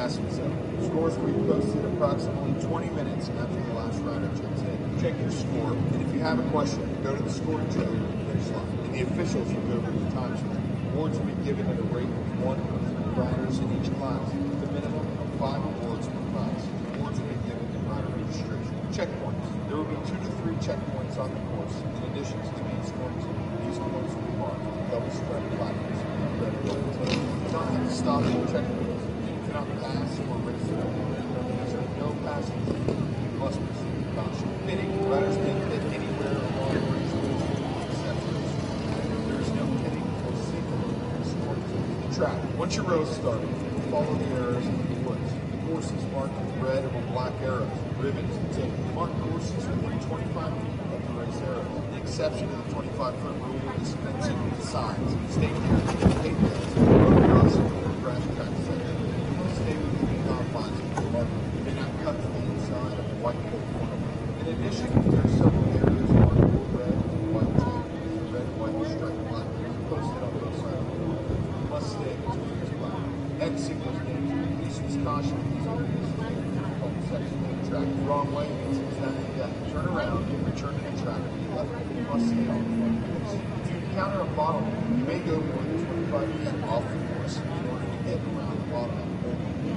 passing zone. Scores will be posted approximately 20 minutes after the last rider checks in. Check your score, and if you have a question, go to the scoring tray at the finish line, and the officials will go over the time score. Awards will be given at a rate of 1 to 3 riders in each class, with a minimum of 5 awards per class. Awards will be given in rider registration. Checkpoints. There will be 2 to 3 checkpoints on the course, in addition to the main points. These points will be marked with double stripe placards and red buttons. You do not have to stop at the checkpoints. You cannot pass or race it up. These are no passing. You must proceed with caution. Pitting. Riders can pit anywhere along the race course except race. There is no pitting or signaling in this course. The track. Once your row is started, follow the arrows in the woods. The course is marked with red or black arrows, ribbons, and tape. Mark courses within 25 feet of the race arrows. The exception to the 25-foot rule is fencing with signs. Stay clear of the pavement, road crossing, or grass track section. Stay within the confines of the marker. You may not cut to the inside of the white coat corner. In addition, there are several areas marked with red and white tape, with red and white striped placards posted on both sides of the road. You must stay between these placards. X signals danger. Please use caution in these areas. Section of the track. The wrong way means exactly that. Turn around and return to the track to the left. You must stay on the front course. If you encounter a bottleneck, you may go more than 25 feet off the course in order to get around the bottleneck.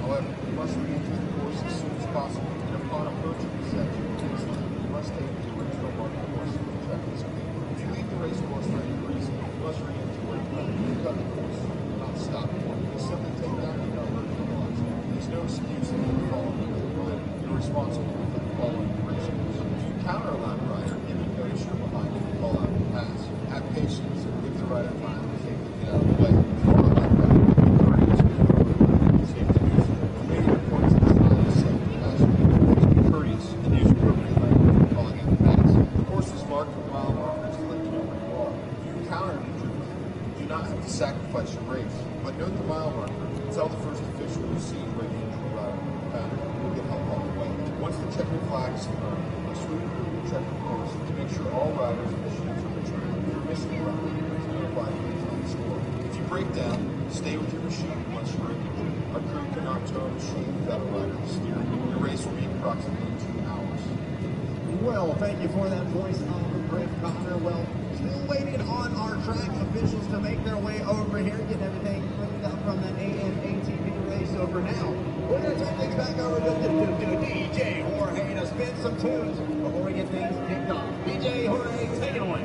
However, you must re-enter the course as soon as possible. And upon approaching the section, you must take the original marked course if the track is clear. If you leave the race course for any reason, you must re-enter where you left. You cut the course. You will not stop. You simply take back the number of blocks. There's no excuse if you follow the you're responsible for following the race rules. If you encounter a lap rider and you notice you're behind him, call out and pass. Have patience and give the rider time to safely get out of the way. If you are a lap rider, courteous to the safety news. Many points in this line is safe to pass. Be courteous and use appropriate language when calling out and pass. The course is marked with mile markers to let you know where you are. If you encounter an injury, you do not have to sacrifice your race, but note the mile marker and tell the first official you see where the injured rider will get help on the way. Once the checkered flag is thrown, you must re-group the checkered course to make sure all riders and machines are returned. If you're missing a rider, please notify the on the score. If you break down, stay with your machine once you're injured. Our crew cannot tow a machine without a rider to steer. The race will be approximately 2 hours. Well, thank you for that voice of Griff Connor. Well, still waiting on our track officials to make their way over here, get everything cleaned up from that ATV race. So for now, we're going to turn things back over to DJ Jorge to spin some tunes before we get things kicked off. DJ Jorge, take it away.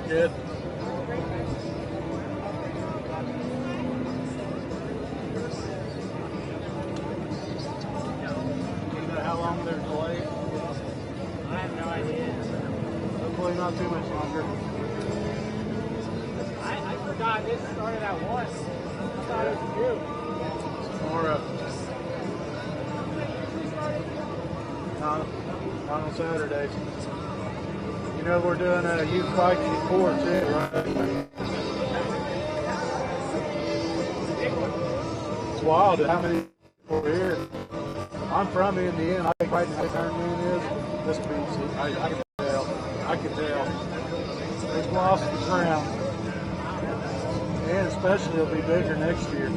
Good. You know how long they're delayed? I have no idea. Hopefully not too much longer. I forgot this started at 1. I thought it was 2. Tomorrow. Not on Saturdays. You know we're doing a youth biking tour too, right? It's wild how many people are here. I'm from Indiana. I think right now Ironman is this beats. I can tell. I can tell. They've lost the ground. And especially it'll be bigger next year.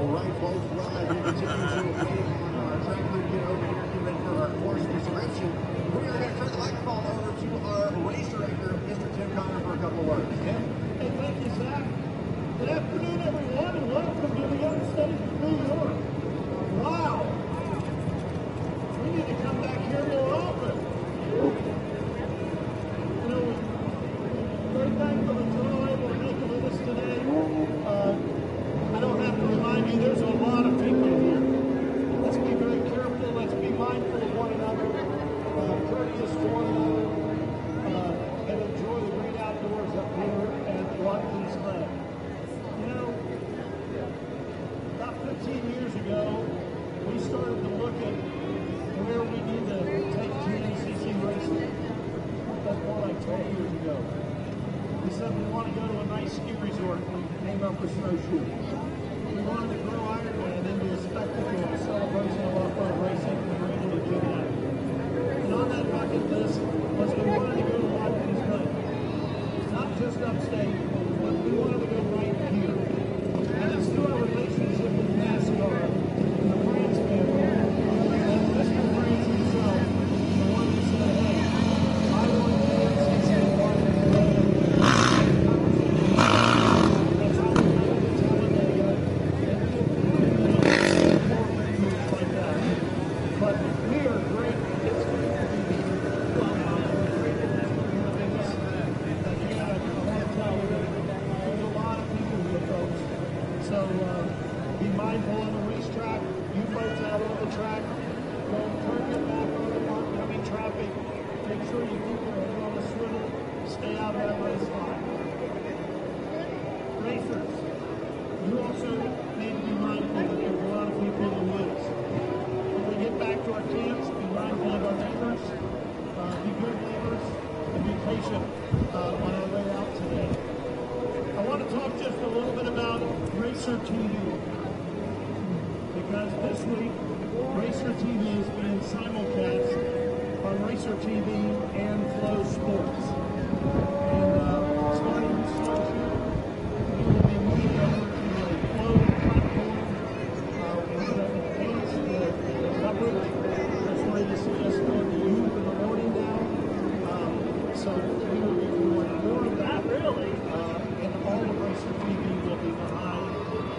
All right, folks, well, as we continue to wait on our track crew to get over here, get ready for our course description, we are going to turn the microphone over to our race director, Mr. Tim Connor, for a couple of words. Tim? Hey, thank you, Zach. Good afternoon, everyone, and welcome to the United States of New York. Wow. We need to come back here more often. You know, we're very thankful that you're all able to make it with us today. I don't have to remind you, there's a lot of people here. Let's be very careful. Let's be mindful of one another, courteous to one another, and enjoy the great outdoors up here at Watkins, Glen. You know, about 15 years ago, we started to look at where we need to take GNCC racing. That's more like 12 years ago. We said we want to go to a nice ski resort and hang up a snowshoe. We wanted to grow Ironman into a spectacle, a celebration of off-road racing, and we were able to do that. And on that bucket list was we wanted to go to Watkins Glen. Not just upstate, but we wanted to go right here. And it's through our relationship with NASCAR, the France family, and Mr. France himself, the one who said, hey, I want GNCC to Watkins Glen. That's how we got into Talladega and like that. But we are great. It's great to be here. Great to be with us. Again, I want to tell you that there's a lot of people here, folks. So be mindful on the racetrack. You folks out on the track, don't turn your back on the oncoming traffic. Make sure you keep your head on the swivel. Stay out of that race line. Racers, you also need to be mindful that there's a lot of people in the woods. When we get back to our camps, be mindful of our neighbors, be good neighbors, and be patient on our way out today. I want to talk just a little bit about Racer TV, because this week, Racer TV is being simulcast on Racer TV and Flow Sports. And starting this snowshoe, we will be moving over to a Flow platform. We're going to enhance the coverage. That's why you see us doing the Youth in the morning now. So we will be doing more of that, really. And all of Racer TV will be behind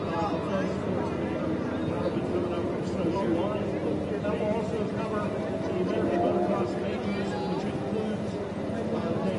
Flow Sports video. That'll be coming up from Snowshoe Line. That will also cover the American Motocross Majors, which includes the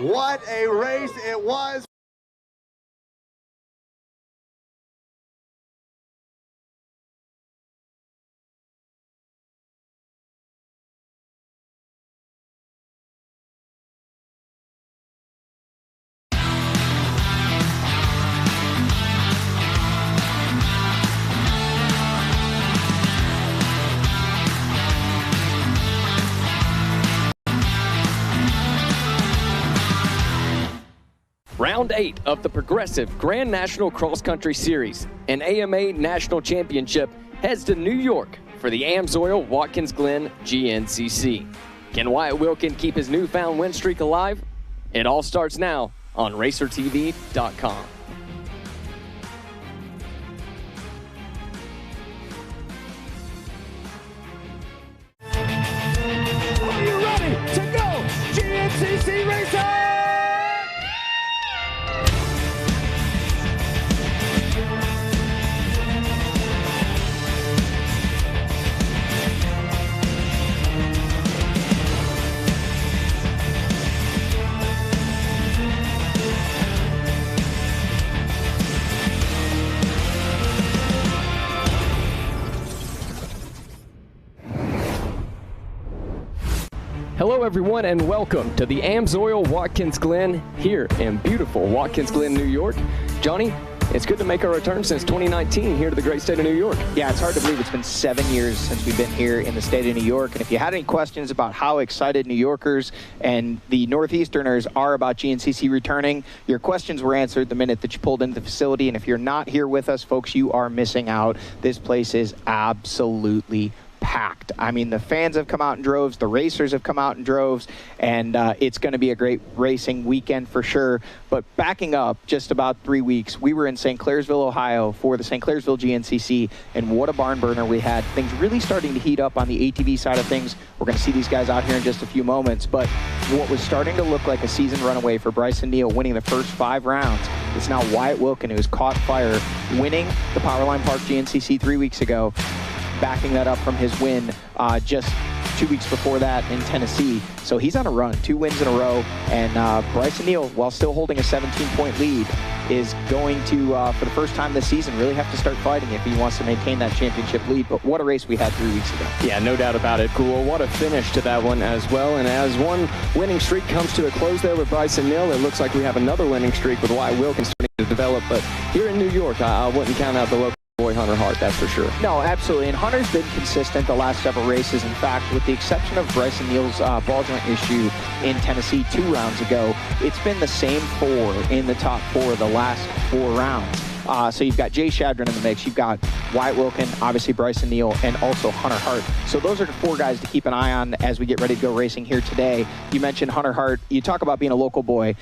What a race it was. Round 8 of the Progressive Grand National Cross Country Series and AMA National Championship heads to New York for the AMSOIL Watkins Glen GNCC. Can Wyatt Wilkin keep his newfound win streak alive? It all starts now on RacerTV.com. Are you ready to go? GNCC Racing! Hello everyone and welcome to the AMSOIL Watkins Glen here in beautiful Watkins Glen, New York. Johnny, it's good to make our return since 2019 here to the great state of New York. Yeah, it's hard to believe it's been 7 years since we've been here in the state of New York. And if you had any questions about how excited New Yorkers and the Northeasterners are about GNCC returning, your questions were answered the minute that you pulled into the facility. And if you're not here with us, folks, you are missing out. This place is absolutely packed. I mean, the fans have come out in droves, the racers have come out in droves, and it's going to be a great racing weekend for sure. But backing up just about 3 weeks, we were in St. Clairsville, Ohio for the St. Clairsville GNCC, and what a barn burner we had. Things really starting to heat up on the ATV side of things. We're going to see these guys out here in just a few moments, but what was starting to look like a season runaway for Bryson Neal winning the first 5 rounds is now Wyatt Wilkin, who's caught fire, winning the Powerline Park GNCC 3 weeks ago, backing that up from his win just 2 weeks before that in Tennessee. So he's on a run, 2 wins in a row, and Bryson Neal, while still holding a 17-point lead, is going to, for the first time this season, really have to start fighting if he wants to maintain that championship lead. But what a race we had 3 weeks ago. Yeah, no doubt about it. Cool. What a finish to that one as well. And as one winning streak comes to a close there with Bryson Neal, it looks like we have another winning streak with Wyatt Wilkin starting to develop. But here in New York, I wouldn't count out the local boy Hunter Hart, that's for sure. No, absolutely. And Hunter's been consistent the last several races. In fact, with the exception of Bryson Neal's ball joint issue in Tennessee 2 rounds ago, it's been the same 4 in the top 4 the last 4 rounds. So you've got Jay Shadron in the mix. You've got Wyatt Wilkin, obviously Bryson Neal, and also Hunter Hart. So those are the 4 guys to keep an eye on as we get ready to go racing here today. You mentioned Hunter Hart. You talk about being a local boy.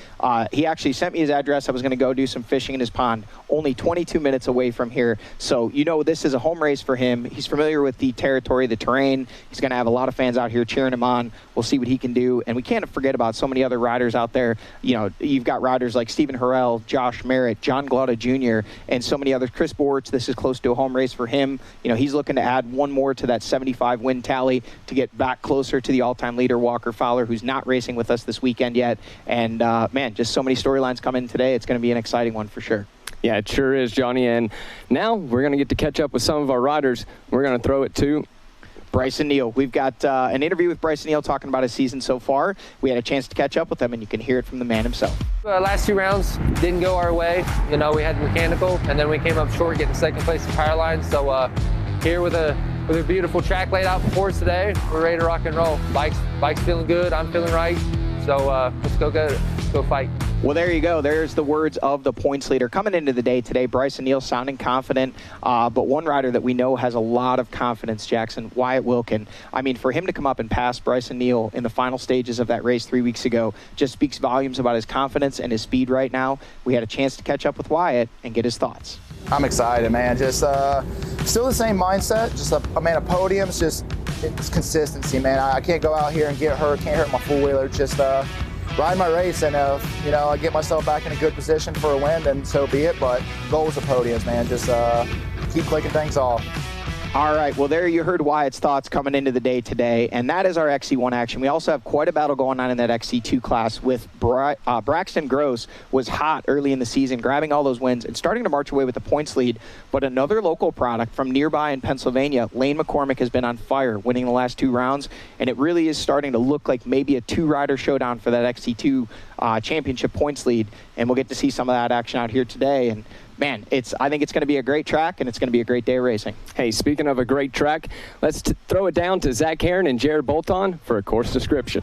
He actually sent me his address. I was going to go do some fishing in his pond, only 22 minutes away from here. So you know this is a home race for him. He's familiar with the territory, the terrain. He's going to have a lot of fans out here cheering him on. We'll see what he can do. And we can't forget about so many other riders out there. You know, you've got riders like Stephen Harrell, Josh Merritt, John Glauda Jr., and so many others. Chris Bortz, this is close to a home race for him. You know, he's looking to add 1 more to that 75 win tally to get back closer to the all-time leader, Walker Fowler, who's not racing with us this weekend yet. And, man, just so many storylines coming today. It's going to be an exciting one for sure. Yeah, it sure is, Johnny. And now we're going to get to catch up with some of our riders. We're going to throw it to Bryson Neal. We've got an interview with Bryson Neal talking about his season so far. We had a chance to catch up with him, and you can hear it from the man himself. Last 2 rounds didn't go our way. You know, we had the mechanical, and then we came up short, getting 2nd place in Powerline. So here with a beautiful track laid out before us today, we're ready to rock and roll. Bike's feeling good. I'm feeling right. So let's go fight. Well, there you go. There's the words of the points leader. Coming into the day today, Bryson Neal sounding confident, but one rider that we know has a lot of confidence, Jackson, Wyatt Wilkin. I mean, for him to come up and pass Bryson Neal in the final stages of that race 3 weeks ago just speaks volumes about his confidence and his speed right now. We had a chance to catch up with Wyatt and get his thoughts. I'm excited, man. Just still the same mindset. Just a podiums. Just it's consistency, man. I can't go out here and get hurt. Can't hurt my four-wheeler. Just ride my race, and you know, I get myself back in a good position for a win, then so be it. But goal is the podiums, man. Just keep clicking things off. All right, well, there you heard Wyatt's thoughts coming into the day today, and that is our XC1 action. We also have quite a battle going on in that XC2 class with Braxton Gross was hot early in the season, grabbing all those wins and starting to march away with the points lead. But another local product from nearby in Pennsylvania, Lane McCormick, has been on fire, winning the last 2 rounds, and it really is starting to look like maybe a 2-rider showdown for that XC2 championship points lead, and we'll get to see some of that action out here today. And man, I think it's going to be a great track, and it's going to be a great day of racing. Hey, speaking of a great track, let's throw it down to Zach Heron and Jared Bolton for a course description.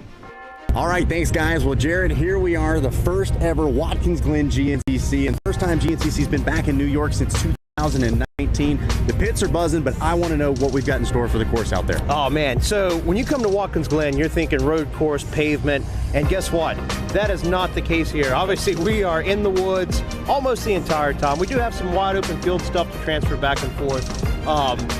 All right, thanks, guys. Well, Jared, here we are, the first ever Watkins Glen GNCC, and first time GNCC's been back in New York since 2019. The pits are buzzing, but I want to know what we've got in store for the course out there. Oh, man. So when you come to Watkins Glen, you're thinking road course, pavement, and guess what? That is not the case here. Obviously, we are in the woods almost the entire time. We do have some wide open field stuff to transfer back and forth.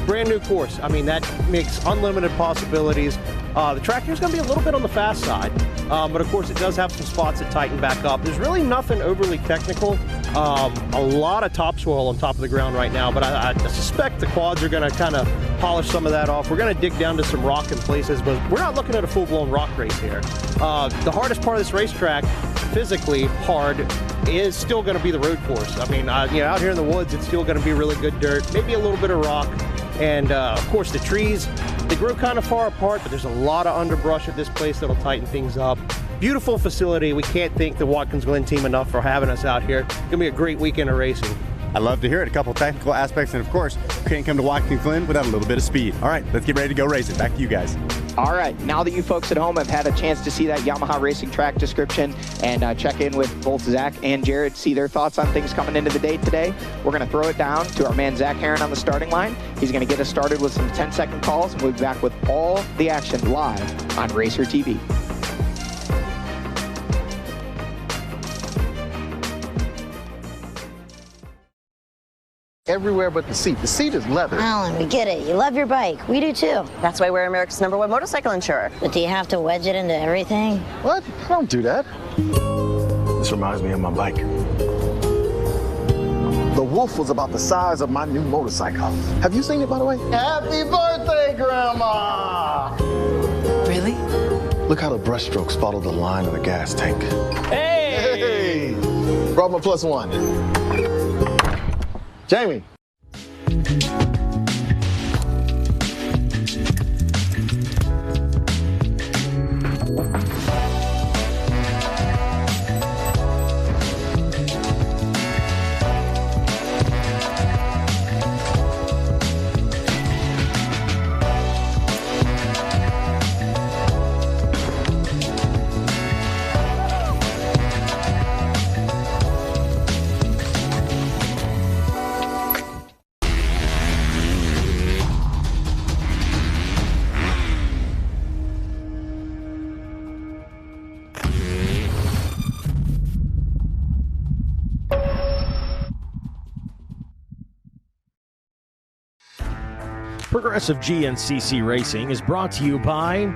Brand new course. I mean, that makes unlimited possibilities. The track here is going to be a little bit on the fast side, but of course it does have some spots that tighten back up. There's really nothing overly technical. A lot of topsoil on top of the ground right now, but I suspect the quads are going to kind of polish some of that off. We're going to dig down to some rock in places, but we're not looking at a full-blown rock race here. The hardest part of this racetrack, physically hard, is still going to be the road course. I mean, out here in the woods, it's still going to be really good dirt, maybe a little bit of rock, and of course the trees, they grow kind of far apart, but there's a lot of underbrush at this place that'll tighten things up. Beautiful facility. We can't thank the Watkins Glen team enough for having us out here. It's going to be a great weekend of racing. I love to hear it. A couple of technical aspects, and of course, you can't come to Watkins Glen without a little bit of speed. All right, let's get ready to go racing. Back to you guys. All right, now that you folks at home have had a chance to see that Yamaha racing track description and check in with both Zach and Jared, see their thoughts on things coming into the day today, we're going to throw it down to our man Zach Heron on the starting line. He's going to get us started with some 10-second calls, and we'll be back with all the action live on Racer TV. Everywhere but the seat. The seat is leather. Alan, we get it. You love your bike. We do too. That's why we're America's #1 motorcycle insurer. But do you have to wedge it into everything? What? I don't do that. This reminds me of my bike. The Wolf was about the size of my new motorcycle. Have you seen it, by the way? Happy birthday, Grandma! Really? Look how the brushstrokes follow the line of the gas tank. Hey! Brought my +1. Jamie. Progressive GNCC Racing is brought to you by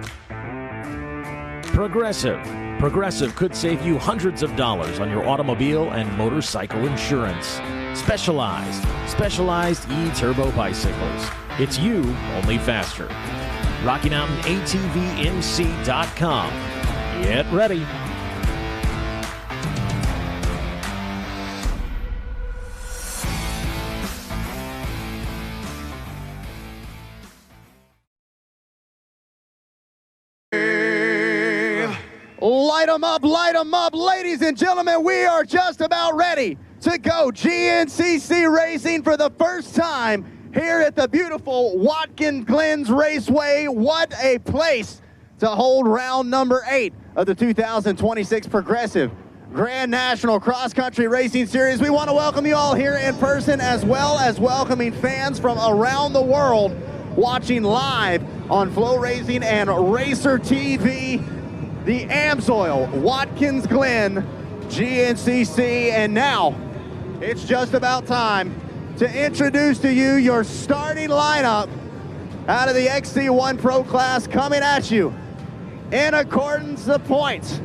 Progressive. Progressive could save you hundreds of dollars on your automobile and motorcycle insurance. Specialized E-Turbo bicycles. It's you, only faster. Rocky Mountain ATVMC.com. Get ready. Light 'em up, ladies and gentlemen. We are just about ready to go GNCC racing for the first time here at the beautiful Watkins Glen Raceway. What a place to hold round number 8 of the 2026 Progressive Grand National Cross Country Racing Series. We want to welcome you all here in person, as well as welcoming fans from around the world watching live on Flow Racing and Racer TV. The AMSOIL Watkins Glen GNCC, and now it's just about time to introduce to you your starting lineup out of the XC1 Pro class, coming at you in accordance to points.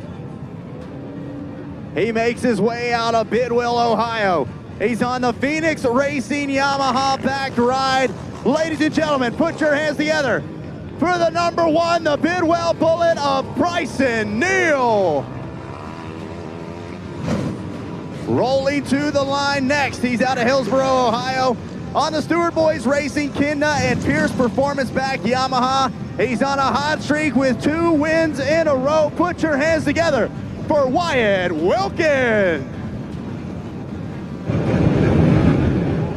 He makes his way out of Bidwell, Ohio. He's on the Phoenix Racing Yamaha backed ride. Ladies and gentlemen, put your hands together for the number 1, the Bidwell Bullet of Bryson Neal. Rolling to the line next, he's out of Hillsboro, Ohio. On the Stewart Boys Racing, Kinda and Pierce Performance back Yamaha. He's on a hot streak with 2 wins in a row. Put your hands together for Wyatt Wilkins.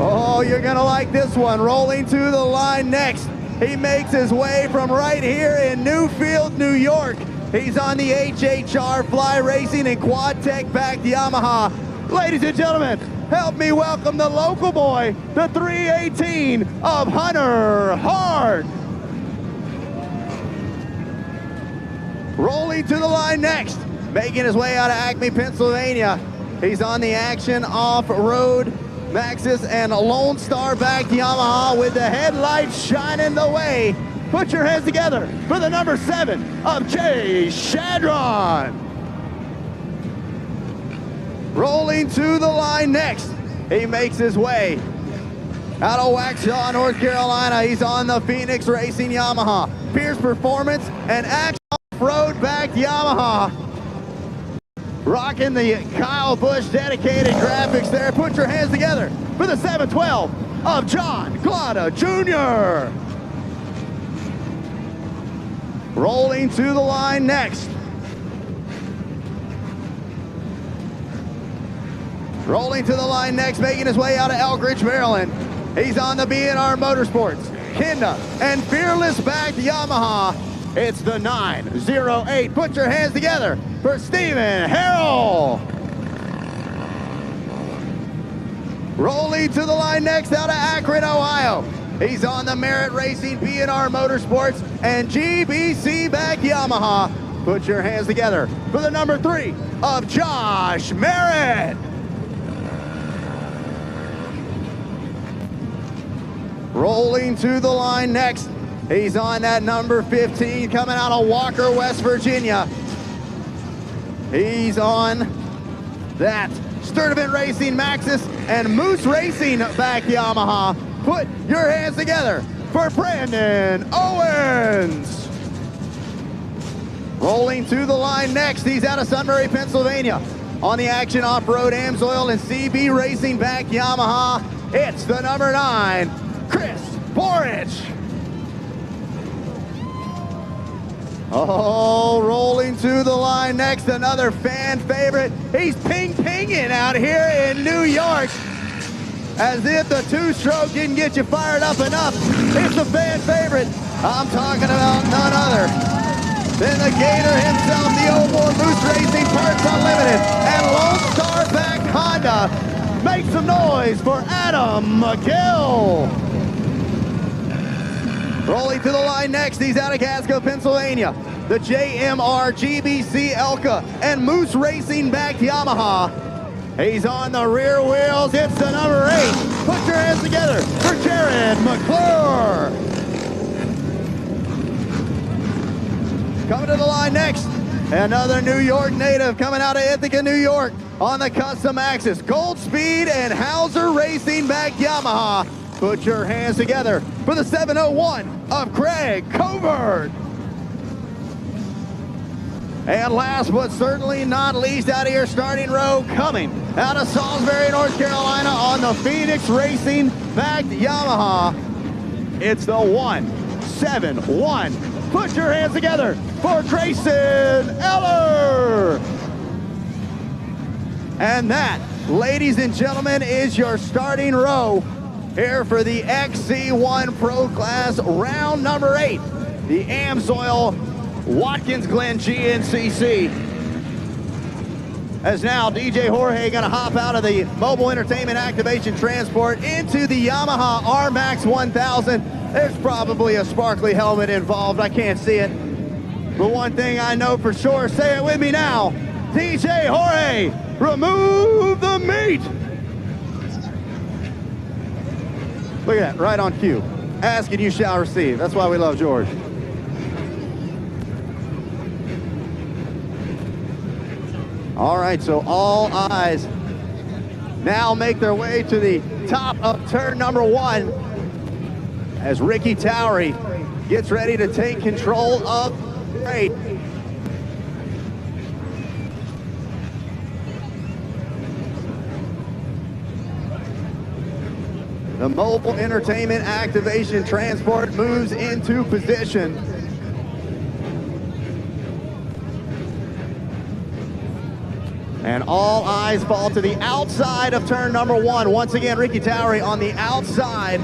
Oh, you're gonna like this one. Rolling to the line next, he makes his way from right here in Newfield, New York. He's on the HHR Fly Racing and Quad Tech backed Yamaha. Ladies and gentlemen, help me welcome the local boy, the 318 of Hunter Hart. Rolling to the line next, making his way out of Acme, Pennsylvania. He's on the Action Off-Road Maxxis and Lone Star backed Yamaha with the headlights shining the way. Put your hands together for the number 7 of Jay Shadron. Rolling to the line next, he makes his way out of Waxhaw, North Carolina. He's on the Phoenix Racing Yamaha, Pierce Performance and Action Off-Road backed Yamaha. Rocking the Kyle Busch dedicated graphics there. Put your hands together for the 712 of John Glada Jr. Rolling to the line next. Rolling to the line next, making his way out of Elk Ridge, Maryland. He's on the B&R Motorsports, Kinda and Fearless backed Yamaha. It's the 908. Put your hands together for Stephen Harrell. Rolling to the line next out of Akron, Ohio. He's on the Merritt Racing, B&R Motorsports, and GBC back Yamaha. Put your hands together for the number 3 of Josh Merritt. Rolling to the line next, he's on that number 15 coming out of Walker, West Virginia. He's on that Sturdivant Racing Maxxis and Moose Racing back Yamaha. Put your hands together for Brandon Owens. Rolling to the line next, he's out of Sunbury, Pennsylvania. On the Action Off-Road AMSOIL and CB Racing back Yamaha, it's the number 9, Chris Borich. Oh, rolling to the line next, another fan favorite. He's ping-pinging out here in New York. As if the 2-stroke didn't get you fired up enough. It's a fan favorite. I'm talking about none other than the Gator himself, the O'More Moose Racing Parts Unlimited and Lone Star back Honda. Make some noise for Adam McGill. Rolling to the line next, he's out of Casco, Pennsylvania. The JMR GBC Elka and Moose Racing back Yamaha. He's on the rear wheels. It's the number 8. Put your hands together for Jared McClure. Coming to the line next, another New York native coming out of Ithaca, New York on the Custom Axis. Goldspeed and Hauser Racing back Yamaha. Put your hands together for the 701 of Craig Covert. And last but certainly not least, out of your starting row, coming out of Salisbury, North Carolina on the Phoenix Racing backed Yamaha. It's the 171. Put your hands together for Grayson Eller. And that, ladies and gentlemen, is your starting row here for the XC1 Pro Class round number 8. The AMSOIL Watkins Glen GNCC. As now DJ Jorge gonna hop out of the Mobile Entertainment Activation Transport into the Yamaha R-Max 1000. There's probably a sparkly helmet involved, I can't see it. But one thing I know for sure, say it with me now, DJ Jorge, remove the meat. Look at that, right on cue. Ask and you shall receive. That's why we love George. All right, so all eyes now make their way to the top of turn number 1 as Ricky Towery gets ready to take control of the race. The mobile entertainment activation transport moves into position. And all eyes fall to the outside of turn number 1. Once again, Ricky Towery on the outside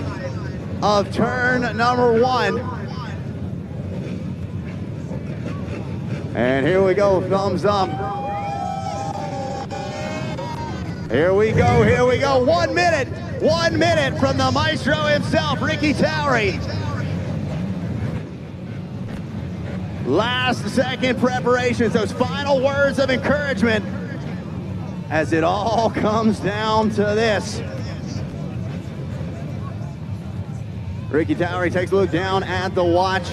of turn number 1. And here we go, thumbs up. Here we go, here we go. 1 minute. 1 minute from the maestro himself, Ricky Towery. Last second preparations, those final words of encouragement as it all comes down to this. Ricky Towery takes a look down at the watch.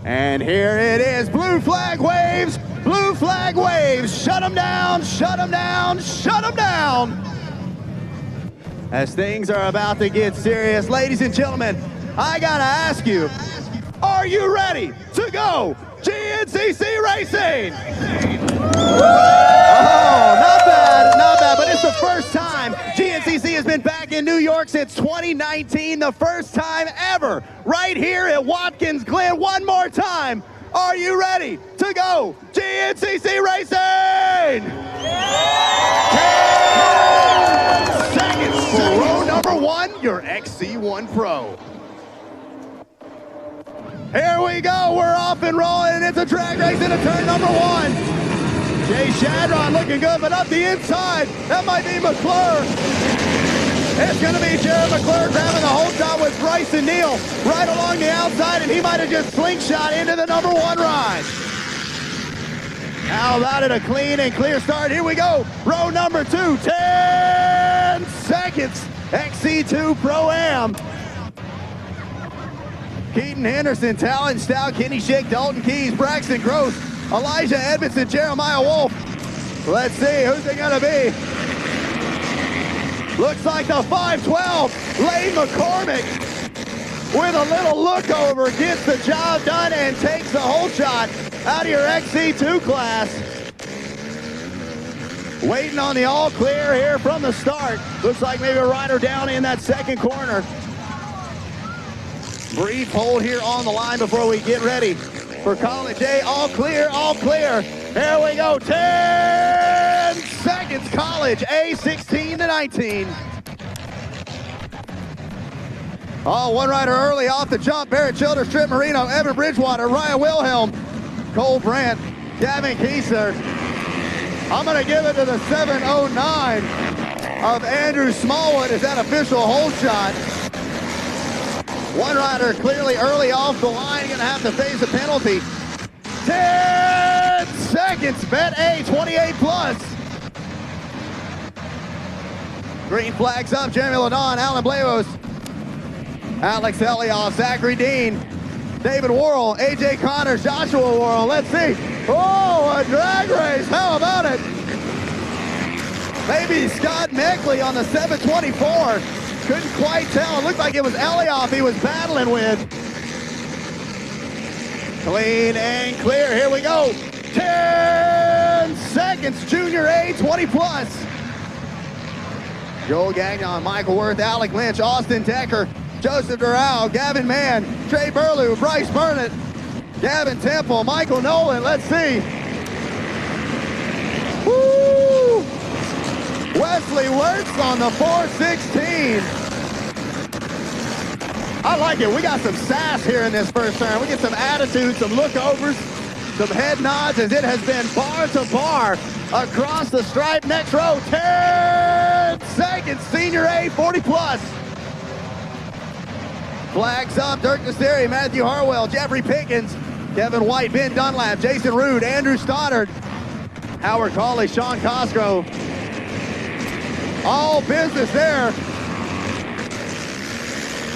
And here it is, blue flag waves, shut them down, shut them down, shut them down. As things are about to get serious, ladies and gentlemen, I gotta ask you, are you ready to go GNCC racing? Oh, not bad, but it's the first time GNCC has been back in New York since 2019, the first time ever, right here at Watkins Glen. One more time, are you ready to go GNCC racing? 10 seconds for row number 1, your XC1 Pro. Here we go, we're off and rolling, and it's a drag race into turn number 1. Jay Shadron looking good, but up the inside, that might be McClure. It's going to be Jared McClure grabbing the hold shot with Bryson Neal right along the outside, and he might have just slingshot into the number 1 ride. How about it, a clean and clear start? Here we go, row number 2, 10 seconds, XC2 Pro-Am. Keaton Henderson, Talon Stout, Kenny Schick, Dalton Keys, Braxton Gross, Elijah Edmondson, Jeremiah Wolf. Let's see, who's it gonna be? Looks like the 512, Lane McCormick, with a little look over, gets the job done and takes the whole shot out of your XC2 class. Waiting on the all clear here from the start. Looks like maybe a rider down in that second corner. Brief hold here on the line before we get ready for College A. All clear, all clear. Here we go, 10 seconds. College A, 16 to 19. Oh, one rider early off the jump. Barrett Childers, Trip Marino, Evan Bridgewater, Ryan Wilhelm, Cole Brandt, Gavin Kieser. I'm gonna give it to the 709 of Andrew Smallwood as that official hold shot. One rider clearly early off the line, gonna have to face a penalty. 10 seconds, Bet A, 28 plus. Green flags up, Jeremy Ladon, Alan Blavos, Alex Elioff, Zachary Dean, David Worrell, AJ Connors, Joshua Worrell. Let's see. Oh, a drag race, how about it? Maybe Scott Meckley on the 724. Couldn't quite tell. It looked like it was Elioff he was battling with. Clean and clear. Here we go. 10 seconds. Junior A, 20 plus. Joel Gagnon, Michael Worth, Alec Lynch, Austin Decker, Joseph Doral, Gavin Mann, Trey Burlew, Bryce Burnett, Gavin Temple, Michael Nolan. Let's see. Woo! Wesley Wirtz on the 416. I like it. We got some sass here in this first turn. We get some attitude, some lookovers, some head nods as it has been bar to bar across the stripe. Next row, 10 seconds. Senior A, 40 plus. Flags up, Dirk Nasteri, Matthew Harwell, Jeffrey Pickens, Kevin White, Ben Dunlap, Jason Rude, Andrew Stoddard, Howard Cawley, Sean Cosgrove. All business there.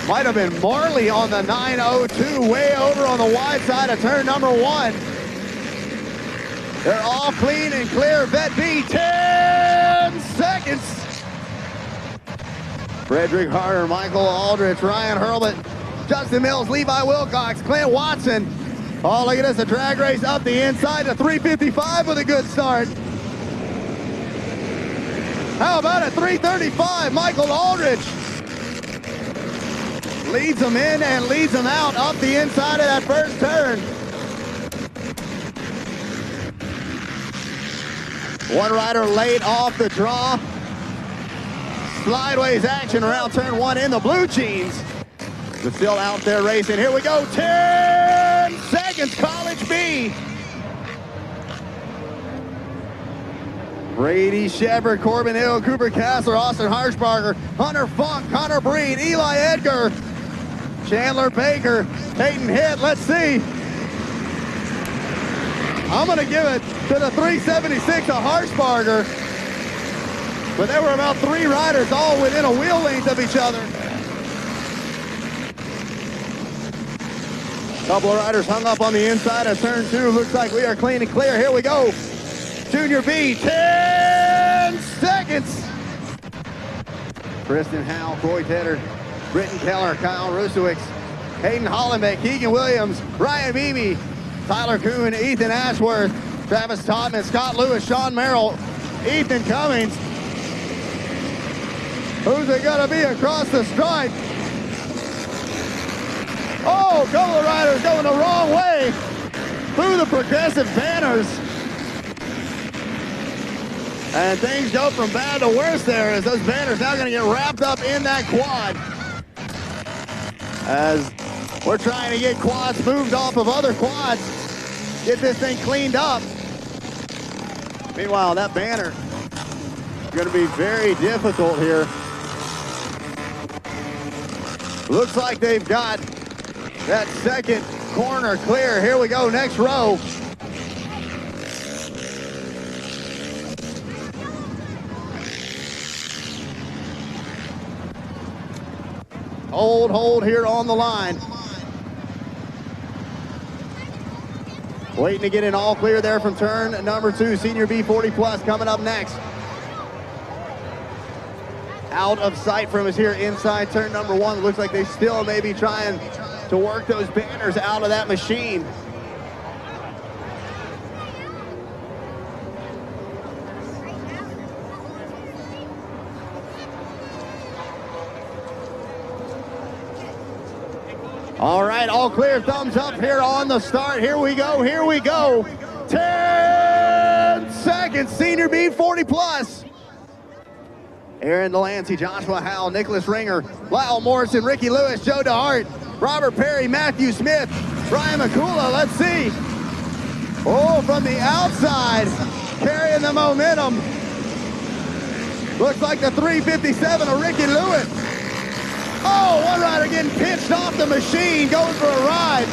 Might have been Marley on the 902, way over on the wide side of turn number 1. They're all clean and clear. Vet B, 10 seconds. Frederick Harder, Michael Aldrich, Ryan Hurlbut, Justin Mills, Levi Wilcox, Clint Watson. Oh, look at this, a drag race up the inside to 355 with a good start. How about a 335, Michael Aldrich. Leads them in and leads them out up the inside of that first turn. One rider late off the draw. Slideways action around turn 1 in the blue jeans. But still out there racing. Here we go, 10 seconds, College B. Brady Shepard, Corbin Hill, Cooper Kessler, Austin Harshbarger, Hunter Funk, Connor Breed, Eli Edgar, Chandler Baker, Hayden Hitt. Let's see. I'm going to give it to the 376 of Harshbarger. But there were about 3 riders all within a wheel length of each other. Couple of riders hung up on the inside of turn 2. Looks like we are clean and clear. Here we go. Junior B, 10 seconds. Kristen Howell, Coy Tedder, Britton Keller, Kyle Rusowicz, Hayden Hollenbeck, Keegan Williams, Ryan Beebe, Tyler Kuhn, Ethan Ashworth, Travis Todman, Scott Lewis, Sean Merrill, Ethan Cummings. Who's it gonna be across the stripe? Oh, a couple of riders going the wrong way through the progressive banners. And things go from bad to worse there as those banners now gonna get wrapped up in that quad. As we're trying to get quads moved off of other quads, get this thing cleaned up. Meanwhile, that banner is gonna be very difficult here. Looks like they've got that second corner clear. Here we go, next row. Hold here on the line. Waiting to get an all clear there from turn number 2. Senior B 40 plus coming up next. Out of sight from us here inside turn number 1. Looks like they still may be trying to work those banners out of that machine. All right, all clear, thumbs up here on the start. Here we go, here we go. 10 seconds, Senior B 40 plus. Aaron Delancey, Joshua Howell, Nicholas Ringer, Lyle Morrison, Ricky Lewis, Joe DeHart, Robert Perry, Matthew Smith, Brian McCullough. Let's see. Oh, from the outside, carrying the momentum. Looks like the 357 of Ricky Lewis. Oh, one rider getting pitched off the machine, going for a ride.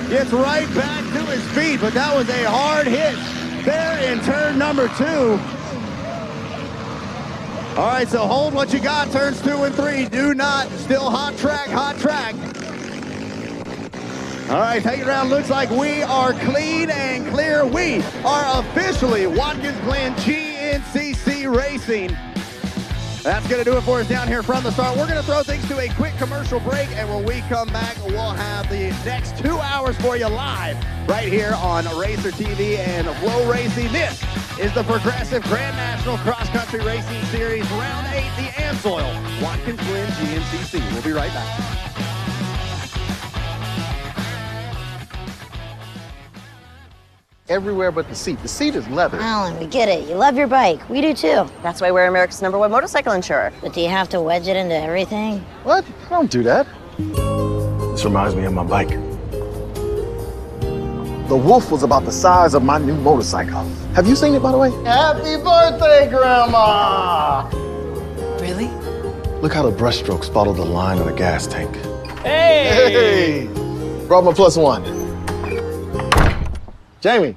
Gets right back to his feet, but that was a hard hit there in turn number 2. All right, so hold what you got, turns 2 and 3. Do not, still hot track, hot track. All right, take it around. Looks like we are clean and clear. We are officially Watkins Glen GNCC Racing. That's going to do it for us down here from the start. We're going to throw things to a quick commercial break, and when we come back, we'll have the next 2 hours for you live right here on Racer TV and Flow Racing. This is the Progressive Grand National Cross Country Racing Series, Round 8, the AMSOIL Watkins Glen GNCC. We'll be right back. Everywhere but the seat. The seat is leather. Alan, we get it. You love your bike. We do too. That's why we're America's #1 motorcycle insurer. But do you have to wedge it into everything? What? I don't do that. This reminds me of my bike. The Wolf was about the size of my new motorcycle. Have you seen it, by the way? Happy birthday, Grandma! Really? Look how the brushstrokes follow the line of the gas tank. Hey! Brought my +1. Jamie.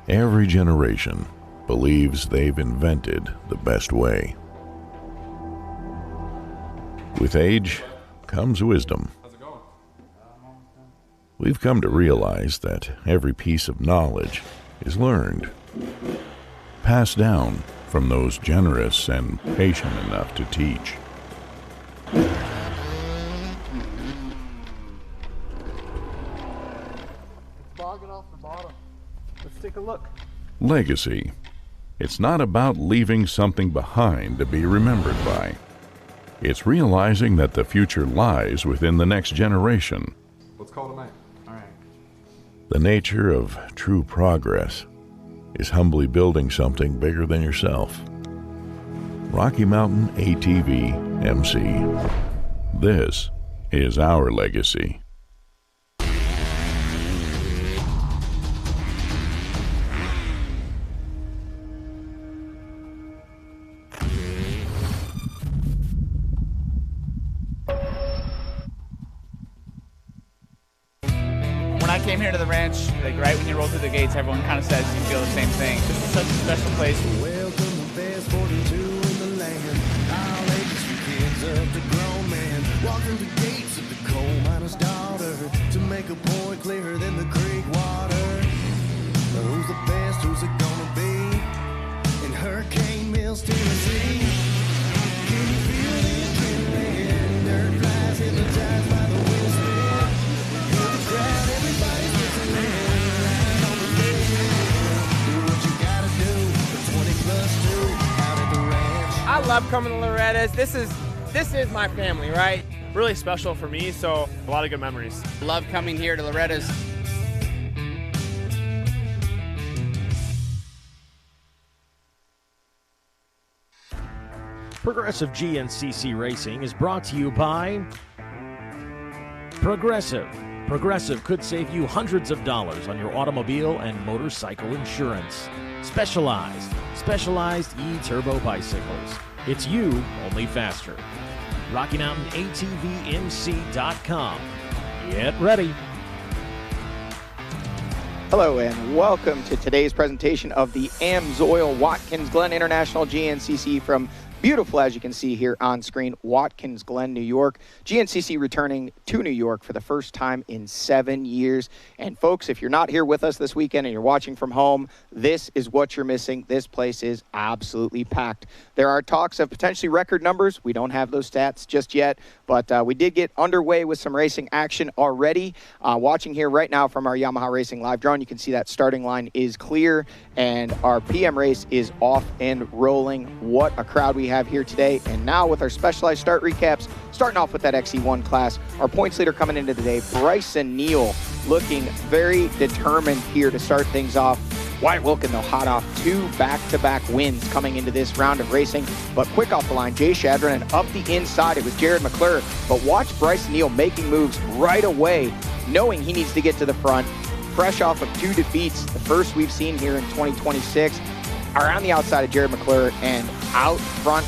Every generation believes they've invented the best way. With age comes wisdom. We've come to realize that every piece of knowledge is learned, passed down from those generous and patient enough to teach. Bogging off the bottom. Let's take a look. Legacy. It's not about leaving something behind to be remembered by. It's realizing that the future lies within the next generation. Let's call tonight. All right. The nature of true progress is humbly building something bigger than yourself. Rocky Mountain ATV MC. This is our legacy. When I came here to the ranch, like right when you roll through the gates, everyone kind of says you feel the same thing. This is such a special place. Welcome to Best 42 in the land. All ages from kids up to grown men. Walking the gates of the coal miner's daughter to make a point clearer than the creek water. Who's the best? Who's it gonna be? In Hurricane Mills, Tennessee. Can you feel the adrenaline? Dirt flies hypnotized by the wind spin. Feel the crowd, everybody's listening. Right on the bed. Do what you gotta do for 20+2 out at the ranch. I love coming to Loretta's. This is my family, right? Really special for me, so a lot of good memories. Love coming here to Loretta's. Progressive GNCC Racing is brought to you by Progressive. Progressive could save you hundreds of dollars on your automobile and motorcycle insurance. Specialized e-turbo bicycles. It's you, only faster. Rocky Mountain ATVMC.com. Get ready. Hello and welcome to today's presentation of the AMSOIL Watkins Glen International GNCC from beautiful, as you can see here on screen, Watkins Glen, New York. GNCC returning to New York for the first time in 7 years. And folks, if you're not here with us this weekend and you're watching from home, this is what you're missing. This place is absolutely packed. There are talks of potentially record numbers. We don't have those stats just yet, but we did get underway with some racing action already. Watching here right now from our Yamaha Racing live drone, you can see that starting line is clear and our PM race is off and rolling. What a crowd we have here today. And now with our specialized start recaps, starting off with that XE1 class, our points leader coming into today, Bryson Neal, looking very determined here to start things off. Wyatt Wilkin, though, hot off 2 back-to-back wins coming into this round of racing, but quick off the line, Jay Shadron, and up the inside, it was Jared McClure. But watch Bryson Neal making moves right away, knowing he needs to get to the front, fresh off of 2 defeats, the first we've seen here in 2026, around the outside of Jared McClure and out front,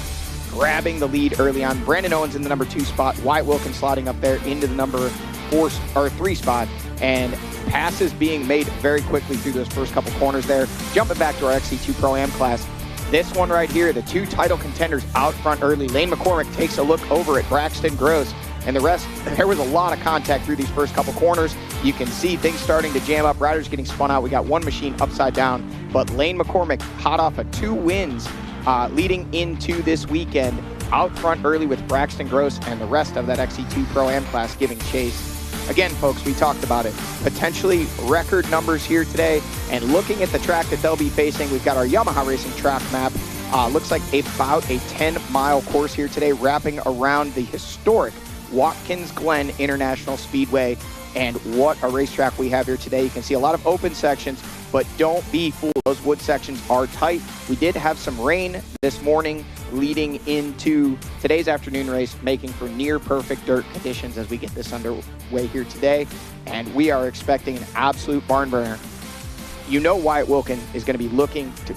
grabbing the lead early on. Brandon Owens in the number 2 spot, Wyatt Wilkin slotting up there into the number 3 spot, and passes being made very quickly through those first couple corners there. Jumping back to our XC2 Pro-Am class. This one right here, the 2 title contenders out front early. Lane McCormick takes a look over at Braxton Gross, and the rest, there was a lot of contact through these first couple corners. You can see things starting to jam up. Riders getting spun out. We got one machine upside down, but Lane McCormick hot off of 2 wins leading into this weekend, out front early with Braxton Gross and the rest of that XC2 Pro-Am class giving chase. Again, folks, we talked about it. Potentially record numbers here today. And looking at the track that they'll be facing, we've got our Yamaha Racing track map. Looks like about a 10-mile course here today, wrapping around the historic Watkins Glen International Speedway. And what a racetrack we have here today. You can see a lot of open sections, but don't be fooled. Those wood sections are tight. We did have some rain this morning leading into today's afternoon race, making for near perfect dirt conditions as we get this underway here today. And we are expecting an absolute barn burner. You know Wyatt Wilkin is going to be looking to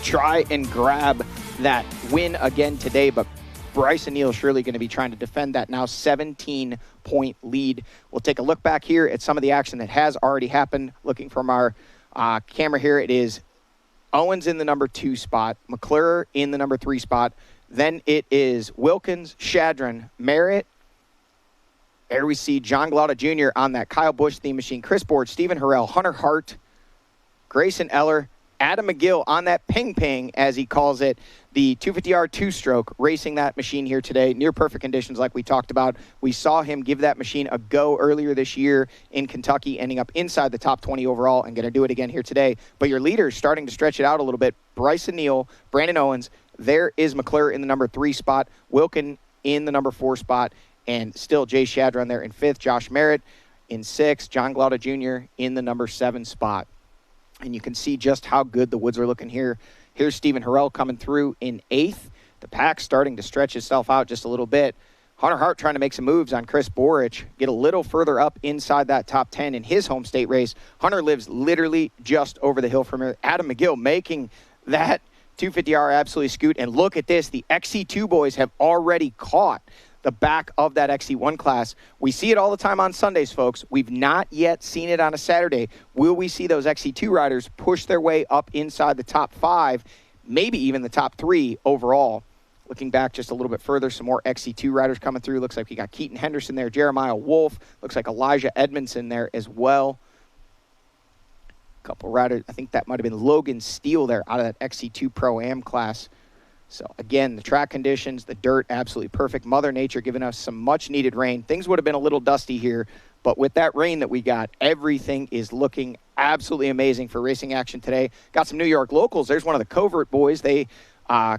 try and grab that win again today, but Bryson Neal surely going to be trying to defend that now 17-point lead. We'll take a look back here at some of the action that has already happened, looking from our Camera here, it is Owens in the number 2 spot, McClure in the number 3 spot. Then it is Wilkins, Shadron, Merritt. There we see John Glauda Jr. on that Kyle Busch theme machine, Chris Board, Stephen Harrell, Hunter Hart, Grayson Eller, Adam McGill on that ping-ping, as he calls it, the 250R two-stroke, racing that machine here today. Near perfect conditions like we talked about. We saw him give that machine a go earlier this year in Kentucky, ending up inside the top 20 overall, and going to do it again here today. But your leaders starting to stretch it out a little bit. Bryson Neal, Brandon Owens. There is McClure in the number 3 spot, Wilkin in the number 4 spot, and still Jay Shadron there in 5th, Josh Merritt in 6th, John Glauda Jr. in the number 7 spot. And you can see just how good the woods are looking here. Here's Stephen Harrell coming through in 8th. The pack starting to stretch itself out just a little bit. Hunter Hart trying to make some moves on Chris Borich, get a little further up inside that top 10 in his home state race. Hunter lives literally just over the hill from here. Adam McGill making that 250R absolutely scoot. And look at this, the XC2 boys have already caught the back of that XC1 class. We see it all the time on Sundays, folks. We've not yet seen it on a Saturday. Will we see those XC2 riders push their way up inside the top 5, maybe even the top 3 overall? Looking back just a little bit further, some more XC2 riders coming through. Looks like we got Keaton Henderson there, Jeremiah Wolf. Looks like Elijah Edmondson there as well. A couple riders. I think that might have been Logan Steele there out of that XC2 Pro-Am class. So, again, the track conditions, the dirt, absolutely perfect. Mother Nature giving us some much-needed rain. Things would have been a little dusty here, but with that rain that we got, everything is looking absolutely amazing for racing action today. Got some New York locals. There's one of the Covert boys. They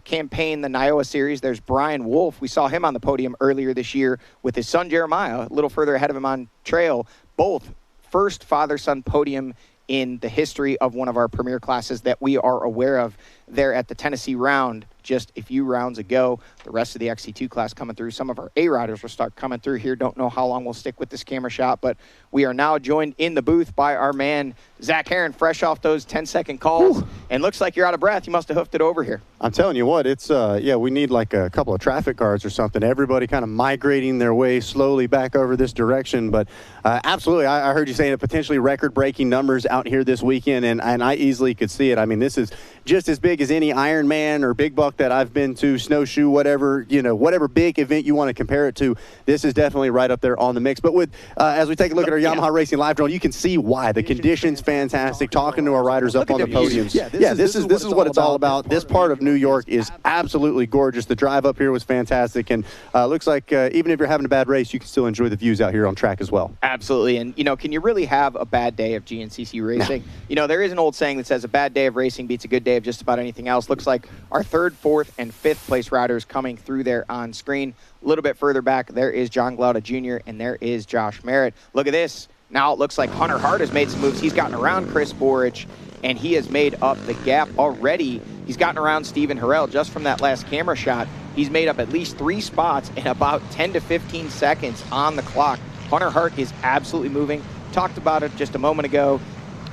campaign the Niowa Series. There's Brian Wolf. We saw him on the podium earlier this year with his son Jeremiah, a little further ahead of him on trail. Both first father-son podium in the history of one of our premier classes that we are aware of there at the Tennessee Round just a few rounds ago. The rest of the XC2 class coming through. Some of our A riders will start coming through here. Don't know how long we'll stick with this camera shot, but we are now joined in the booth by our man, Zach Herron, fresh off those 10-second calls. Ooh. And looks like you're out of breath. You must have hoofed it over here. I'm telling you what, it's, yeah, we need like a couple of traffic guards or something. Everybody kind of migrating their way slowly back over this direction. But absolutely, I heard you saying potentially record-breaking numbers out here this weekend, and I easily could see it. I mean, this is just as big as any Ironman or Big Buck that I've been to, snowshoe, whatever, you know, whatever big event you want to compare it to. This is definitely right up there on the mix. But with as we take a look at our Yamaha Racing Live Drone, you can see why. The conditions fantastic. Talking to our riders up on the podiums. Yeah, this is what it's all about. This part of New York is absolutely gorgeous. The drive up here was fantastic, and looks like even if you're having a bad race, you can still enjoy the views out here on track as well. Absolutely, and you know, can you really have a bad day of GNCC racing? No. You know, there is an old saying that says a bad day of racing beats a good day of just about anything else. Looks like our 3rd, 4th, and 5th place riders coming through there on screen. A little bit further back, there is John Glauda Jr. and there is Josh Merritt. Look at this. Now it looks like Hunter Hart has made some moves. He's gotten around Chris Borich, and he has made up the gap already. He's gotten around Stephen Harrell just from that last camera shot. He's made up at least 3 spots in about 10 to 15 seconds on the clock. Hunter Hart is absolutely moving. Talked about it just a moment ago.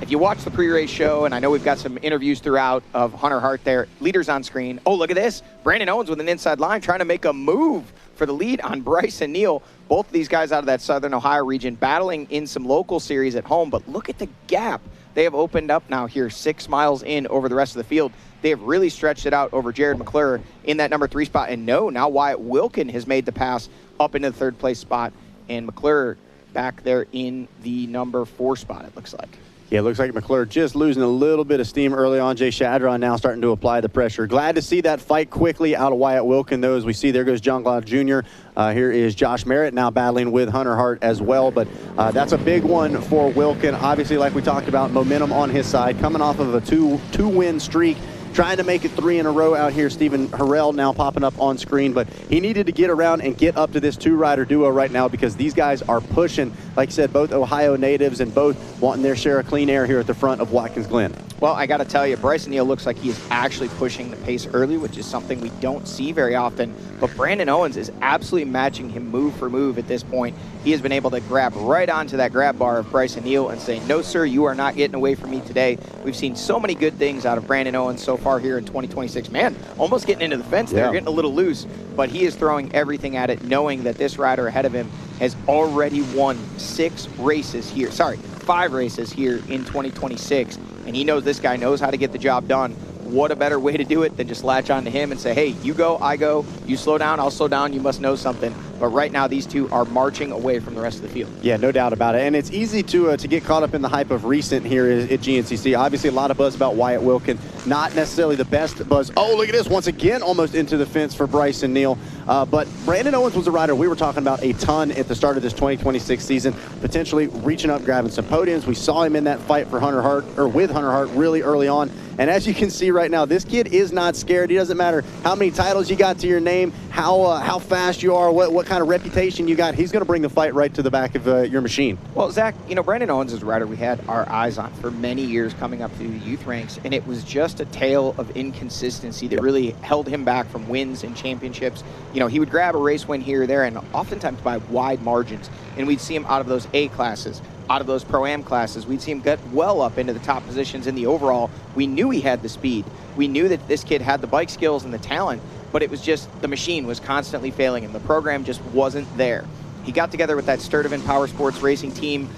If you watch the pre-race show, and I know we've got some interviews throughout of Hunter Hart there, leaders on screen. Oh, look at this. Brandon Owens with an inside line trying to make a move for the lead on Bryson Neal. Both of these guys out of that Southern Ohio region battling in some local series at home, but look at the gap they have opened up now here 6 miles in over the rest of the field. They have really stretched it out over Jared McClure in that number 3 spot. And no, now Wyatt Wilkin has made the pass up into the 3rd place spot, and McClure back there in the number 4 spot, it looks like. Yeah, it looks like McClure just losing a little bit of steam early on. Jay Shadron now starting to apply the pressure. Glad to see that fight quickly out of Wyatt Wilkin, though. As we see, there goes John Glauda Jr. Here is Josh Merritt now battling with Hunter Hart as well. But that's a big one for Wilkin. Obviously, like we talked about, momentum on his side, coming off of a two-win streak. Trying to make it 3 in a row out here. Stephen Harrell now popping up on screen, but he needed to get around and get up to this 2-rider duo right now because these guys are pushing, like I said, both Ohio natives and both wanting their share of clean air here at the front of Watkins Glen. Well, I got to tell you, Bryson Neal looks like he is actually pushing the pace early, which is something we don't see very often, but Brandon Owens is absolutely matching him move for move at this point. He has been able to grab right onto that grab bar of Bryson Neal and say, no, sir, you are not getting away from me today. We've seen so many good things out of Brandon Owens so far here in 2026. Man, almost getting into the fence there, getting a little loose, but he is throwing everything at it, knowing that this rider ahead of him has already won 5 races here in 2026. and he knows this guy knows how to get the job done. What a better way to do it than just latch on to him and say, hey, you go, I go, you slow down, I'll slow down, you must know something. But right now, these two are marching away from the rest of the field. Yeah, no doubt about it. And it's easy to get caught up in the hype of recent here at GNCC. Obviously, a lot of buzz about Wyatt Wilkin. Not necessarily the best buzz. Oh, look at this. Once again, almost into the fence for Bryson Neal. But Brandon Owens was a rider we were talking about a ton at the start of this 2026 season, potentially reaching up, grabbing some podiums. We saw him in that fight for Hunter Hart, or with Hunter Hart, really early on. And as you can see right now, this kid is not scared. It doesn't matter how many titles you got to your name, how fast you are, what kind of reputation you got. He's going to bring the fight right to the back of your machine. Well, Zach, you know, Brandon Owens is a rider we had our eyes on for many years coming up through the youth ranks, and it was just a tale of inconsistency that really held him back from wins and championships. You know, he would grab a race win here or there, and oftentimes by wide margins, and we'd see him out of those A classes, out of those Pro-Am classes. We'd see him get well up into the top positions in the overall. We knew he had the speed. We knew that this kid had the bike skills and the talent, but it was just the machine was constantly failing him. The program just wasn't there. He got together with that Sturtevant Power Sports racing team,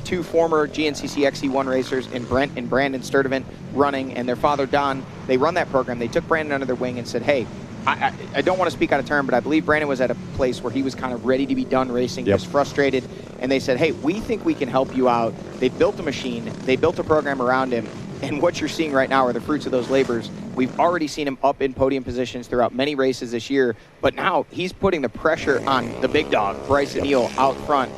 two former GNCC XC1 racers in Brent and Brandon Sturtevant running, and their father, Don. They run that program. They took Brandon under their wing and said, hey, I don't want to speak out of turn, but I believe Brandon was at a place where he was kind of ready to be done racing. He was frustrated, and they said, hey, we think we can help you out. They built a machine. They built a program around him, and what you're seeing right now are the fruits of those labors. We've already seen him up in podium positions throughout many races this year, but now he's putting the pressure on the big dog, Bryson Neal, out front,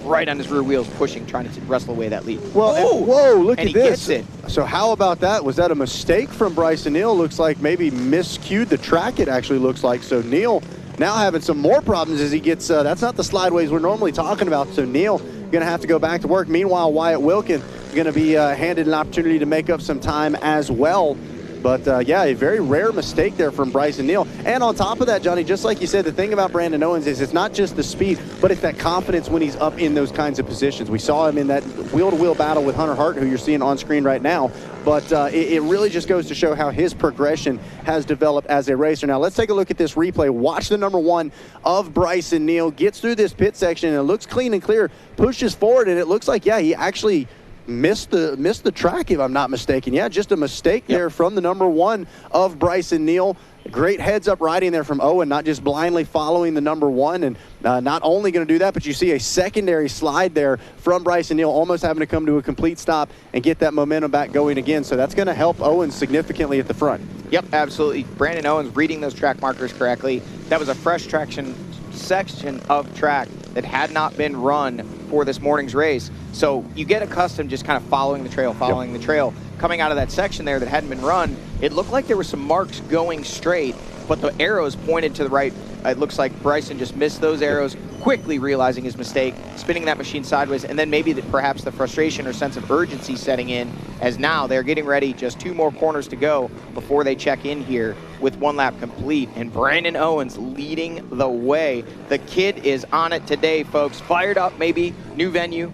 right on his rear wheels, pushing, trying to wrestle away that lead. Well, whoa, look at this. Gets it. So how about that? Was that a mistake from Bryson Neal? Looks like maybe miscued the track, it actually looks like. So Neal now having some more problems as he gets, that's not the slideways we're normally talking about. So Neal going to have to go back to work. Meanwhile, Wyatt Wilkin going to be handed an opportunity to make up some time as well. But, yeah, a very rare mistake there from Bryson Neal. And on top of that, Johnny, just like you said, the thing about Brandon Owens is it's not just the speed, but it's that confidence when he's up in those kinds of positions. We saw him in that wheel-to-wheel battle with Hunter Hart, who you're seeing on screen right now. But it really just goes to show how his progression has developed as a racer. Now, let's take a look at this replay. Watch the number one of Bryson Neal. Gets through this pit section, and it looks clean and clear. Pushes forward, and it looks like, yeah, he actually missed the track, if I'm not mistaken. Yeah, just a mistake there from the number one of Bryson Neal. Great heads-up riding there from Owen, not just blindly following the number one, and not only going to do that, but you see a secondary slide there from Bryson Neal, almost having to come to a complete stop and get that momentum back going again. So that's going to help Owen significantly at the front. Yep, absolutely. Brandon Owens reading those track markers correctly. That was a fresh section of track that had not been run for this morning's race. So you get accustomed just kind of following the trail, the trail. Coming out of that section there that hadn't been run, it looked like there were some marks going straight, but the arrows pointed to the right. It looks like Bryson just missed those arrows, quickly realizing his mistake, spinning that machine sideways, and then maybe perhaps the frustration or sense of urgency setting in, as now they're getting ready, just 2 more corners to go before they check in here with 1 lap complete, and Brandon Owens leading the way. The kid is on it today, folks. Fired up, maybe. New venue,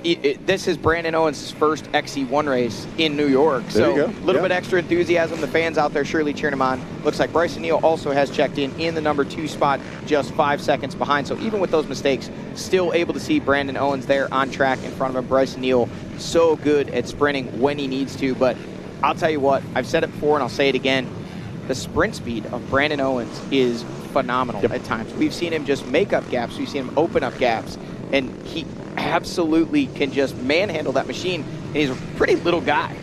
this is Brandon Owens' first XC1 race in New York. So a little bit extra enthusiasm. The fans out there surely cheering him on. Looks like Bryson Neal also has checked in the number 2 spot, just 5 seconds behind. So even with those mistakes, still able to see Brandon Owens there on track in front of him. Bryson Neal, so good at sprinting when he needs to. But I'll tell you what, I've said it before and I'll say it again. The sprint speed of Brandon Owens is phenomenal at times. We've seen him just make up gaps. We've seen him open up gaps. And he absolutely can just manhandle that machine, and he's a pretty little guy.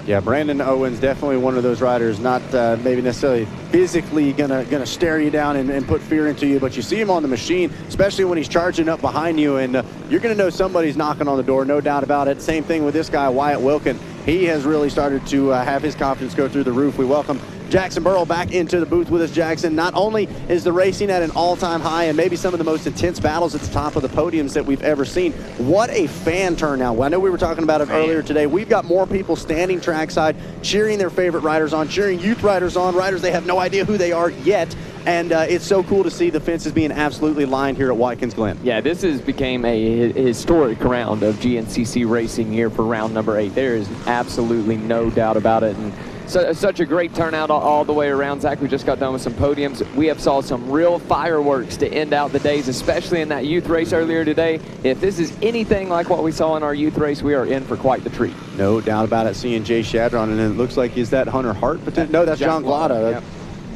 Yeah, Brandon Owens, definitely one of those riders, not maybe necessarily physically gonna stare you down and put fear into you, but you see him on the machine, especially when he's charging up behind you, and you're gonna know somebody's knocking on the door, no doubt about it. Same thing with this guy, Wyatt Wilkin. He has really started to have his confidence go through the roof. We welcome Jackson Burrell back into the booth with us. Jackson, not only is the racing at an all-time high and maybe some of the most intense battles at the top of the podiums that we've ever seen, what a fan turnout. I know we were talking about it earlier today. We've got more people standing trackside, cheering their favorite riders on, cheering youth riders on, riders they have no idea who they are yet. And it's so cool to see the fences being absolutely lined here at Watkins Glen. Yeah, this has become a historic round of GNCC racing here for round number 8. There is absolutely no doubt about it. And Such a great turnout all the way around. Zach, we just got done with some podiums. We have saw some real fireworks to end out the days, especially in that youth race earlier today. If this is anything like what we saw in our youth race, we are in for quite the treat. No doubt about it. Seeing Jay Shadron, and it looks like, is that Hunter Hart? No, that's John Glada. Yep.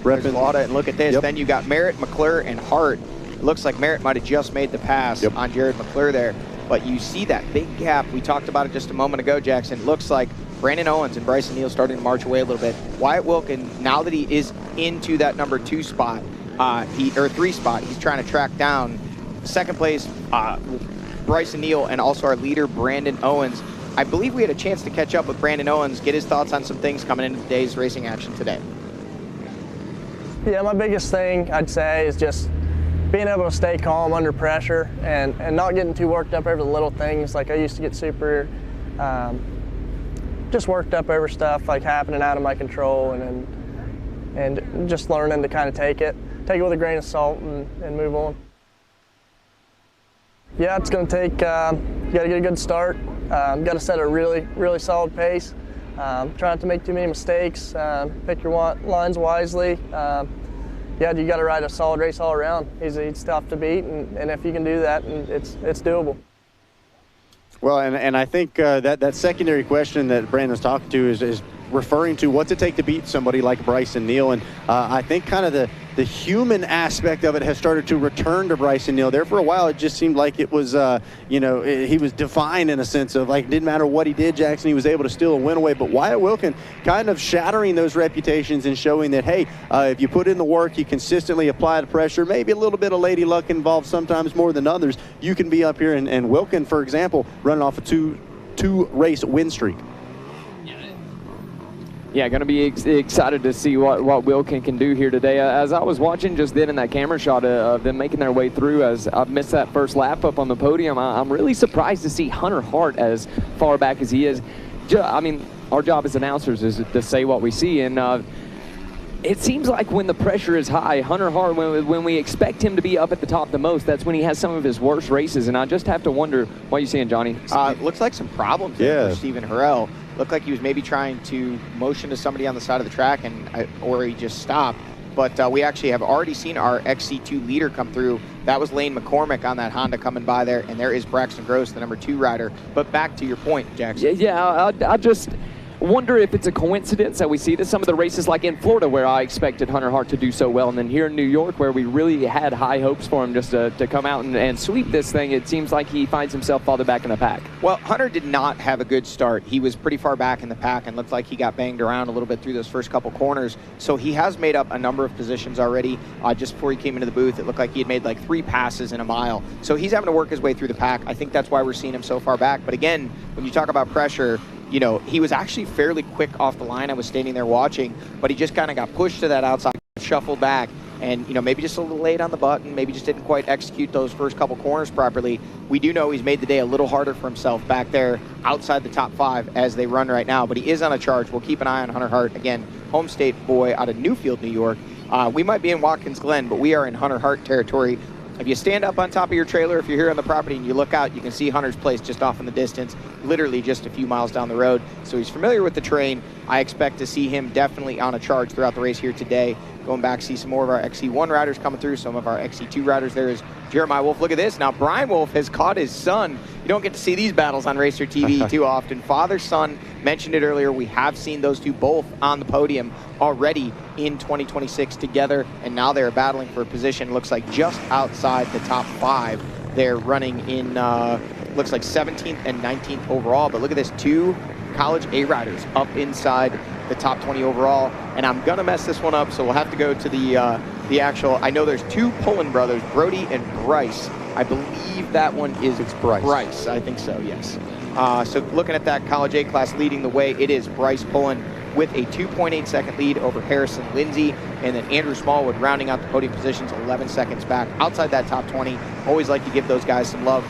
Glada, and look at this. Yep. Then you got Merritt, McClure, and Hart. It looks like Merritt might have just made the pass on Jared McClure there. But you see that big gap. We talked about it just a moment ago, Jackson. It looks like Brandon Owens and Bryson Neal starting to march away a little bit. Wyatt Wilkin, now that he is into that number 2 spot, or 3 spot, he's trying to track down second place Bryson Neal and also our leader, Brandon Owens. I believe we had a chance to catch up with Brandon Owens, get his thoughts on some things coming into today's racing action today. Yeah, my biggest thing I'd say is just being able to stay calm under pressure and not getting too worked up over the little things. Like I used to get super just worked up over stuff like happening out of my control, and just learning to kind of take it with a grain of salt and move on. Yeah, it's going to take, you got to get a good start. Got to set a really solid pace. Try not to make too many mistakes. Pick your lines wisely. Yeah, you got to ride a solid race all around. He's tough to beat, and if you can do that, it's doable. Well, and I think that secondary question that Brandon's talking to is referring to what's it take to beat somebody like Bryson Neal. And I think kind of the human aspect of it has started to return to Bryson Neal. There for a while, it just seemed like it was, he was divine in a sense of like, didn't matter what he did, Jackson, he was able to steal a win away. But Wyatt Wilkin kind of shattering those reputations and showing that, hey, if you put in the work, you consistently apply the pressure, maybe a little bit of lady luck involved sometimes more than others, you can be up here. And Wilkin, for example, running off a two race win streak. Yeah, going to be excited to see what Wilkin can do here today. As I was watching just then in that camera shot of them making their way through, as I've missed that first lap up on the podium, I'm really surprised to see Hunter Hart as far back as he is. I mean, our job as announcers is to say what we see, and it seems like when the pressure is high, Hunter Hart, when we expect him to be up at the top the most, that's when he has some of his worst races, and I just have to wonder, what are you seeing, Johnny? Looks like some problems there for Stephen Harrell. Looked like he was maybe trying to motion to somebody on the side of the track, or he just stopped. But we actually have already seen our XC2 leader come through. That was Lane McCormick on that Honda coming by there, and there is Braxton Gross, the number 2 rider. But back to your point, Jackson. Yeah, I just wonder if it's a coincidence that we see this some of the races like in Florida where I expected Hunter Hart to do so well, and then here in New York where we really had high hopes for him just to come out and sweep this thing. It seems like he finds himself farther back in the pack. Well, Hunter did not have a good start. He was pretty far back in the pack and looked like he got banged around a little bit through those first couple corners. So he has made up a number of positions already. Just before he came into the booth, it looked like he had made like 3 passes in a mile. So he's having to work his way through the pack. I think that's why we're seeing him so far back. But again, when you talk about pressure, you know, he was actually fairly quick off the line. I was standing there watching, but he just kind of got pushed to that outside, shuffled back, and, you know, maybe just a little late on the button, maybe just didn't quite execute those first couple corners properly. We do know he's made the day a little harder for himself back there outside the top 5 as they run right now, but he is on a charge. We'll keep an eye on Hunter Hart. Again, home state boy out of Newfield, New York. We might be in Watkins Glen, but we are in Hunter Hart territory. If you stand up on top of your trailer, if you're here on the property and you look out, you can see Hunter's place just off in the distance, literally just a few miles down the road. So he's familiar with the terrain. I expect to see him definitely on a charge throughout the race here today. Going back, see some more of our XC1 riders coming through, some of our XC2 riders. There is Jeremiah Wolf. Look at this. Now, Brian Wolf has caught his son. You don't get to see these battles on Racer TV too often. Father-son, mentioned it earlier. We have seen those two both on the podium already in 2026 together, and now they're battling for a position, looks like just outside the top 5. They're running in, looks like 17th and 19th overall, but look at this, 2 college A riders up inside the top 20 overall, and I'm gonna mess this one up, so we'll have to go to the actual, I know there's 2 Pullen brothers, Brody and Bryce. I believe that one is Bryce. I think so, yes. So looking at that college A class leading the way, it is Bryce Pullen with a 2.8 second lead over Harrison Lindsay, and then Andrew Smallwood rounding out the podium positions 11 seconds back outside that top 20. Always like to give those guys some love.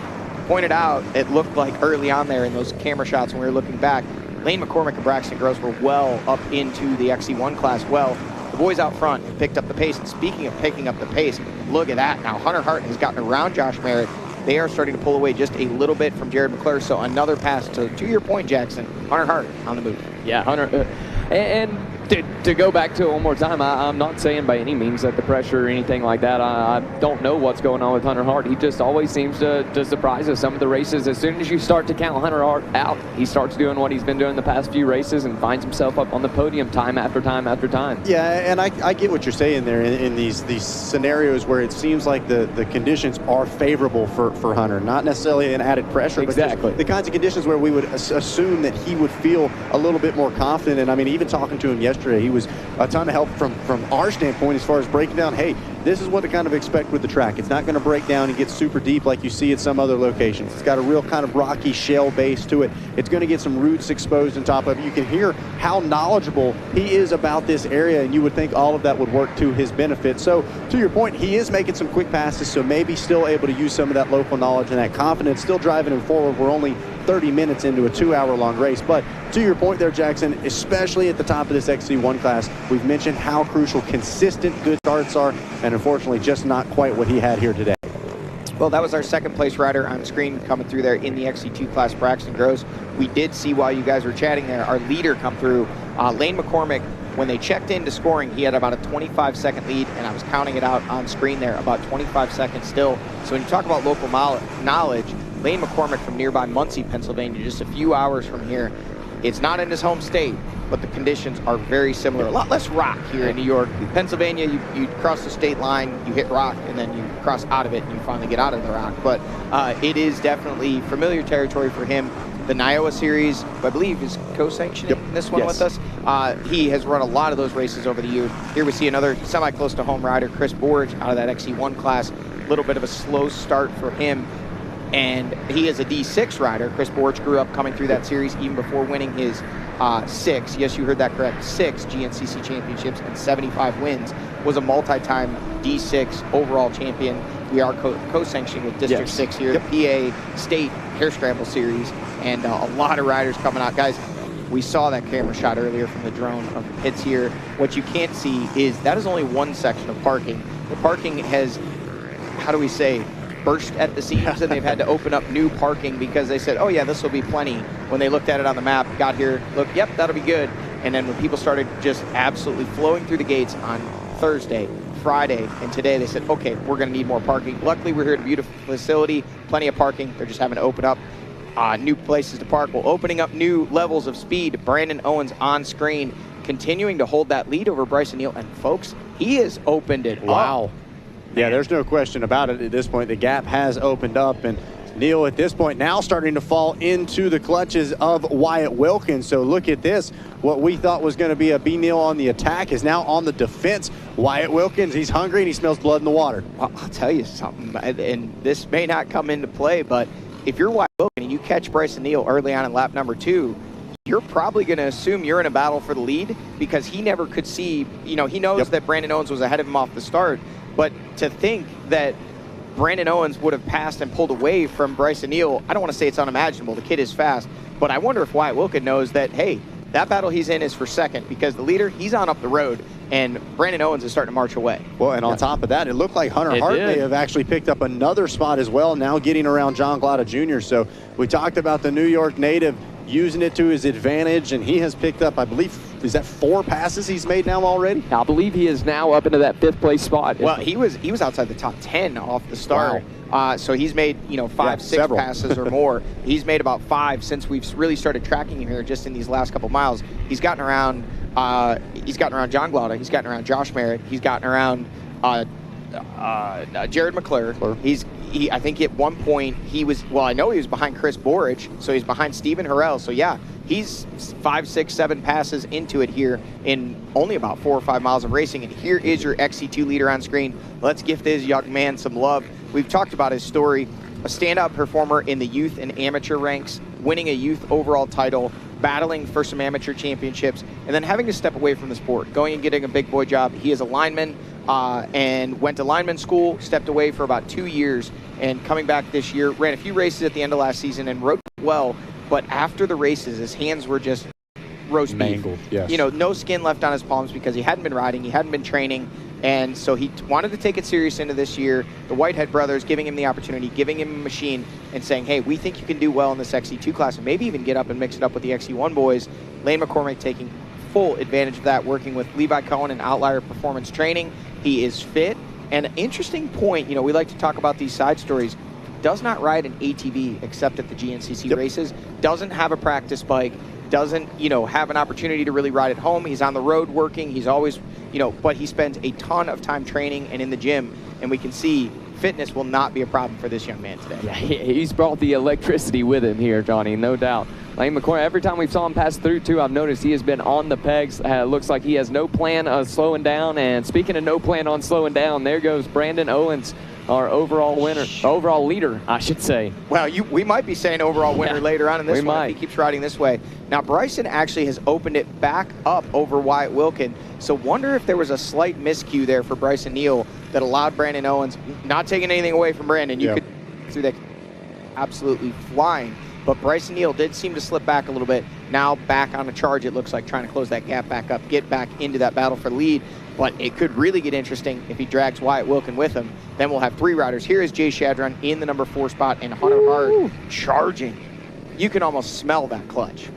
Pointed out, it looked like early on there in those camera shots when we were looking back, Lane McCormick and Braxton Gross were well up into the XC1 class. Well, the boys out front have picked up the pace, and speaking of picking up the pace, look at that. Now Hunter Hart has gotten around Josh Merritt. They are starting to pull away just a little bit from Jared McClure, so another pass to your point, Jackson. Hunter Hart on the move. Yeah, Hunter. And To go back to it one more time, I'm not saying by any means that the pressure or anything like that. I don't know what's going on with Hunter Hart. He just always seems to surprise us. Some of the races, as soon as you start to count Hunter Hart out, he starts doing what he's been doing the past few races and finds himself up on the podium time after time after time. Yeah, and I get what you're saying there in these scenarios where it seems like the conditions are favorable for Hunter. Not necessarily an added pressure, exactly. But just the kinds of conditions where we would assume that he would feel a little bit more confident. And I mean, even talking to him yesterday, he was a ton of help from our standpoint as far as breaking down, hey, this is what to kind of expect with the track. It's not going to break down and get super deep like you see at some other locations. It's got a real kind of rocky shell base to it. It's going to get some roots exposed on top of it. You can hear how knowledgeable he is about this area, and you would think all of that would work to his benefit. So to your point, he is making some quick passes, so maybe still able to use some of that local knowledge and that confidence, still driving him forward. We're only 30 minutes into a 2-hour-long race. But to your point there, Jackson, especially at the top of this XC1 class, we've mentioned how crucial consistent good starts are, and unfortunately just not quite what he had here today. Well, that was our second place rider on screen coming through there in the XC2 class, Braxton Gross. We did see, while you guys were chatting there, our leader come through, Lane McCormick. When they checked into scoring, he had about a 25-second lead, and I was counting it out on screen there, about 25 seconds still. So when you talk about local knowledge, Lane McCormick from nearby Muncie, Pennsylvania, just a few hours from here. It's not in his home state, but the conditions are very similar. A lot less rock here in New York. Pennsylvania, you cross the state line, you hit rock, and then you cross out of it, and you finally get out of the rock. But it is definitely familiar territory for him. The Niowa Series, I believe, is co-sanctioning this one with us. He has run a lot of those races over the years. Here we see another semi-close to home rider, Chris Borge, out of that XC1 class. A little bit of a slow start for him. And he is a D6 rider. Chris Borge grew up coming through that series even before winning his 6, yes, you heard that correct, 6 GNCC championships and 75 wins. Was a multi-time D6 overall champion. We are co-sanctioning with District 6 here, the PA State Hair Scramble Series, and a lot of riders coming out. Guys, we saw that camera shot earlier from the drone of the pits here. What you can't see is that is only one section of parking. The parking has, how do we say, burst at the seams, and they've had to open up new parking because they said, oh yeah, this will be plenty. When they looked at it on the map, got here, look, yep, that'll be good. And then when people started just absolutely flowing through the gates on Thursday, Friday, and today, they said, okay, we're going to need more parking. Luckily, we're here at a beautiful facility, plenty of parking. They're just having to open up new places to park. Well, opening up new levels of speed. Brandon Owens on screen, continuing to hold that lead over Bryson Neal. And folks, he has opened it up. Yeah, there's no question about it at this point. The gap has opened up, and Neal at this point now starting to fall into the clutches of Wyatt Wilkins. So look at this. What we thought was going to be a B. Neal on the attack is now on the defense. Wyatt Wilkins, he's hungry and he smells blood in the water. Well, I'll tell you something, and this may not come into play, but if you're Wyatt Wilkins and you catch Bryson Neal early on in lap number 2, you're probably going to assume you're in a battle for the lead because he never could see, he knows that Brandon Owens was ahead of him off the start. But to think that Brandon Owens would have passed and pulled away from Bryson Neal, I don't want to say it's unimaginable. The kid is fast. But I wonder if Wyatt Wilkins knows that, hey, that battle he's in is for second because the leader, he's on up the road, and Brandon Owens is starting to march away. Well, and on top of that, it looked like Hunter Hart may have actually picked up another spot as well, now getting around John Glada Jr. So we talked about the New York native using it to his advantage, and he has picked up, I believe, is that 4 passes he's made now already? I believe he is now up into that 5th place spot. Well, he was outside the top 10 off the start. Wow. So he's made 5, 6 passes or more. He's made about 5 since we've really started tracking him here just in these last couple miles. He's gotten around John Glada, he's gotten around Josh Merritt, he's gotten around Jared McClure. I think at one point I know he was behind Chris Borich, so he's behind Stephen Harrell. So yeah, he's 5, 6, 7 passes into it here in only about 4 or 5 miles of racing. And here is your XC2 leader on screen. Let's give this young man some love. We've talked about his story, a standout performer in the youth and amateur ranks, winning a youth overall title, battling for some amateur championships, and then having to step away from the sport, going and getting a big boy job. He is a lineman and went to lineman school, stepped away for about 2 years, and coming back this year, ran a few races at the end of last season and rode well, but after the races, his hands were just roast mangled, beef. Yes. No skin left on his palms because he hadn't been riding, he hadn't been training, and so he wanted to take it serious into this year. The Whitehead brothers giving him the opportunity, giving him a machine, and saying, hey, we think you can do well in this XC2 class and maybe even get up and mix it up with the XC1 boys. Lane McCormick taking full advantage of that, working with Levi Cohen and Outlier Performance Training. He is fit. And an interesting point, we like to talk about these side stories, does not ride an ATV except at the GNCC races, doesn't have a practice bike, doesn't, have an opportunity to really ride at home. He's on the road working. He's always, but he spends a ton of time training and in the gym. And we can see fitness will not be a problem for this young man today. Yeah, he's brought the electricity with him here, Johnny, no doubt. Lane McCormick, every time we saw him pass through, too, I've noticed he has been on the pegs. Looks like he has no plan of slowing down. And speaking of no plan on slowing down, there goes Brandon Owens, our overall winner, overall leader, I should say. Well, we might be saying overall winner later on in this one if he keeps riding this way. Now, Bryson actually has opened it back up over Wyatt Wilkin. So wonder if there was a slight miscue there for Bryson Neal that allowed Brandon Owens, not taking anything away from Brandon. You could through that absolutely flying. But Bryson Neal did seem to slip back a little bit. Now back on a charge, it looks like, trying to close that gap back up, get back into that battle for lead. But it could really get interesting if he drags Wyatt Wilkin with him. Then we'll have 3 riders. Here is Jay Shadron in the number 4 spot and Hunter Hart charging. You can almost smell that clutch.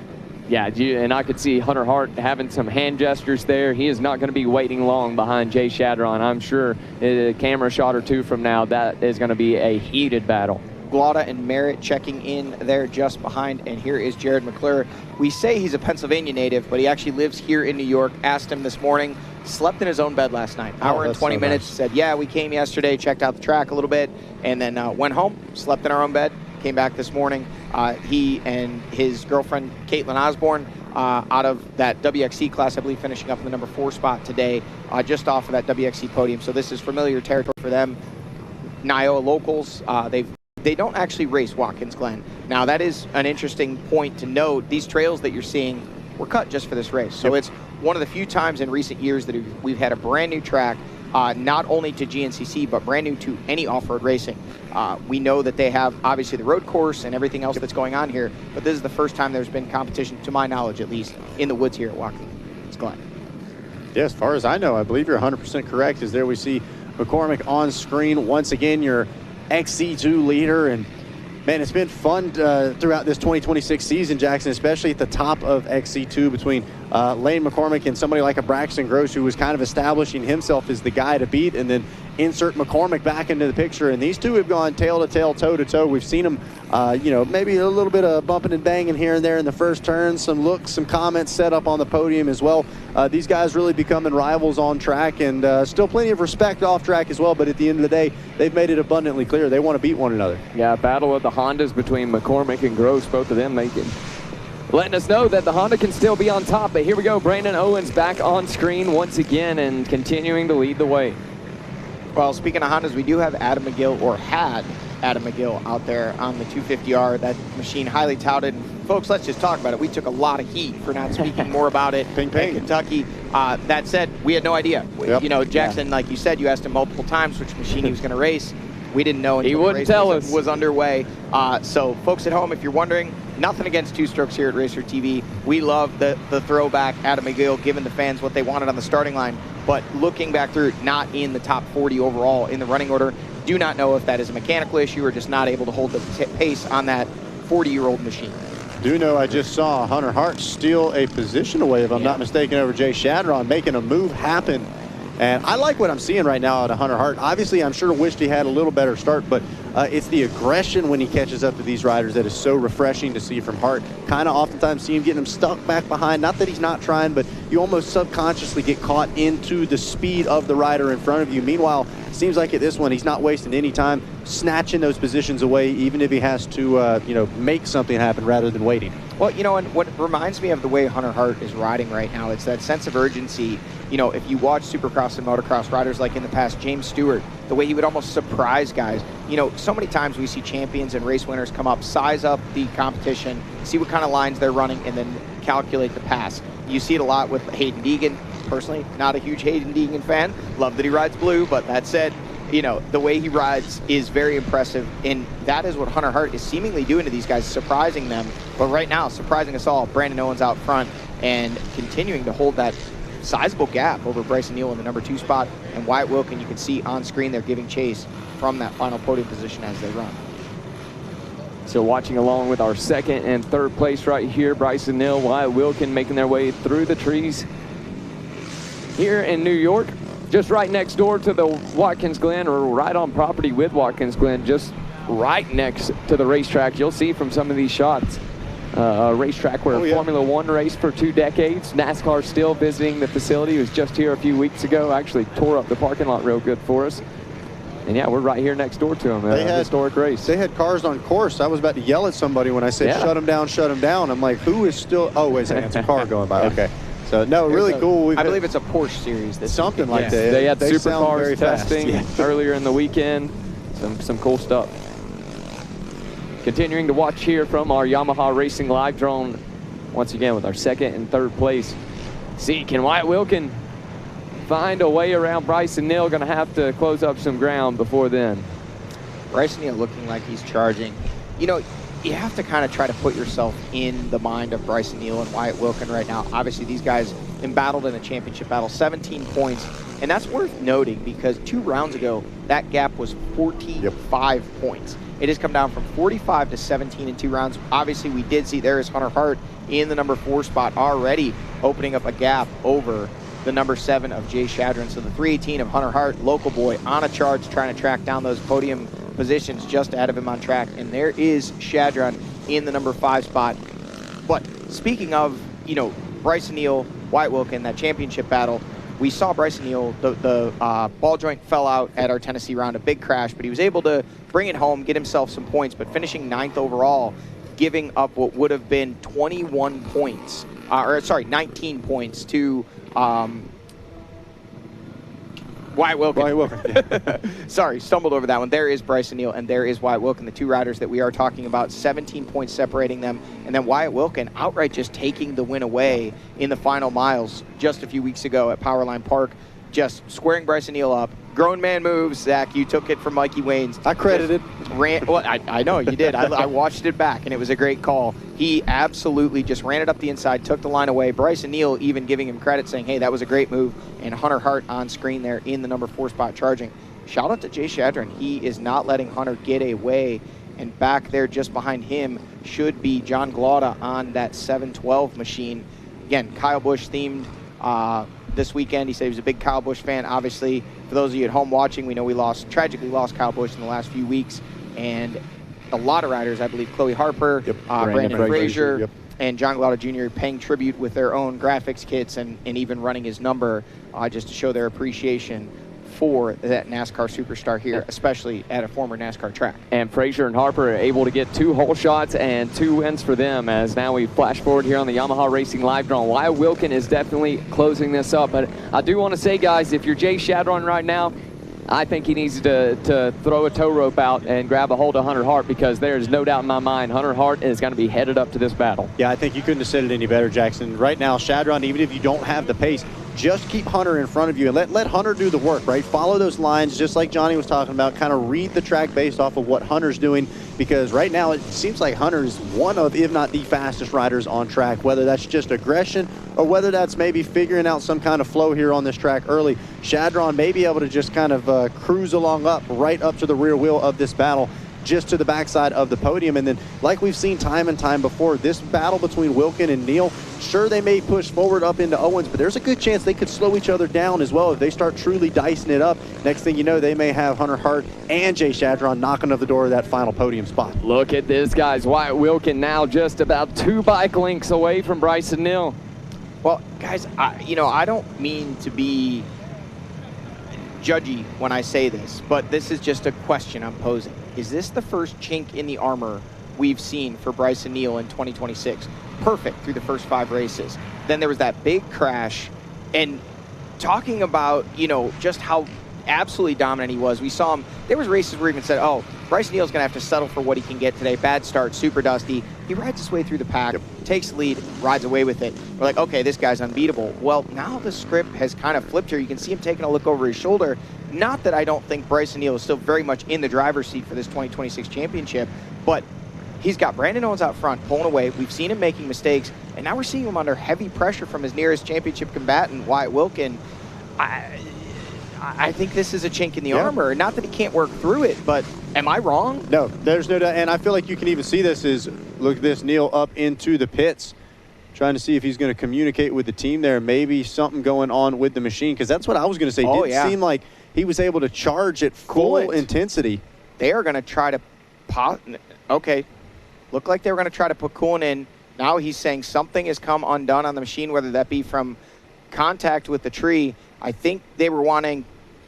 Yeah, and I could see Hunter Hart having some hand gestures there. He is not going to be waiting long behind Jay Shadron. I'm sure a camera shot or 2 from now, that is going to be a heated battle. Glada and Merritt checking in there just behind, and here is Jared McClure. We say he's a Pennsylvania native, but he actually lives here in New York. Asked him this morning, slept in his own bed last night. Hour and 20 minutes, said, yeah, we came yesterday, checked out the track a little bit, and then went home, slept in our own bed, came back this morning. He and his girlfriend, Caitlin Osborne, out of that WXC class, I believe, finishing up in the number 4 spot today, just off of that WXC podium. So this is familiar territory for them. Niola locals, they don't actually race Watkins Glen. Now, that is an interesting point to note. These trails that you're seeing were cut just for this race. So it's one of the few times in recent years that we've had a brand new track, not only to GNCC, but brand new to any off-road racing. We know that they have, obviously, the road course and everything else that's going on here, but this is the first time there's been competition, to my knowledge at least, in the woods here at Watkins Glen. Yeah, as far as I know, I believe you're 100% correct. As there we see McCormick on screen once again, your XC2 leader. And man, it's been fun throughout this 2026 season, Jackson, especially at the top of XC2 between Lane McCormick and somebody like a Braxton Gross, who was kind of establishing himself as the guy to beat, and then insert McCormick back into the picture. And these two have gone tail to tail, toe to toe. We've seen them, maybe a little bit of bumping and banging here and there in the first turn, some looks, some comments set up on the podium as well. These guys really becoming rivals on track, and still plenty of respect off track as well. But at the end of the day, they've made it abundantly clear they want to beat one another. Yeah, battle of the Hondas between McCormick and Gross, both of them letting us know that the Honda can still be on top. But here we go, Brandon Owens back on screen once again and continuing to lead the way. Well, speaking of Hondas, we do have Adam McGill, or had Adam McGill, out there on the 250R. That machine highly touted. Folks, let's just talk about it. We took a lot of heat for not speaking more about it in Kentucky. That said, we had no idea. Yep. Jackson, like you said, you asked him multiple times which machine he was going to race. We didn't know until the race was underway. So, folks at home, if you're wondering, nothing against Two Strokes here at Racer TV. We love the throwback Adam McGill, giving the fans what they wanted on the starting line. But looking back through, not in the top 40 overall in the running order. Do not know if that is a mechanical issue or just not able to hold the pace on that 40-year-old machine. Do know I just saw Hunter Hart steal a position away, if I'm not mistaken, over Jay Shadron, making a move happen. And I like what I'm seeing right now out of Hunter Hart. Obviously, I'm sure wished he had a little better start, but it's the aggression when he catches up to these riders that is so refreshing to see from Hart. Kind of oftentimes see him getting him stuck back behind. Not that he's not trying, but you almost subconsciously get caught into the speed of the rider in front of you. Meanwhile, it seems like at this one, he's not wasting any time snatching those positions away, even if he has to, make something happen rather than waiting. Well, and what reminds me of the way Hunter Hart is riding right now, it's that sense of urgency. If you watch Supercross and motocross riders like in the past, James Stewart, the way he would almost surprise guys. So many times we see champions and race winners come up, size up the competition, see what kind of lines they're running, and then calculate the pass. You see it a lot with Hayden Deegan. Personally, not a huge Hayden Deegan fan. Love that he rides blue, but that said, the way he rides is very impressive, and that is what Hunter Hart is seemingly doing to these guys, surprising them. But right now, surprising us all, Brandon Owens out front and continuing to hold that sizable gap over Bryson Neal in the number 2 spot, and Wyatt Wilkin, you can see on screen they're giving chase from that final podium position as they run. So watching along with our second and third place right here, Bryson Neal, Wyatt Wilkin making their way through the trees here in New York, just right next door to the Watkins Glen, or right on property with Watkins Glen, just right next to the racetrack. You'll see from some of these shots, a racetrack where Formula One raced for 2 decades. NASCAR still visiting the facility. He was just here a few weeks ago, actually tore up the parking lot real good for us. And yeah, we're right here next door to them. Historic race. They had cars on course. I was about to yell at somebody when I said, shut them down, shut them down. I'm like, who is still, oh, wait a second, it's a car going by. Okay. So, no, really cool. I believe it's a Porsche series. Something like that. They had supercars testing earlier in the weekend. Some cool stuff. Continuing to watch here from our Yamaha Racing live drone, once again with our second and third place. See, can Wyatt Wilkin find a way around Bryson Neal? Going to have to close up some ground before then. Bryson Neal looking like he's charging. You know, you have to kind of try to put yourself in the mind of Bryson Neal and Wyatt Wilkin right now. Obviously, these guys embattled in a championship battle, 17 points. And that's worth noting because 2 rounds ago, that gap was 45 points. It has come down from 45 to 17 in 2 rounds. Obviously, we did see there is Hunter Hart in the number 4 spot already, opening up a gap over the number 7 of Jay Shadron. So the 318 of Hunter Hart, local boy, on a charge, trying to track down those podium positions just ahead of him on track. And there is Shadron in the number 5 spot. But speaking of, you know, Bryson Neal, Wyatt Wilkin, that championship battle, we saw Bryson Neal, the ball joint fell out at our Tennessee round, a big crash, but he was able to bring it home, get himself some points, but finishing 9th overall, giving up what would have been 21 points, 19 points to Wyatt Wilkin. Sorry, stumbled over that one. There is Bryson Neal and there is Wyatt Wilkin, the 2 riders that we are talking about, 17 points separating them. And then Wyatt Wilkin outright just taking the win away in the final miles just a few weeks ago at Powerline Park, just squaring Bryson Neal up. Grown man moves, Zach. You took it from Mikey Waynes. I credited. Well, I know you did. I watched it back, and it was a great call. He absolutely just ran it up the inside, took the line away. Bryson Neal even giving him credit, saying, hey, that was a great move. And Hunter Hart on screen there in the number 4 spot charging. Shout out to Jay Shadron. He is not letting Hunter get away. And back there just behind him should be John Glauda on that 712 machine. Again, Kyle Busch themed this weekend. He said he was a big Kyle Busch fan. Obviously, for those of you at home watching, we know we tragically lost Kyle Busch in the last few weeks. And a lot of riders, I believe, Chloe Harper, Brandon Frazier, and John Glauda Jr. paying tribute with their own graphics kits and even running his number just to show their appreciation for that NASCAR superstar here, especially at a former NASCAR track. And Frazier and Harper are able to get 2 hole shots and 2 wins for them, as now we flash forward here on the Yamaha Racing live drone. Wyatt Wilkin is definitely closing this up. But I do want to say, guys, if you're Jay Shadron right now, I think he needs to throw a tow rope out and grab a hold of Hunter Hart, because there's no doubt in my mind Hunter Hart is going to be headed up to this battle. Yeah, I think you couldn't have said it any better, Jackson. Right now, Shadron, even if you don't have the pace, just keep Hunter in front of you and let Hunter do the work, right? Follow those lines, just like Johnny was talking about, kind of read the track based off of what Hunter's doing, because right now it seems like Hunter is one of, if not the fastest riders on track, whether that's just aggression or whether that's maybe figuring out some kind of flow here on this track early. Shadron may be able to just kind of cruise along right up to the rear wheel of this battle, just to the backside of the podium. And then, like we've seen time and time before, this battle between Wilkin and Neal, sure, they may push forward up into Owens, but there's a good chance they could slow each other down as well if they start truly dicing it up. Next thing you know, they may have Hunter Hart and Jay Shadron knocking on the door of that final podium spot. Look at this, guys. Wyatt Wilkin now just about 2 bike lengths away from Bryson Neal. Well, guys, I don't mean to be judgy when I say this, but this is just a question I'm posing. Is this the first chink in the armor we've seen for Bryson Neal in 2026? Perfect through the first 5 races. Then there was that big crash, and talking about, just how absolutely dominant he was. We saw him, there was races where we even said, oh, Bryson Neal's going to have to settle for what he can get today. Bad start, super dusty. He rides his way through the pack, takes the lead, rides away with it. We're like, okay, this guy's unbeatable. Well, now the script has kind of flipped here. You can see him taking a look over his shoulder. Not that I don't think Bryson Neal is still very much in the driver's seat for this 2026 championship, but he's got Brandon Owens out front, pulling away. We've seen him making mistakes, and now we're seeing him under heavy pressure from his nearest championship combatant, Wyatt Wilkin. I think this is a chink in the armor. Not that he can't work through it, but Am I wrong? No, there's no doubt. And I feel like you can even see this is, look at this, Neil up into the pits, trying to see if he's going to communicate with the team there. Maybe something going on with the machine, because that's what I was going to say. Oh, Didn't seem like he was able to charge at full intensity. They are going to try to okay. Looked like they were going to try to put coolant in. Now he's saying something has come undone on the machine, whether that be from contact with the tree. I think they were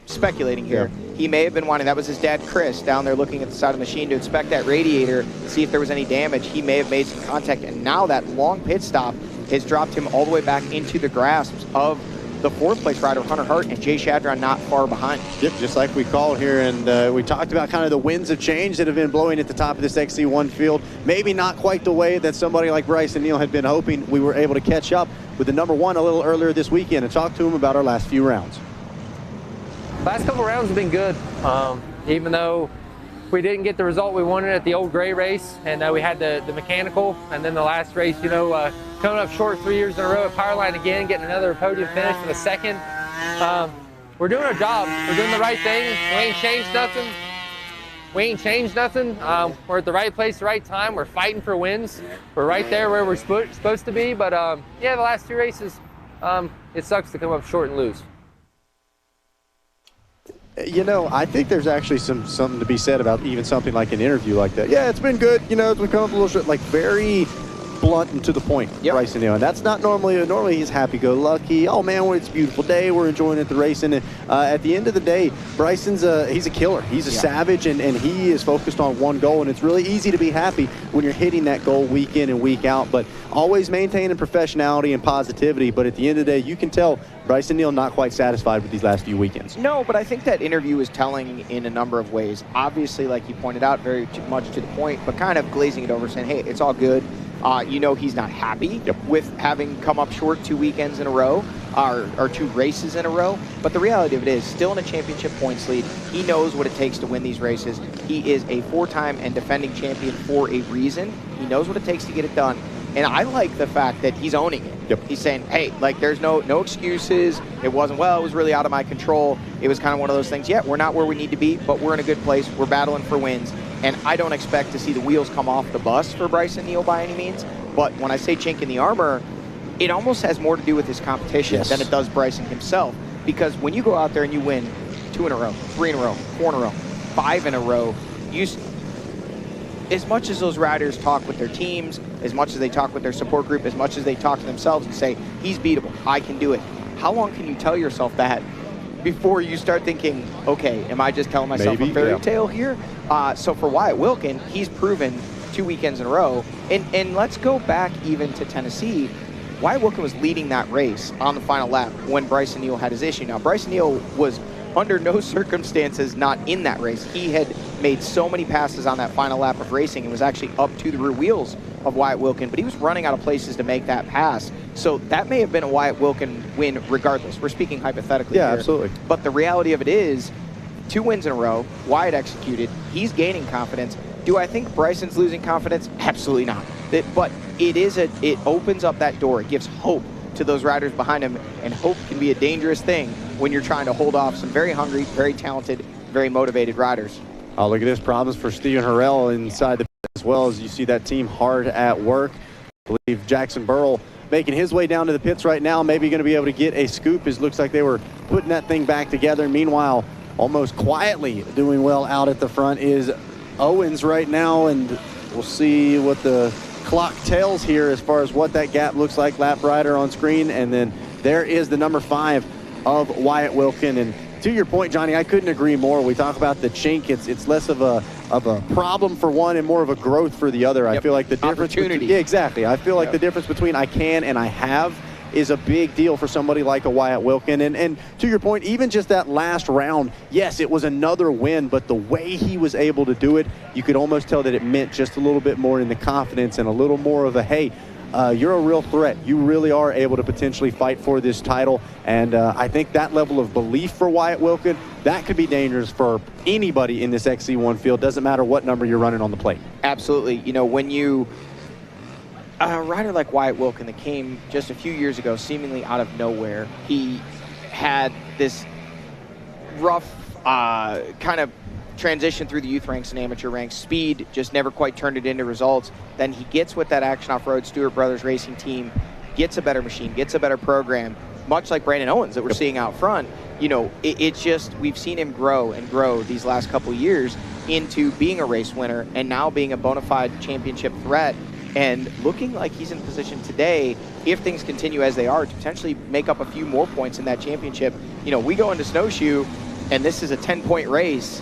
speculating here. Yeah. He may have been wanting, that was his dad, Chris, down there looking at the side of the machine to inspect that radiator, see if there was any damage. He may have made some contact, and now that long pit stop has dropped him all the way back into the grasps of the fourth place rider, Hunter Hart, and Jay Shadron not far behind. Yep, just like we called here, and we talked about kind of the winds of change that have been blowing at the top of this XC1 field. Maybe not quite the way that somebody like Bryce and Neil had been hoping. We were able to catch up with the number one a little earlier this weekend and talk to him about our last few rounds. Last couple rounds have been good, even though we didn't get the result we wanted at the old gray race, and we had the mechanical, and then the last race, coming up short 3 years in a row at Powerline again, getting another podium finish for the second. We're doing our job. We're doing the right thing. We ain't changed nothing. We're at the right place, the right time. We're fighting for wins. We're right there where we're supposed to be. But yeah, the last two races, it sucks to come up short and lose. I think there's actually something to be said about even something like an interview like that. Yeah, it's been good. It's been coming up a little short, like very blunt and to the point, Bryce and Neil. And that's not normally he's happy-go-lucky. Oh, man, it's a beautiful day. We're enjoying it, the racing. And at the end of the day, Bryson's he's a killer. He's a savage, and he is focused on one goal. And it's really easy to be happy when you're hitting that goal week in and week out. But always maintaining professionality and positivity. But at the end of the day, you can tell Bryce and Neil not quite satisfied with these last few weekends. No, but I think that interview is telling in a number of ways. Obviously, like you pointed out, very much to the point, but kind of glazing it over, saying, hey, it's all good. He's not happy with having come up short 2 weekends in a row, or 2 races in a row. But the reality of it is, still in a championship points lead. He knows what it takes to win these races. He is a 4-time and defending champion for a reason. He knows what it takes to get it done. And I like the fact that he's owning it. Yep. He's saying, hey, there's no excuses. It wasn't, it was really out of my control. It was kind of one of those things, we're not where we need to be, but we're in a good place. We're battling for wins. And I don't expect to see the wheels come off the bus for Bryce and Neil by any means. But when I say chink in the armor, it almost has more to do with his competition than it does Bryson himself. Because when you go out there and you win 2 in a row, 3 in a row, 4 in a row, 5 in a row, as much as those riders talk with their teams, as much as they talk with their support group, as much as they talk to themselves and say, he's beatable, I can do it. How long can you tell yourself that before you start thinking, okay, am I just telling myself a fairy tale here? So for Wyatt Wilkin, he's proven 2 weekends in a row. And let's go back even to Tennessee. Wyatt Wilkin was leading that race on the final lap when Bryson Neal had his issue. Now, Bryson Neal was under no circumstances not in that race. He had made so many passes on that final lap of racing and was actually up to the rear wheels of Wyatt Wilkin, but he was running out of places to make that pass. So that may have been a Wyatt Wilkin win regardless. We're speaking hypothetically here. Absolutely. But the reality of it is, 2 wins in a row, Wyatt executed, he's gaining confidence. Do I think Bryson's losing confidence? Absolutely not. But it opens up that door. It gives hope to those riders behind him, and hope can be a dangerous thing when you're trying to hold off some very hungry, very talented, very motivated riders. Oh, look at this. Problems for Steven Harrell inside the pit as well, as you see that team hard at work. I believe Jackson Burrell making his way down to the pits right now, maybe going to be able to get a scoop. It looks like they were putting that thing back together. Meanwhile, almost quietly doing well out at the front is Owens right now, and we'll see what the clock tells here as far as what that gap looks like. Lap rider on screen, and then there is the number 5 of Wyatt Wilkin. And to your point, Johnny, I couldn't agree more. We talk about the chink. It's less of a problem for one and more of a growth for the other. I feel like the difference. Yeah, exactly. I feel like the difference between I can and I have is a big deal for somebody like a Wyatt Wilkin. And to your point, even just that last round, yes, it was another win, but the way he was able to do it, you could almost tell that it meant just a little bit more in the confidence and a little more of a, hey, you're a real threat. You really are able to potentially fight for this title. And I think that level of belief for Wyatt Wilkin, that could be dangerous for anybody in this XC1 field. Doesn't matter what number you're running on the plate. Absolutely. When you a rider like Wyatt Wilkin that came just a few years ago seemingly out of nowhere, he had this rough kind of transition through the youth ranks and amateur ranks. Speed just never quite turned it into results. Then he gets with that Action Off-Road Stewart Brothers Racing team, gets a better machine, gets a better program, much like Brandon Owens that we're seeing out front. You know, it's just, we've seen him grow and grow these last couple years into being a race winner and now being a bona fide championship threat, and looking like he's in position today, if things continue as they are, to potentially make up a few more points in that championship. You know, we go into Snowshoe, and this is a 10-point race.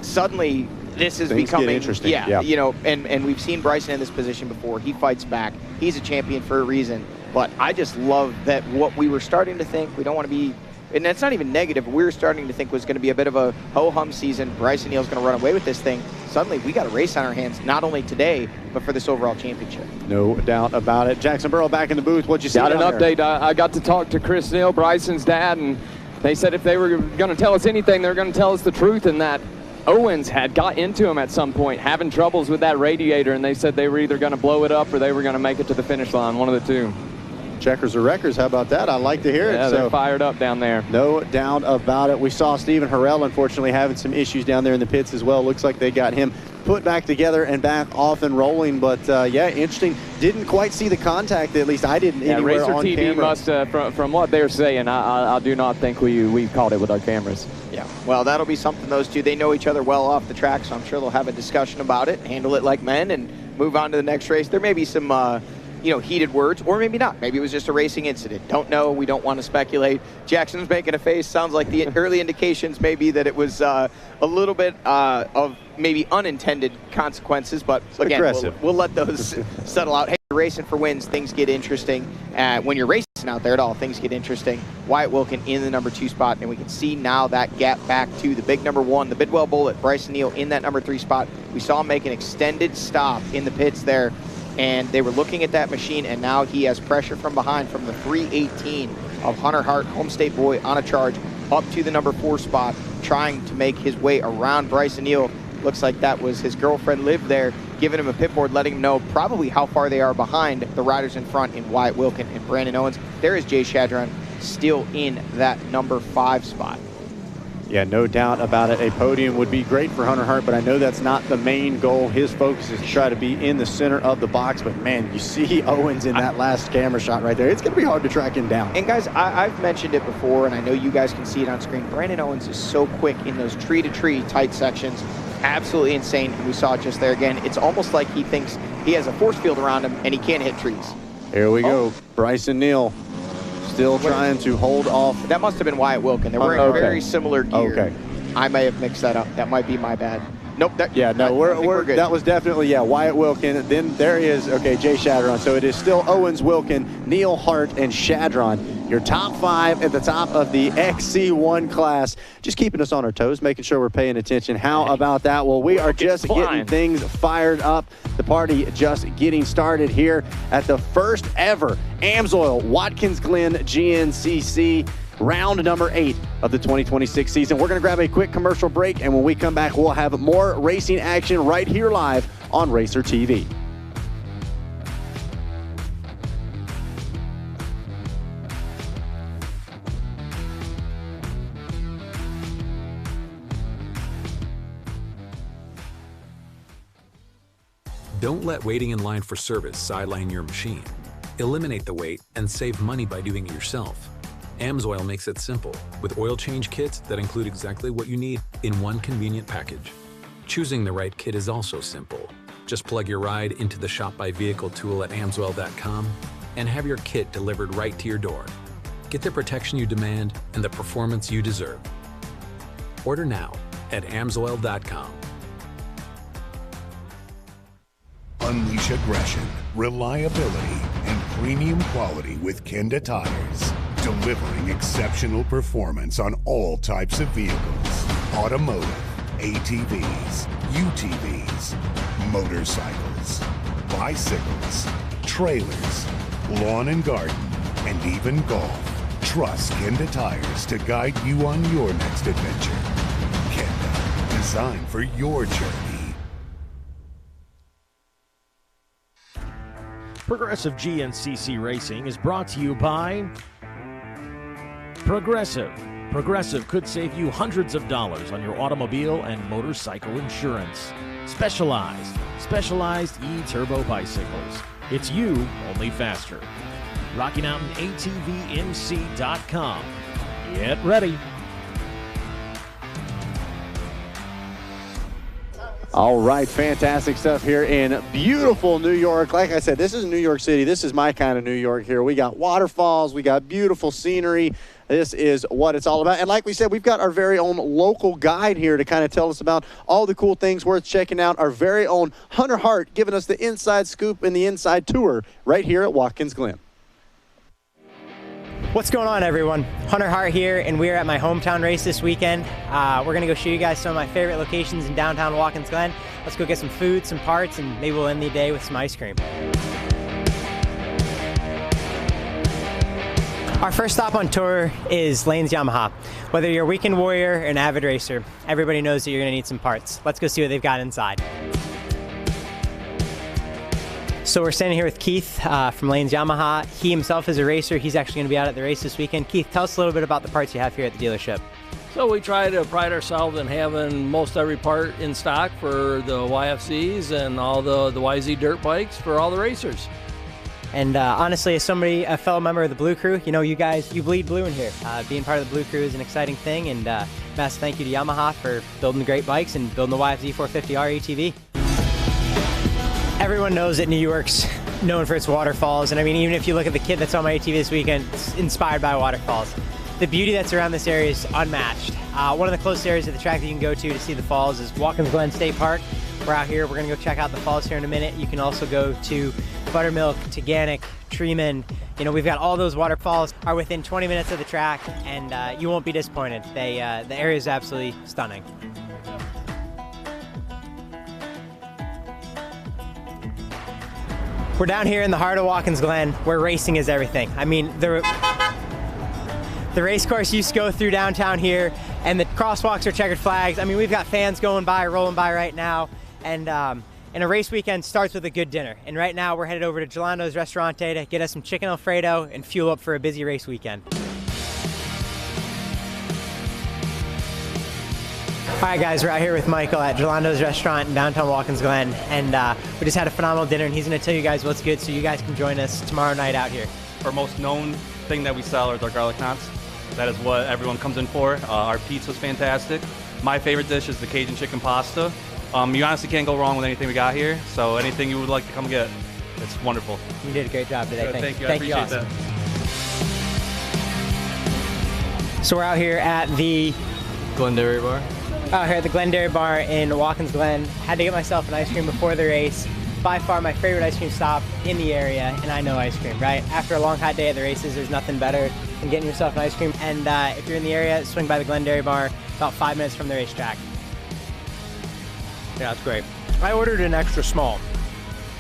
Suddenly, this is things becoming get interesting. Yeah, you know, and we've seen Bryson in this position before. He fights back. He's a champion for a reason. But I just love that what we were starting to think, we don't want to be, and that's not even negative, we were starting to think was going to be a bit of a ho-hum season. Bryson Neal's going to run away with this thing. Suddenly, we got a race on our hands, not only today, but for this overall championship. No doubt about it. Jackson Burrow back in the booth. What'd you see? Got an update. I got to talk to Chris Neal, Bryson's dad, and they said if they were going to tell us anything, they were going to tell us the truth, and that Owens had got into him at some point, having troubles with that radiator, and they said they were either going to blow it up or they were going to make it to the finish line, one of the two. Checkers or wreckers, how about that? I like to hear it. Yeah, they're fired up down there. No doubt about it. We saw Stephen Harrell, unfortunately, having some issues down there in the pits as well. Looks like they got him put back together and back off and rolling. But, yeah, interesting. Didn't quite see the contact, at least I didn't anywhere Racer on TV camera. must, from what they're saying, I do not think we caught it with our cameras. Yeah, well, that'll be something. Those two, they know each other well off the track, so I'm sure they'll have a discussion about it, handle it like men, and move on to the next race. There may be some heated words, or maybe not. Maybe it was just a racing incident. Don't know. We don't want to speculate. Jackson's making a face. Sounds like the early indications may be that it was a little bit of maybe unintended consequences, but again, we'll let those settle out. Hey, you're racing for wins. Things get interesting. When you're racing out there at all, things get interesting. Wyatt Wilkin in the number 2 spot, and we can see now that gap back to the big number 1, the Bidwell Bullet, Bryson Neal in that number 3 spot. We saw him make an extended stop in the pits there, and they were looking at that machine, and now he has pressure from behind from the 318 of Hunter Hart, home state boy, on a charge, up to the number 4 spot, trying to make his way around Bryson Neal. Looks like that was his girlfriend Liv there, giving him a pit board, letting him know probably how far they are behind the riders in front in Wyatt Wilkin and Brandon Owens. There is Jay Shadron still in that number 5 spot. Yeah, no doubt about it. A podium would be great for Hunter Hart, but I know that's not the main goal. His focus is to try to be in the center of the box. But, man, you see Owens in that last camera shot right there. It's going to be hard to track him down. And, guys, I've mentioned it before, and I know you guys can see it on screen. Brandon Owens is so quick in those tree-to-tree tight sections. Absolutely insane. And we saw it just there again. It's almost like he thinks he has a force field around him, and he can't hit trees. Here we go. Bryson Neal. Still trying to hold off. That must have been Wyatt Wilkin. They were in very similar gear. Okay. I may have mixed that up. That might be my bad. Nope. We're good. That was definitely, Wyatt Wilkin. Then there is, Jay Shadron. So it is still Owens, Wilkin, Neal, Hart, and Shadron. Your top 5 at the top of the XC1 class. Just keeping us on our toes, making sure we're paying attention. How about that? Well, we are just getting things fired up. The party just getting started here at the first ever AMSOIL Watkins Glen GNCC. Round number 8 of the 2026 season. We're going to grab a quick commercial break, and when we come back, we'll have more racing action right here live on Racer TV. Don't let waiting in line for service sideline your machine. Eliminate the wait and save money by doing it yourself. AMSOIL makes it simple, with oil change kits that include exactly what you need in one convenient package. Choosing the right kit is also simple. Just plug your ride into the Shop by Vehicle tool at AMSOIL.com and have your kit delivered right to your door. Get the protection you demand and the performance you deserve. Order now at AMSOIL.com. Unleash aggression, reliability, and premium quality with Kenda Tires. Delivering exceptional performance on all types of vehicles. Automotive, ATVs, UTVs, motorcycles, bicycles, trailers, lawn and garden, and even golf. Trust Kenda Tires to guide you on your next adventure. Kenda, designed for your journey. Progressive GNCC Racing is brought to you by Progressive, Progressive could save you hundreds of dollars on your automobile and motorcycle insurance. Specialized e-turbo bicycles. It's you, only faster. RockyMountainATVMC.com. Get ready. All right, fantastic stuff here in beautiful New York. Like I said, this is New York City. This is my kind of New York here. We got waterfalls. We got beautiful scenery. This is what it's all about. And like we said, we've got our very own local guide here to kind of tell us about all the cool things worth checking out. Our very own Hunter Hart giving us the inside scoop and the inside tour right here at Watkins Glen. What's going on, everyone? Hunter Hart here, and we're at my hometown race this weekend. We're gonna go show you guys some of my favorite locations in downtown Watkins Glen. Let's go get some food, some parts, and maybe we'll end the day with some ice cream. Our first stop on tour is Lane's Yamaha. Whether you're a weekend warrior or an avid racer, everybody knows that you're gonna need some parts. Let's go see what they've got inside. So we're standing here with Keith from Lane's Yamaha. He himself is a racer. He's actually going to be out at the race this weekend. Keith, tell us a little bit about the parts you have here at the dealership. So we try to pride ourselves in having most every part in stock for the YFCs and all the YZ dirt bikes for all the racers. And honestly, as somebody, a fellow member of the Blue Crew, you know, you guys, you bleed blue in here. Being part of the Blue Crew is an exciting thing, and massive thank you to Yamaha for building great bikes and building the YFZ 450R ATV. Everyone knows that New York's known for its waterfalls, and I mean, even if you look at the kit that's on my ATV this weekend, it's inspired by waterfalls. The beauty that's around this area is unmatched. One of the closest areas of the track that you can go to see the falls is Watkins Glen State Park. We're out here, we're gonna go check out the falls here in a minute. You can also go to Buttermilk, Teganic, Treeman. You know, we've got all those waterfalls are within 20 minutes of the track, and you won't be disappointed. The area is absolutely stunning. We're down here in the heart of Watkins Glen, where racing is everything. I mean, the race course used to go through downtown here, and the crosswalks are checkered flags. I mean, we've got fans going by, rolling by right now, and a race weekend starts with a good dinner. And right now, we're headed over to Gelando's Restaurante to get us some chicken Alfredo and fuel up for a busy race weekend. All right, guys, we're out here with Michael at Gelando's Restaurant in downtown Watkins Glen, and we just had a phenomenal dinner, and he's going to tell you guys what's good, so you guys can join us tomorrow night out here. Our most known thing that we sell are our garlic knots. That is what everyone comes in for. Our pizza's fantastic. My favorite dish is the Cajun chicken pasta. You honestly can't go wrong with anything we got here, so anything you would like to come get, it's wonderful. You did a great job today. Thank you. I appreciate that. So we're out here at the Glen Dairy Bar. Out here at the Glen Dairy Bar in Watkins Glen. Had to get myself an ice cream before the race. By far my favorite ice cream stop in the area, and I know ice cream, right? After a long hot day at the races, there's nothing better than getting yourself an ice cream. And if you're in the area, swing by the Glen Dairy Bar, about 5 minutes from the racetrack. Yeah, that's great. I ordered an extra small.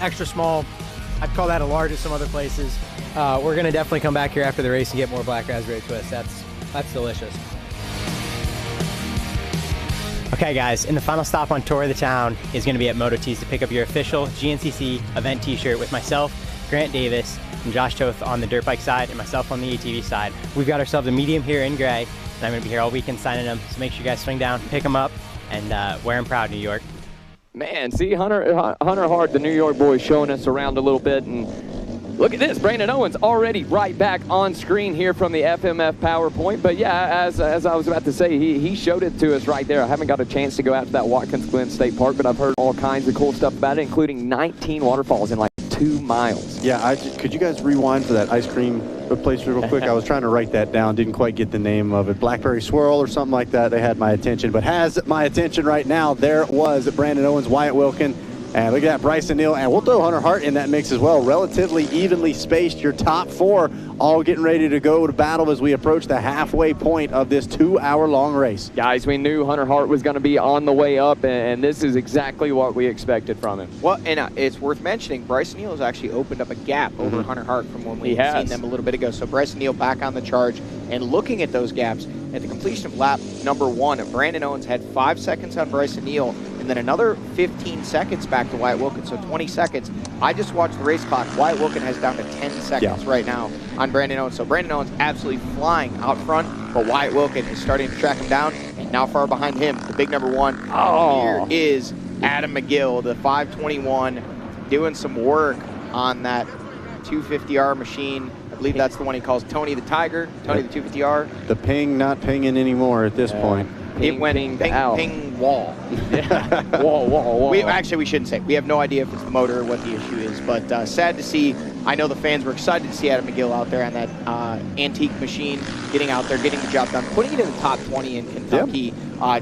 Extra small, I'd call that a large at some other places. We're gonna definitely come back here after the race and get more black raspberry twist. That's delicious. Okay guys, and the final stop on tour of the town is going to be at Moto Tees to pick up your official GNCC event t-shirt with myself, Grant Davis, and Josh Toth on the dirt bike side and myself on the ATV side. We've got ourselves a medium here in gray, and I'm going to be here all weekend signing them, so make sure you guys swing down, pick them up, and wear them proud, New York. Man, see Hunter Hart, the New York boy, showing us around a little bit, and look at this, Brandon Owens already right back on screen here from the FMF PowerPoint. But yeah, as I was about to say, he showed it to us right there. I haven't got a chance to go out to that Watkins Glen State Park, but I've heard all kinds of cool stuff about it, including 19 waterfalls in like 2 miles. Yeah, could you guys rewind for that ice cream place real quick? I was trying to write that down, didn't quite get the name of it. Blackberry Swirl or something like that. They had my attention, but has my attention right now. There was Brandon Owens, Wyatt Wilkin, and look at that, Bryson Neal, and we'll throw Hunter Hart in that mix as well. Relatively evenly spaced, your top 4 all getting ready to go to battle as we approach the halfway point of this 2-hour-long race. Guys, we knew Hunter Hart was going to be on the way up, and this is exactly what we expected from him. Well, and it's worth mentioning, Bryson Neal has actually opened up a gap over Hunter Hart from when we had seen them a little bit ago. So Bryson Neal back on the charge, and looking at those gaps, at the completion of lap number 1, Brandon Owens had 5 seconds on Bryson Neal, and and then another 15 seconds back to Wyatt Wilkins, so 20 seconds. I just watched the race clock. Wyatt Wilkins has down to 10 seconds right now on Brandon Owens. So Brandon Owens absolutely flying out front, but Wyatt Wilkins is starting to track him down, and now far behind him, the big number one here is Adam McGill, the 521, doing some work on that 250R machine. I believe that's the one he calls Tony the Tiger, Tony the 250R. The ping not pinging anymore at this point. It went ping wall. Wall. We shouldn't say. We have no idea if it's the motor or what the issue is, but sad to see. I know the fans were excited to see Adam McGill out there on that antique machine, getting out there, getting the job done, putting it in the top 20 in Kentucky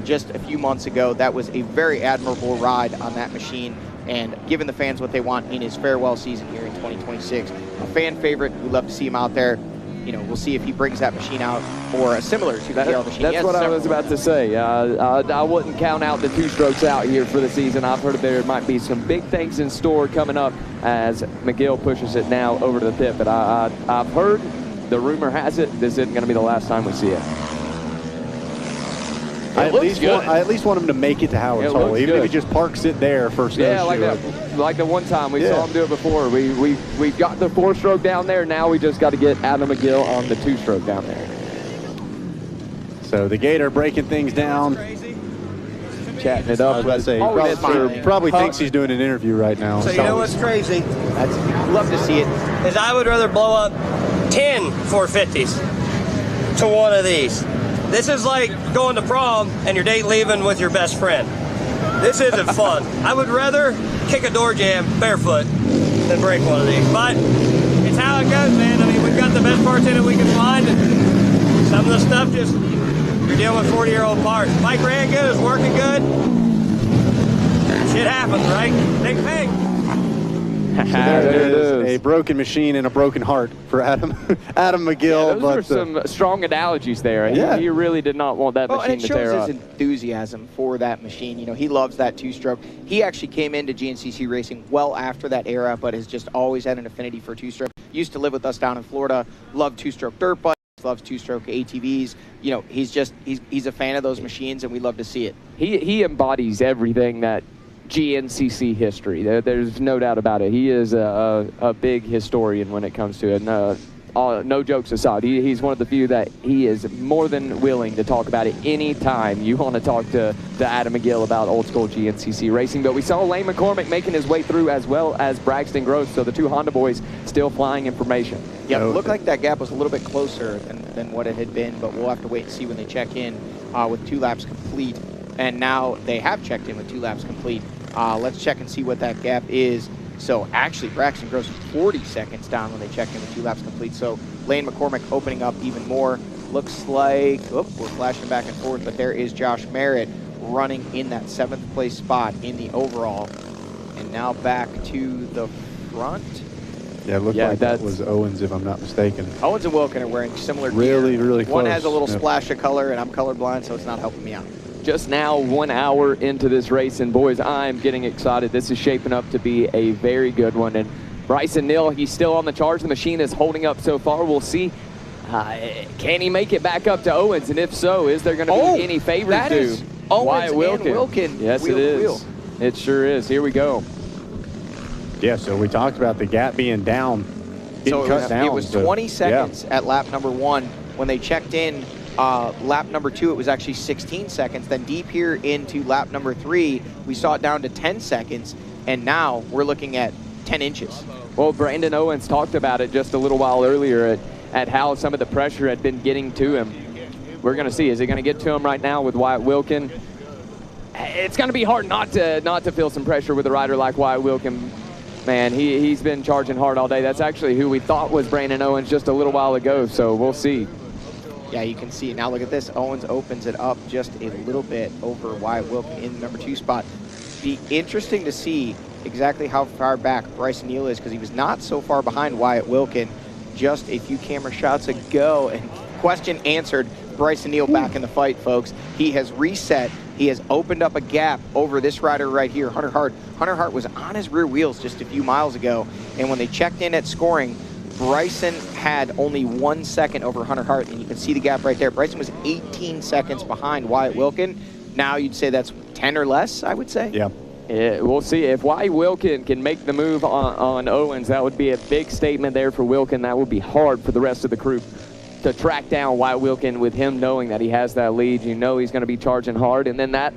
just a few months ago. That was a very admirable ride on that machine, and giving the fans what they want in his farewell season here in 2026. A fan favorite. We love to see him out there. You know, we'll see if he brings that machine out or a similar 250R machine. That's what I was about to say. I wouldn't count out the two-strokes out here for the season. I've heard there might be some big things in store coming up as McGill pushes it now over to the pit. But I've heard, the rumor has it, this isn't going to be the last time we see it. I at least want him to make it to Howard's Hole, even if he just parks it there for snowshoe. Yeah, like the one time we saw him do it before. We've got the 4-stroke down there. Now we just got to get Adam McGill on the 2-stroke down there. So the Gator breaking things down. Chatting it up. Probably thinks he's doing an interview right now. So you know what's crazy? Love to see it. Is I would rather blow up 10 450s to one of these. This is like going to prom and your date leaving with your best friend. This isn't fun. I would rather kick a door jamb barefoot than break one of these. But it's how it goes, man. I mean, we've got the best parts in it we can find, and some of the stuff just, you're dealing with 40-year-old parts. Bike ran good, it's working good. Shit happens, right? Big thing. So there it is, a broken machine and a broken heart for Adam McGill. Yeah, those are some strong analogies there. He really did not want that machine to tear up. And it shows his enthusiasm for that machine. You know, he loves that 2-stroke. He actually came into GNCC racing well after that era, but has just always had an affinity for 2-stroke. Used to live with us down in Florida, loved 2-stroke dirt bikes, loves 2-stroke ATVs. You know, he's a fan of those machines, and we love to see it. He embodies everything that GNCC history. There's no doubt about it. He is a big historian when it comes to it. No jokes aside, he's one of the few that he is more than willing to talk about it any time you want to talk to Adam McGill about old school GNCC racing. But we saw Lane McCormick making his way through, as well as Braxton Gross. So the two Honda boys still flying information. Yeah, it looked like that gap was a little bit closer than what it had been, but we'll have to wait and see when they check in with 2 laps complete. And now they have checked in with 2 laps complete. Let's check and see what that gap is. So actually, Braxton Gross was 40 seconds down when they checked in with 2 laps complete. So Lane McCormick opening up even more. Looks like, we're flashing back and forth, but there is Josh Merritt running in that 7th place spot in the overall. And now back to the front. Yeah, it looked like that was Owens, if I'm not mistaken. Owens and Wilkin are wearing similar gear. Really close. One has a little splash of color, and I'm colorblind, so it's not helping me out. Just now 1 hour into this race, and boys, I'm getting excited. This is shaping up to be a very good one. And Bryson Neal, he's still on the charge. The machine is holding up so far. We'll see. Can he make it back up to Owens? And if so, is there going to be any favors to Wyatt Wilkin? Yes, it is. It sure is. Here we go. Yeah, so we talked about the gap being down. So it was 20 seconds at lap number 1. When they checked in lap number 2, it was actually 16 seconds. Then deep here into lap number 3, we saw it down to 10 seconds. And now we're looking at 10 inches. Well, Brandon Owens talked about it just a little while earlier at how some of the pressure had been getting to him. We're going to see. Is it going to get to him right now with Wyatt Wilkin? It's going to be hard not to feel some pressure with a rider like Wyatt Wilkin. Man, he's been charging hard all day. That's actually who we thought was Brandon Owens just a little while ago, so we'll see. Yeah, you can see it. Now look at this. Owens opens it up just a little bit over Wyatt Wilkin in the number 2 spot. Be interesting to see exactly how far back Bryson Neal is, because he was not so far behind Wyatt Wilkin just a few camera shots ago. And question answered, Bryson Neal back in the fight, folks. He has reset. He has opened up a gap over this rider right here, Hunter Hart. Hunter Hart was on his rear wheels just a few miles ago, and when they checked in at scoring, Bryson had only 1 second over Hunter Hart, and you can see the gap right there. Bryson was 18 seconds behind Wyatt Wilkin. Now you'd say that's 10 or less, I would say. Yeah. Yeah, we'll see. If Wyatt Wilkin can make the move on Owens, that would be a big statement there for Wilkin. That would be hard for the rest of the crew to track down Wyatt Wilkin with him knowing that he has that lead. You know he's going to be charging hard, and then that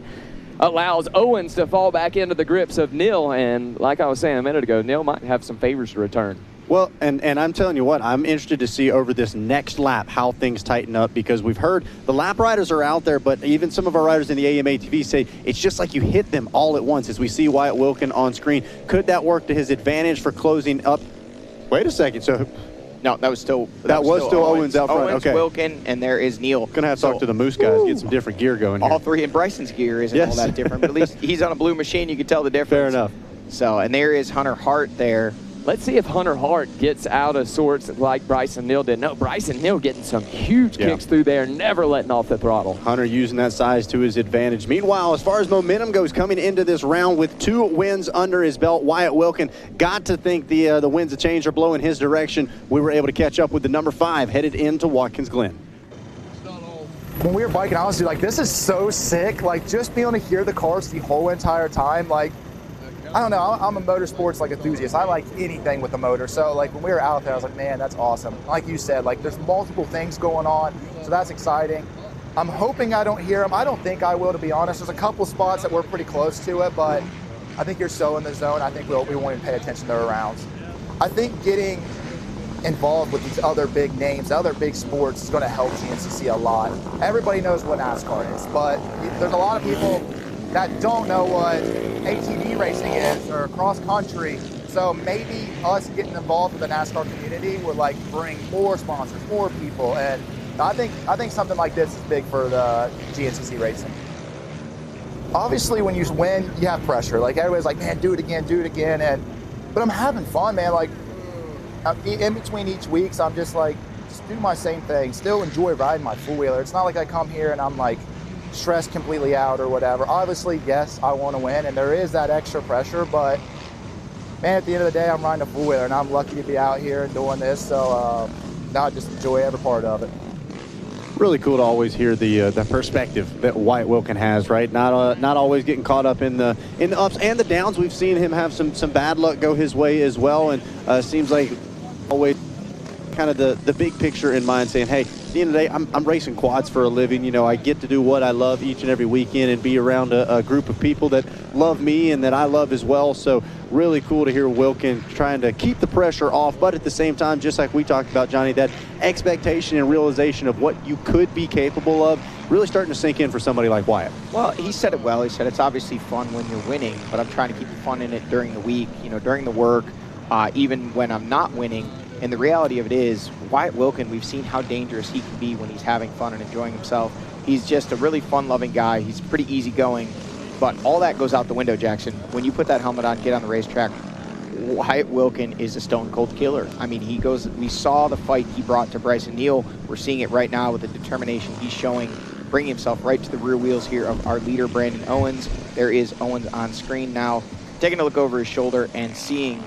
allows Owens to fall back into the grips of Neal. And like I was saying a minute ago, Neal might have some favors to return. Well, and I'm telling you what, I'm interested to see over this next lap how things tighten up, because we've heard the lap riders are out there, but even some of our riders in the ATV say it's just like you hit them all at once. As we see Wyatt Wilkin on screen, could that work to his advantage for closing up? Wait a second. So no, that was still Owens out front. Owens, okay. Wilkin, and there is Neal. Gonna have to talk to the Moose guys, get some different gear going here. All three, and Bryson's gear isn't all that different, but at least he's on a blue machine. You can tell the difference. Fair enough. So, and there is Hunter Hart there. Let's see if Hunter Hart gets out of sorts like Bryson Neal did. No, Bryson Neal getting some huge kicks through there, never letting off the throttle. Hunter using that size to his advantage. Meanwhile, as far as momentum goes, coming into this round with 2 wins under his belt, Wyatt Wilkin got to think the winds of change are blowing his direction. We were able to catch up with the number 5 headed into Watkins Glen. When we were biking, honestly, like, this is so sick. Like, just being able to hear the cars the whole entire time, like, I don't know, I'm a motorsports like enthusiast. I like anything with a motor. So like when we were out there, I was like, man, that's awesome. Like you said, like there's multiple things going on. So that's exciting. I'm hoping I don't hear them. I don't think I will, to be honest. There's a couple spots that we're pretty close to it, but I think you're so in the zone. I think we won't even pay attention to their rounds. I think getting involved with these other big names, other big sports is going to help GNCC a lot. Everybody knows what NASCAR is, but there's a lot of people that don't know what ATV racing is or cross country. So maybe us getting involved with the NASCAR community would like bring more sponsors, more people, and I think something like this is big for the GNCC racing. Obviously, when you win, you have pressure. Like everybody's like, man, do it again, but I'm having fun, man. Like in between each weeks, I'm just like, just do my same thing. Still enjoy riding my four-wheeler. It's not like I come here and I'm like stressed completely out or whatever. Obviously, yes, I want to win, and there is that extra pressure, but man, at the end of the day, I'm riding a four-wheeler, and I'm lucky to be out here and doing this, so I just enjoy every part of it. Really cool to always hear the perspective that Wyatt Wilkin has, right? Not always getting caught up in the ups and the downs. We've seen him have some bad luck go his way as well, and seems like always kind of the big picture in mind, saying, hey, at the end of the day, I'm racing quads for a living. You know, I get to do what I love each and every weekend and be around a group of people that love me and that I love as well. So really cool to hear Wilkin trying to keep the pressure off, but at the same time, just like we talked about, Johnny, that expectation and realization of what you could be capable of really starting to sink in for somebody like Wyatt. Well, he said it well. He said it's obviously fun when you're winning, but I'm trying to keep the fun in it during the week, you know, during the work, even when I'm not winning. And the reality of it is, Wyatt Wilkin, we've seen how dangerous he can be when he's having fun and enjoying himself. He's just a really fun-loving guy. He's pretty easygoing, but all that goes out the window, Jackson. When you put that helmet on, get on the racetrack, Wyatt Wilkin is a stone-cold killer. I mean, we saw the fight he brought to Bryson Neal. We're seeing it right now with the determination he's showing, bringing himself right to the rear wheels here of our leader, Brandon Owens. There is Owens on screen now, taking a look over his shoulder and seeing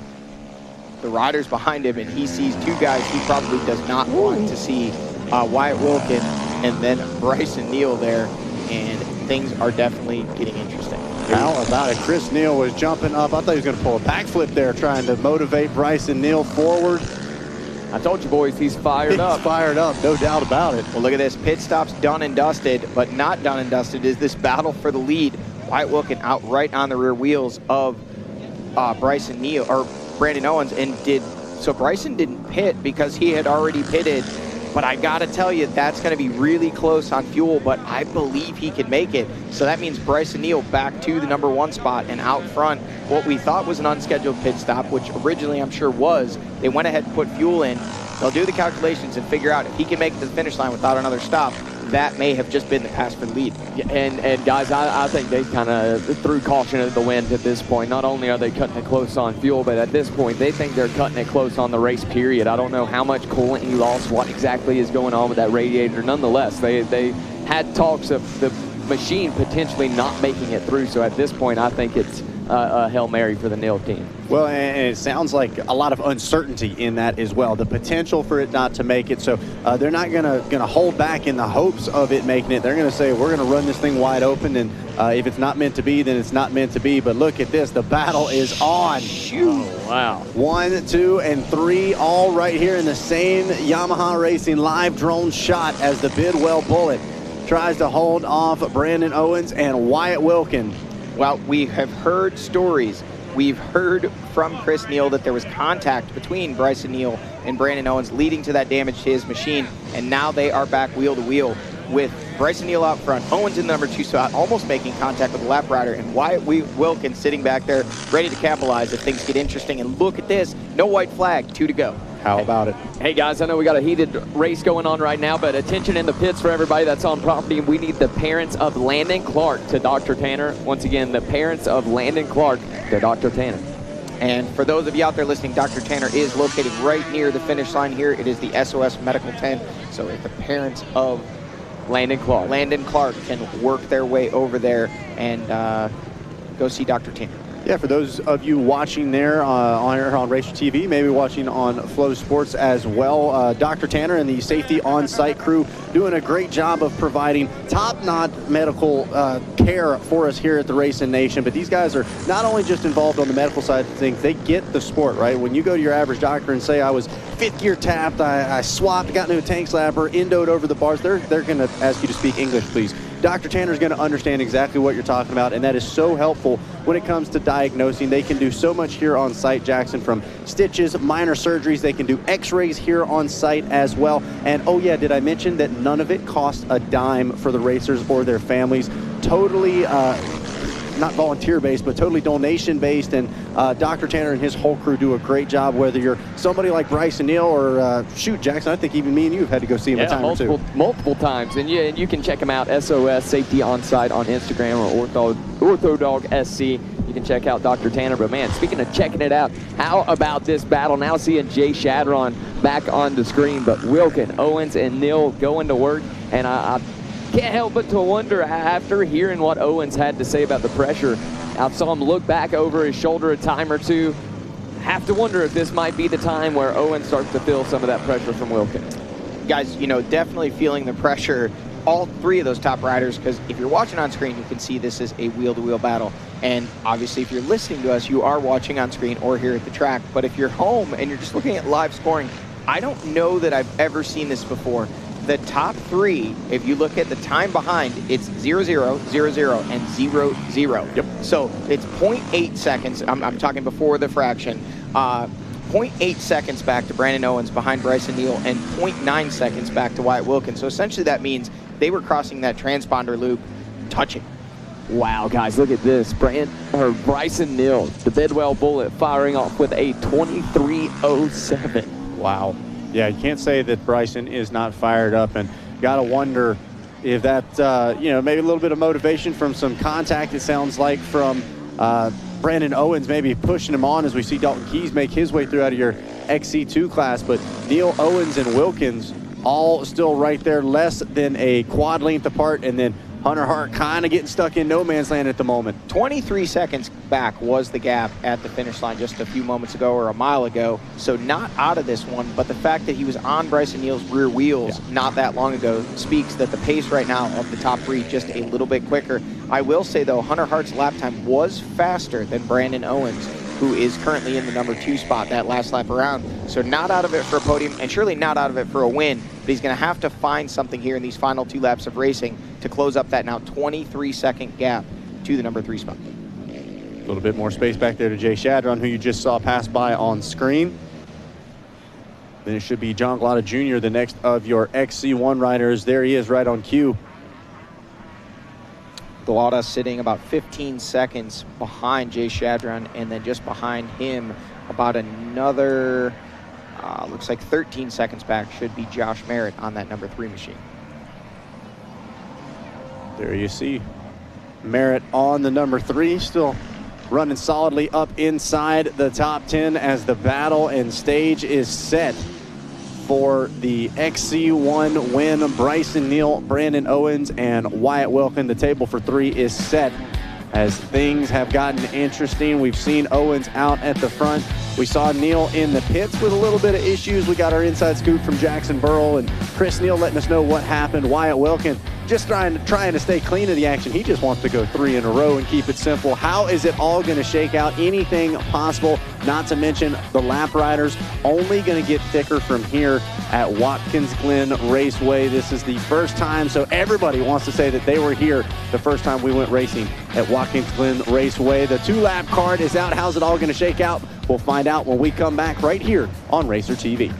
the riders behind him, and he sees 2 guys he probably does not want to see, Wyatt Wilkin and then Bryson Neal there, and things are definitely getting interesting. How about it? Chris Neal was jumping up. I thought he was going to pull a backflip there, trying to motivate Bryson Neal forward. I told you, boys, he's fired up. He's fired up, no doubt about it. Well, look at this. Pit stop's done and dusted, but not done and dusted is this battle for the lead. Wyatt Wilkin out right on the rear wheels of Bryson Neal, or Brandon Owens, and so Bryson didn't pit because he had already pitted, but I gotta tell you, that's gonna be really close on fuel, but I believe he can make it. So that means Bryson Neal back to the number 1 spot, and out front, what we thought was an unscheduled pit stop, which originally I'm sure was, they went ahead and put fuel in. They'll do the calculations and figure out if he can make it to the finish line without another stop. That may have just been the pass for the lead. And guys, I think they kind of threw caution at the wind at this point. Not only are they cutting it close on fuel, but at this point, they think they're cutting it close on the race period. I don't know how much coolant he lost, what exactly is going on with that radiator. Nonetheless, they had talks of the machine potentially not making it through. So at this point, I think it's a Hail Mary for the Neal team. Well, and it sounds like a lot of uncertainty in that as well. The potential for it not to make it. So they're not gonna hold back in the hopes of it making it. They're gonna say, we're gonna run this thing wide open, and if it's not meant to be, then it's not meant to be. But look at this, the battle is on. Oh, wow. 1, 2, and 3, all right here in the same Yamaha Racing live drone shot as the Bidwell Bullet tries to hold off Brandon Owens and Wyatt Wilkin. Well, we have heard stories. We've heard from Chris Neal that there was contact between Bryson Neal and Brandon Owens leading to that damage to his machine, and now they are back wheel to wheel with Bryson Neal out front, Owens in the number 2 spot, almost making contact with the lap rider, and Wyatt Wilkins sitting back there ready to capitalize if things get interesting. And look at this, no white flag, 2 to go. How about it? Hey guys, I know we got a heated race going on right now, but attention in the pits for everybody that's on property. We need the parents of Landon Clark to Dr. Tanner. Once again, the parents of Landon Clark to Dr. Tanner. And for those of you out there listening, Dr. Tanner is located right near the finish line here. It is the SOS Medical Tent. So if the parents of Landon Clark can work their way over there and go see Dr. Tanner. Yeah, for those of you watching there on Racer TV, maybe watching on Flow Sports as well, Dr. Tanner and the safety on-site crew doing a great job of providing top-notch medical care for us here at the Racing Nation. But these guys are not only just involved on the medical side of things, they get the sport, right? When you go to your average doctor and say, I was fifth gear tapped, I swapped, got into a tank slapper, endoed over the bars, they're going to ask you to speak English, please. Dr. Tanner is going to understand exactly what you're talking about, and that is so helpful when it comes to diagnosing. They can do so much here on site, Jackson, from stitches, minor surgeries. They can do x-rays here on site as well. And oh yeah, did I mention that none of it costs a dime for the racers or their families? Totally not volunteer-based, but totally donation-based, and Dr. Tanner and his whole crew do a great job, whether you're somebody like Bryson Neal or, shoot, Jackson, I think even me and you have had to go see him a time or two. Multiple times, and you can check him out, SOS Safety On Site on Instagram, or OrthoDog SC. You can check out Dr. Tanner. But man, speaking of checking it out, how about this battle? Now seeing Jay Shadron back on the screen, but Wilkin, Owens, and Neal going to work, and I can't help but to wonder, after hearing what Owens had to say about the pressure, I saw him look back over his shoulder a time or two. Have to wonder if this might be the time where Owens starts to feel some of that pressure from Wilkin. Guys, you know, definitely feeling the pressure, all 3 of those top riders, because if you're watching on screen, you can see this is a wheel-to-wheel battle. And obviously, if you're listening to us, you are watching on screen or here at the track. But if you're home and you're just looking at live scoring, I don't know that I've ever seen this before. The top 3, if you look at the time behind, it's 0-0, 0-0, and 0-0. Yep. So it's 0.8 seconds. I'm talking before the fraction. 0.8 seconds back to Brandon Owens behind Bryson Neal, and 0.9 seconds back to Wyatt Wilkins. So essentially that means they were crossing that transponder loop, touching. Wow, guys, look at this. Bryson Neal, the Bidwell Bullet, firing off with a 23.07. Wow. Yeah, you can't say that Bryson is not fired up, and got to wonder if that, maybe a little bit of motivation from some contact, it sounds like, from Brandon Owens maybe pushing him on as we see Dalton Keys make his way through out of your XC2 class. But Neal, Owens, and Wilkins all still right there, less than a quad length apart, and then Hunter Hart kind of getting stuck in no man's land at the moment. 23 seconds back was the gap at the finish line just a few moments ago, or a mile ago. So not out of this one, but the fact that he was on Bryson Neal's rear wheels not that long ago speaks that the pace right now of the top 3 just a little bit quicker. I will say though, Hunter Hart's lap time was faster than Brandon Owens, who is currently in the number 2 spot that last lap around. So not out of it for a podium, and surely not out of it for a win, but he's gonna have to find something here in these final 2 laps of racing to close up that now 23-second gap to the number 3 spot. A little bit more space back there to Jay Shadron, who you just saw pass by on screen. Then it should be John Glotta Jr., the next of your XC1 riders. There he is right on cue. Glotta sitting about 15 seconds behind Jay Shadron, and then just behind him about another, looks like 13 seconds back should be Josh Merritt on that number 3 machine. There you see Merritt on the number 3, still running solidly up inside the top 10 as the battle and stage is set for the XC1 win. Bryson Neal, Brandon Owens, and Wyatt Wilkin. The table for 3 is set as things have gotten interesting. We've seen Owens out at the front. We saw Neal in the pits with a little bit of issues. We got our inside scoop from Jackson Burrell and Chris Neal letting us know what happened. Wyatt Wilkin just trying to stay clean of the action. He just wants to go 3 in a row and keep it simple. How is it all going to shake out? Anything possible, not to mention the lap riders only going to get thicker from here at Watkins Glen Raceway. This is the first time, so everybody wants to say that they were here the first time we went racing at Watkins Glen Raceway. The 2-lap card is out. How's it all going to shake out? We'll find out when we come back right here on Racer TV.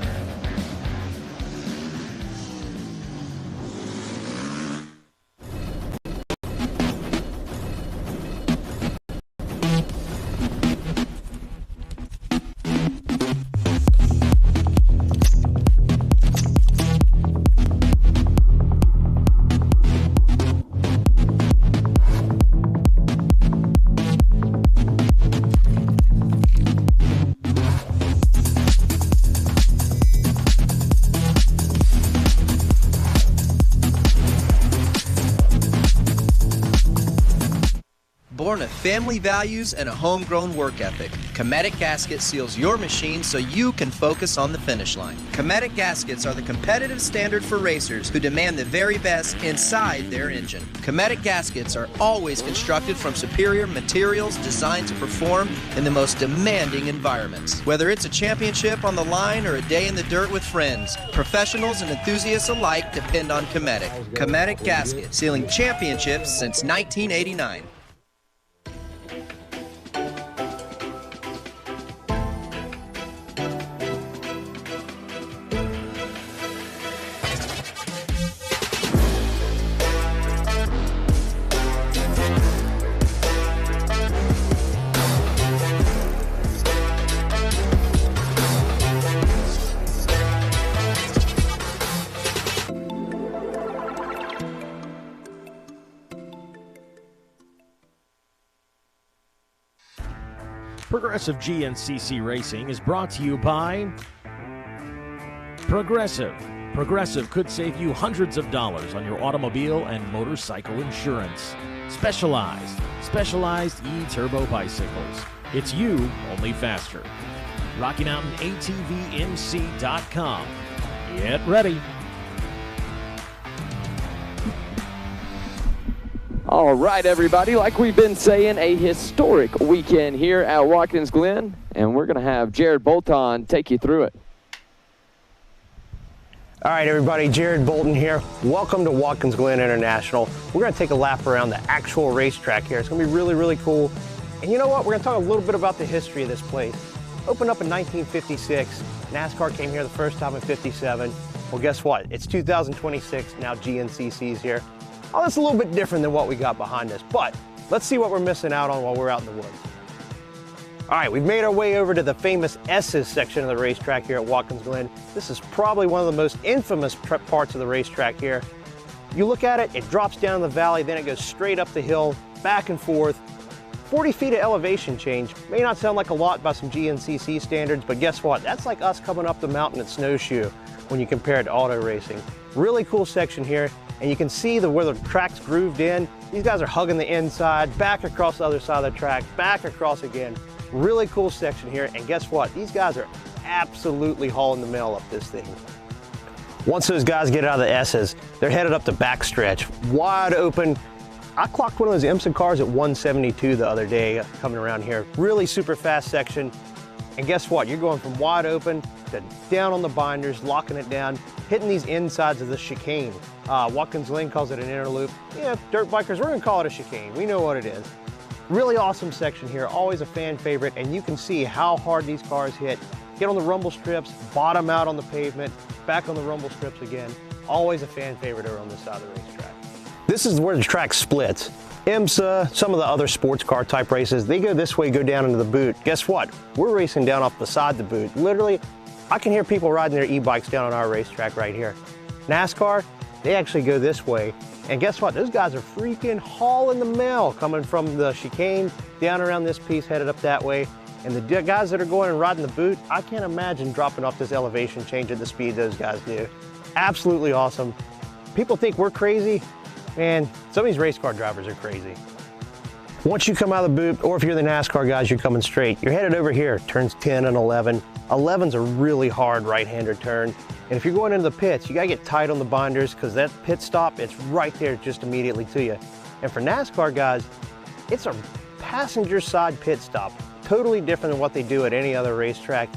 Born of family values and a homegrown work ethic, Cometic Gasket seals your machine so you can focus on the finish line. Cometic Gaskets are the competitive standard for racers who demand the very best inside their engine. Cometic Gaskets are always constructed from superior materials designed to perform in the most demanding environments. Whether it's a championship on the line or a day in the dirt with friends, professionals and enthusiasts alike depend on Cometic. Cometic Gasket, sealing championships since 1989. Progressive GNCC Racing is brought to you by Progressive. Progressive could save you hundreds of dollars on your automobile and motorcycle insurance. Specialized E-Turbo bicycles. It's you, only faster. Rocky Mountain ATVMC.com. Get ready. All right, everybody, like we've been saying, a historic weekend here at Watkins Glen, and we're going to have Jared Bolton take you through it. All right, everybody, Jared Bolton here. Welcome to Watkins Glen International. We're going to take a lap around the actual racetrack here. It's going to be really, really cool. And you know what? We're going to talk a little bit about the history of this place. Opened up in 1956. NASCAR came here the first time in 57. Well, guess what? It's 2026, now GNCC's here. Oh, that's a little bit different than what we got behind us, but let's see what we're missing out on while we're out in the woods. All right, we've made our way over to the famous S's section of the racetrack here at Watkins Glen. This is probably one of the most infamous parts of the racetrack here. You look at it, it drops down the valley, then it goes straight up the hill, back and forth. 40 feet of elevation change. May not sound like a lot by some GNCC standards, but guess what? That's like us coming up the mountain at snowshoe when you compare it to auto racing. Really cool section here. And you can see where the track's grooved in. These guys are hugging the inside, back across the other side of the track, back across again. Really cool section here. And guess what? These guys are absolutely hauling the mail up this thing. Once those guys get out of the S's, they're headed up the backstretch, wide open. I clocked one of those IMSA cars at 172 the other day coming around here. Really super fast section. And guess what? You're going from wide open to down on the binders, locking it down, hitting these insides of the chicane. Watkins Glen calls it an inner loop. Yeah, dirt bikers, we're gonna call it a chicane. We know what it is. Really awesome section here, always a fan favorite, and you can see how hard these cars hit. Get on the rumble strips, bottom out on the pavement, back on the rumble strips again. Always a fan favorite over on this side of the racetrack. This is where the track splits. IMSA, some of the other sports car type races, they go this way, go down into the boot. Guess what? We're racing down off beside the boot. Literally, I can hear people riding their e-bikes down on our racetrack right here. NASCAR, they actually go this way. And guess what? Those guys are freaking hauling the mail coming from the chicane down around this piece, headed up that way. And the guys that are going and riding the boot, I can't imagine dropping off this elevation change at the speed those guys do. Absolutely awesome. People think we're crazy. Man, some of these race car drivers are crazy. Once you come out of the boot, or if you're the NASCAR guys, you're coming straight, you're headed over here, turns 10 and 11. 11's a really hard right-hander turn. And if you're going into the pits, you gotta get tight on the binders because that pit stop, it's right there just immediately to you. And for NASCAR guys, it's a passenger side pit stop. Totally different than what they do at any other racetrack.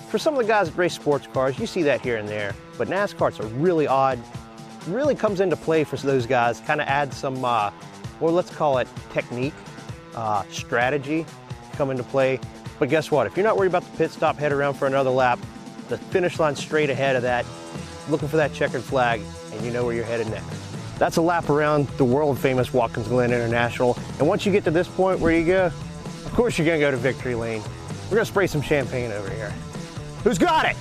For some of the guys that race sports cars, you see that here and there. But NASCAR's a really odd, really comes into play for those guys, kind of adds some, well, let's call it technique, strategy come into play. But guess what? If you're not worried about the pit stop, head around for another lap. The finish line's straight ahead of that, looking for that checkered flag, and you know where you're headed next. That's a lap around the world famous Watkins Glen International. And once you get to this point, where you go? Of course you're gonna go to Victory Lane. We're gonna spray some champagne over here. Who's got it?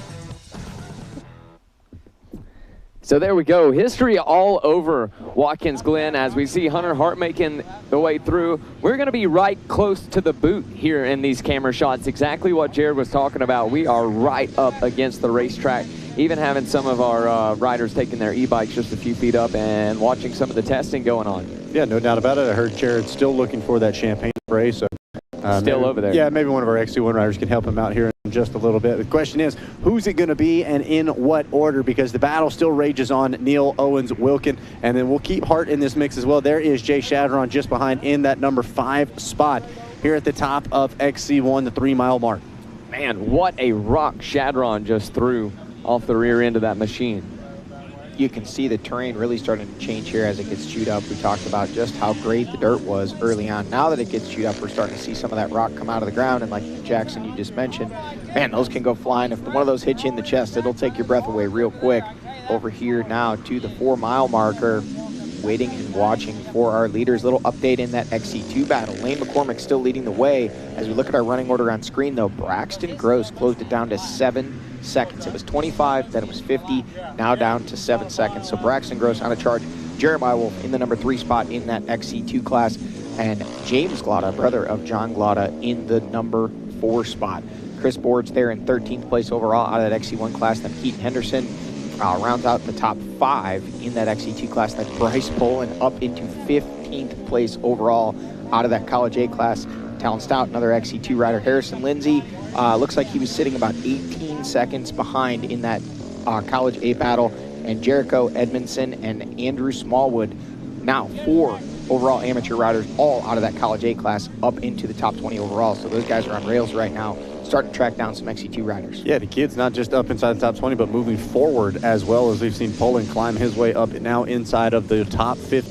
So there we go. History all over Watkins Glen as we see Hunter Hart making the way through. We're going to be right close to the boot here in these camera shots. Exactly what Jared was talking about. We are right up against the racetrack. Even having some of our riders taking their e-bikes just a few feet up and watching some of the testing going on. Yeah, no doubt about it. I heard Jared's still looking for that champagne spray. So still over there. Yeah, maybe one of our XC1 riders can help him out here in just a little bit. The question is, who's it going to be and in what order? Because the battle still rages on. Neal, Owens, Wilkin, and then we'll keep Hart in this mix as well. There is Jay Shadron just behind in that number 5 spot here at the top of XC1, the 3-mile mark. Man, what a rock Shadron just threw off the rear end of that machine. You can see the terrain really starting to change here as it gets chewed up. We talked about just how great the dirt was early on. Now that it gets chewed up, we're starting to see some of that rock come out of the ground. And like Jackson, you just mentioned, man, those can go flying. If one of those hits you in the chest, it'll take your breath away real quick. Over here now to the 4-mile marker, waiting and watching for our leaders. Little update in that XC2 battle. Lane McCormick still leading the way. As we look at our running order on screen, though, Braxton Gross closed it down to 7 seconds. It was 25, then it was 50, now down to 7 seconds. So Braxton Gross on a charge. Jeremiah Wolf in the number 3 spot in that XC2 class, and James Glotta, brother of John Glotta, in the number 4 spot. Chris Board's there in 13th place overall out of that XC1 class. Then Keaton Henderson rounds out the top 5 in that XC2 class. Then Bryce Bolin up into 15th place overall out of that College A class. Talon Stout, another XC2 rider. Harrison Lindsay, looks like he was sitting about 18 seconds behind in that College A battle. And Jericho Edmondson and Andrew Smallwood, now 4 overall amateur riders, all out of that College A class, up into the top 20 overall. So those guys are on rails right now, starting to track down some XC2 riders. Yeah, the kid's not just up inside the top 20, but moving forward as well, as we've seen Poland climb his way up now inside of the top 15.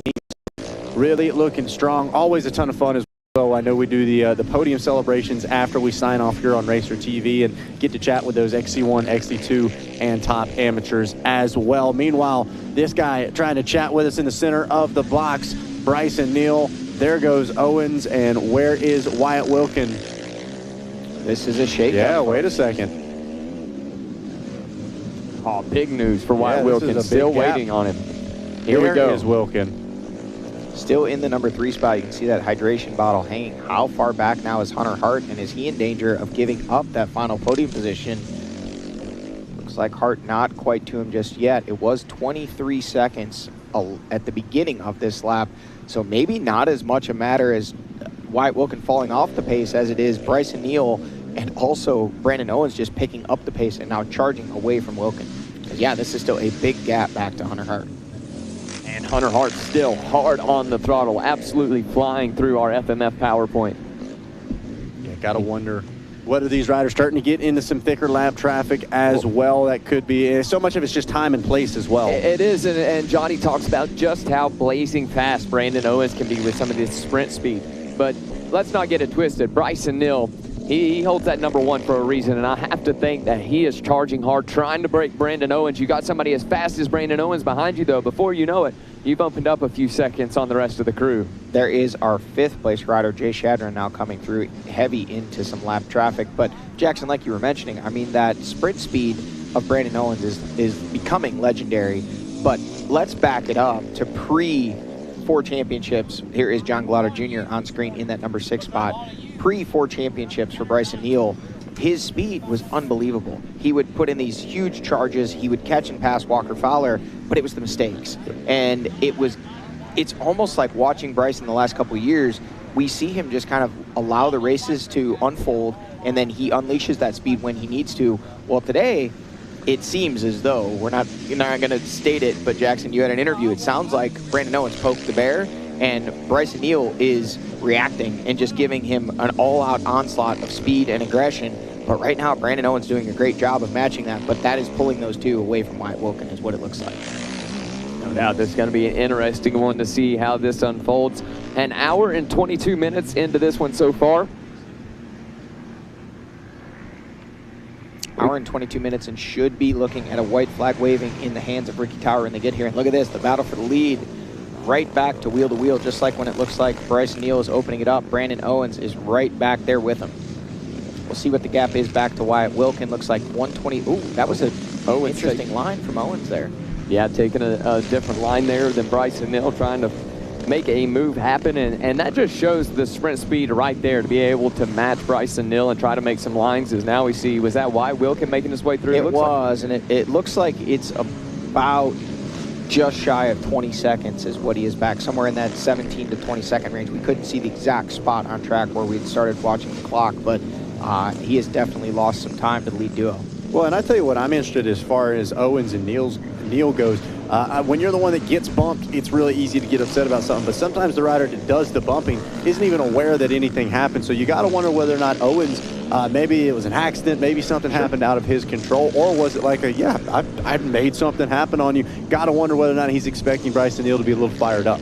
Really looking strong. Always a ton of fun as well. I know we do the podium celebrations after we sign off here on Racer TV and get to chat with those XC1, XC2, and top amateurs as well. Meanwhile, this guy trying to chat with us in the center of the blocks, Bryson Neal. There goes Owens, and where is Wyatt Wilkin? This is a shakeup. Yeah, wait a second. Oh, big news for Wyatt Wilkin. Still waiting on him. Here we go. There is Wilkin. Still in the number 3 spot. You can see that hydration bottle hanging. How far back now is Hunter Hart, and is he in danger of giving up that final podium position? Looks like Hart not quite to him just yet. It was 23 seconds at the beginning of this lap, so maybe not as much a matter as Wyatt Wilkin falling off the pace as it is Bryson Neal and also Brandon Owens just picking up the pace and now charging away from Wilkin. Because yeah, this is still a big gap back to Hunter Hart. And Hunter Hart still hard on the throttle, absolutely flying through our FMF PowerPoint. Yeah, gotta wonder, what are these riders starting to get into some thicker lap traffic as well? That could be, so much of it's just time and place as well. It is, and Johnny talks about just how blazing fast Brandon Owens can be with some of this sprint speed. But let's not get it twisted. Bryson Neal, he holds that number 1 for a reason, and I have to think that he is charging hard, trying to break Brandon Owens. You got somebody as fast as Brandon Owens behind you, though. Before you know it, you've opened up a few seconds on the rest of the crew. There is our 5th place rider, Jay Shadron, now coming through heavy into some lap traffic. But Jackson, like you were mentioning, I mean, that sprint speed of Brandon Owens is becoming legendary. But let's back it up to pre-4 championships. Here is John Glotta Jr. on screen in that number 6 spot. Pre-4 championships for Bryson Neal, his speed was unbelievable. He would put in these huge charges. He would catch and pass Walker Fowler, but it was the mistakes. And it's almost like watching Bryson the last couple of years. we see him just kind of allow the races to unfold, and then he unleashes that speed when he needs to. Well, today, it seems as though, you're not going to state it, but Jackson, you had an interview. It sounds like Brandon Owens poked the bear, and Bryson Neal is reacting and just giving him an all-out onslaught of speed and aggression. But right now, Brandon Owens doing a great job of matching that, but that is pulling those two away from Wyatt Wilkin is what it looks like. No doubt this is going to be an interesting one to see how this unfolds. An hour and 22 minutes into this one so far. Hour and 22 minutes, and should be looking at a white flag waving in the hands of Ricky Tower when they get here. And look at this, the battle for the lead. Right back to wheel, just like when it looks like Bryson Neal is opening it up. Brandon Owens is right back there with him. We'll see what the gap is back to Wyatt Wilkin. Looks like 120. Ooh, that was an interesting line from Owens there. Yeah, taking a different line there than Bryson Neal, trying to make a move happen, and that just shows the sprint speed right there to be able to match Bryson Neal and try to make some lines. As now we see, was that Wyatt Wilkin making his way through? It was, and it looks like it's about just shy of 20 seconds is what he is back, somewhere in that 17 to 20 second range. We couldn't see the exact spot on track where we'd started watching the clock, but he has definitely lost some time to the lead duo. Well, and I tell you what, I'm interested as far as Owens and Neal goes. When you're the one that gets bumped, it's really easy to get upset about something, but sometimes the rider that does the bumping isn't even aware that anything happened. So you got to wonder whether or not Owens, maybe it was an accident, maybe something happened out of his control, or was it like I made something happen on you. Got to wonder whether or not he's expecting Bryson Neal to be a little fired up.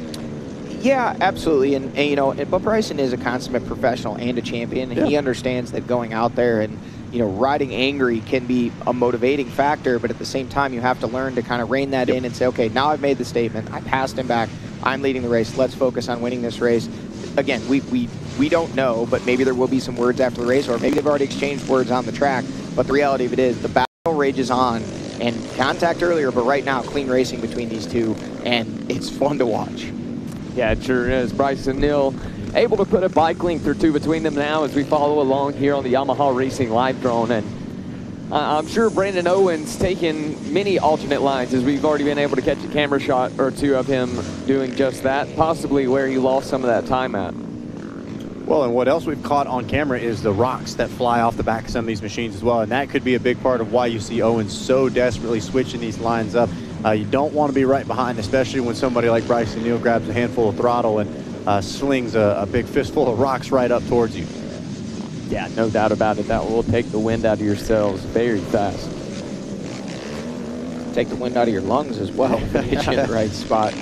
Yeah, absolutely, and you know, but Bryson is a consummate professional and a champion, and he understands that going out there and, you know, riding angry can be a motivating factor, but at the same time, you have to learn to kind of rein that in and say, okay, now I've made the statement, I passed him back, I'm leading the race, let's focus on winning this race. Again, we don't know, but maybe there will be some words after the race, or maybe they've already exchanged words on the track, but the reality of it is the battle rages on, and contact earlier, but right now, clean racing between these two, and it's fun to watch. Yeah, it sure is. Bryson Neal able to put a bike link or two between them now as we follow along here on the Yamaha Racing Live Drone. And I'm sure Brandon Owens taking many alternate lines, as we've already been able to catch a camera shot or two of him doing just that, possibly where he lost some of that time at. Well, and what else we've caught on camera is the rocks that fly off the back of some of these machines as well, and that could be a big part of why you see Owens so desperately switching these lines up. You don't want to be right behind, especially when somebody like Bryson Neal grabs a handful of throttle and slings a big fistful of rocks right up towards you. Yeah, no doubt about it. That will take the wind out of your sails very fast. Take the wind out of your lungs as well. Get you in the right spot.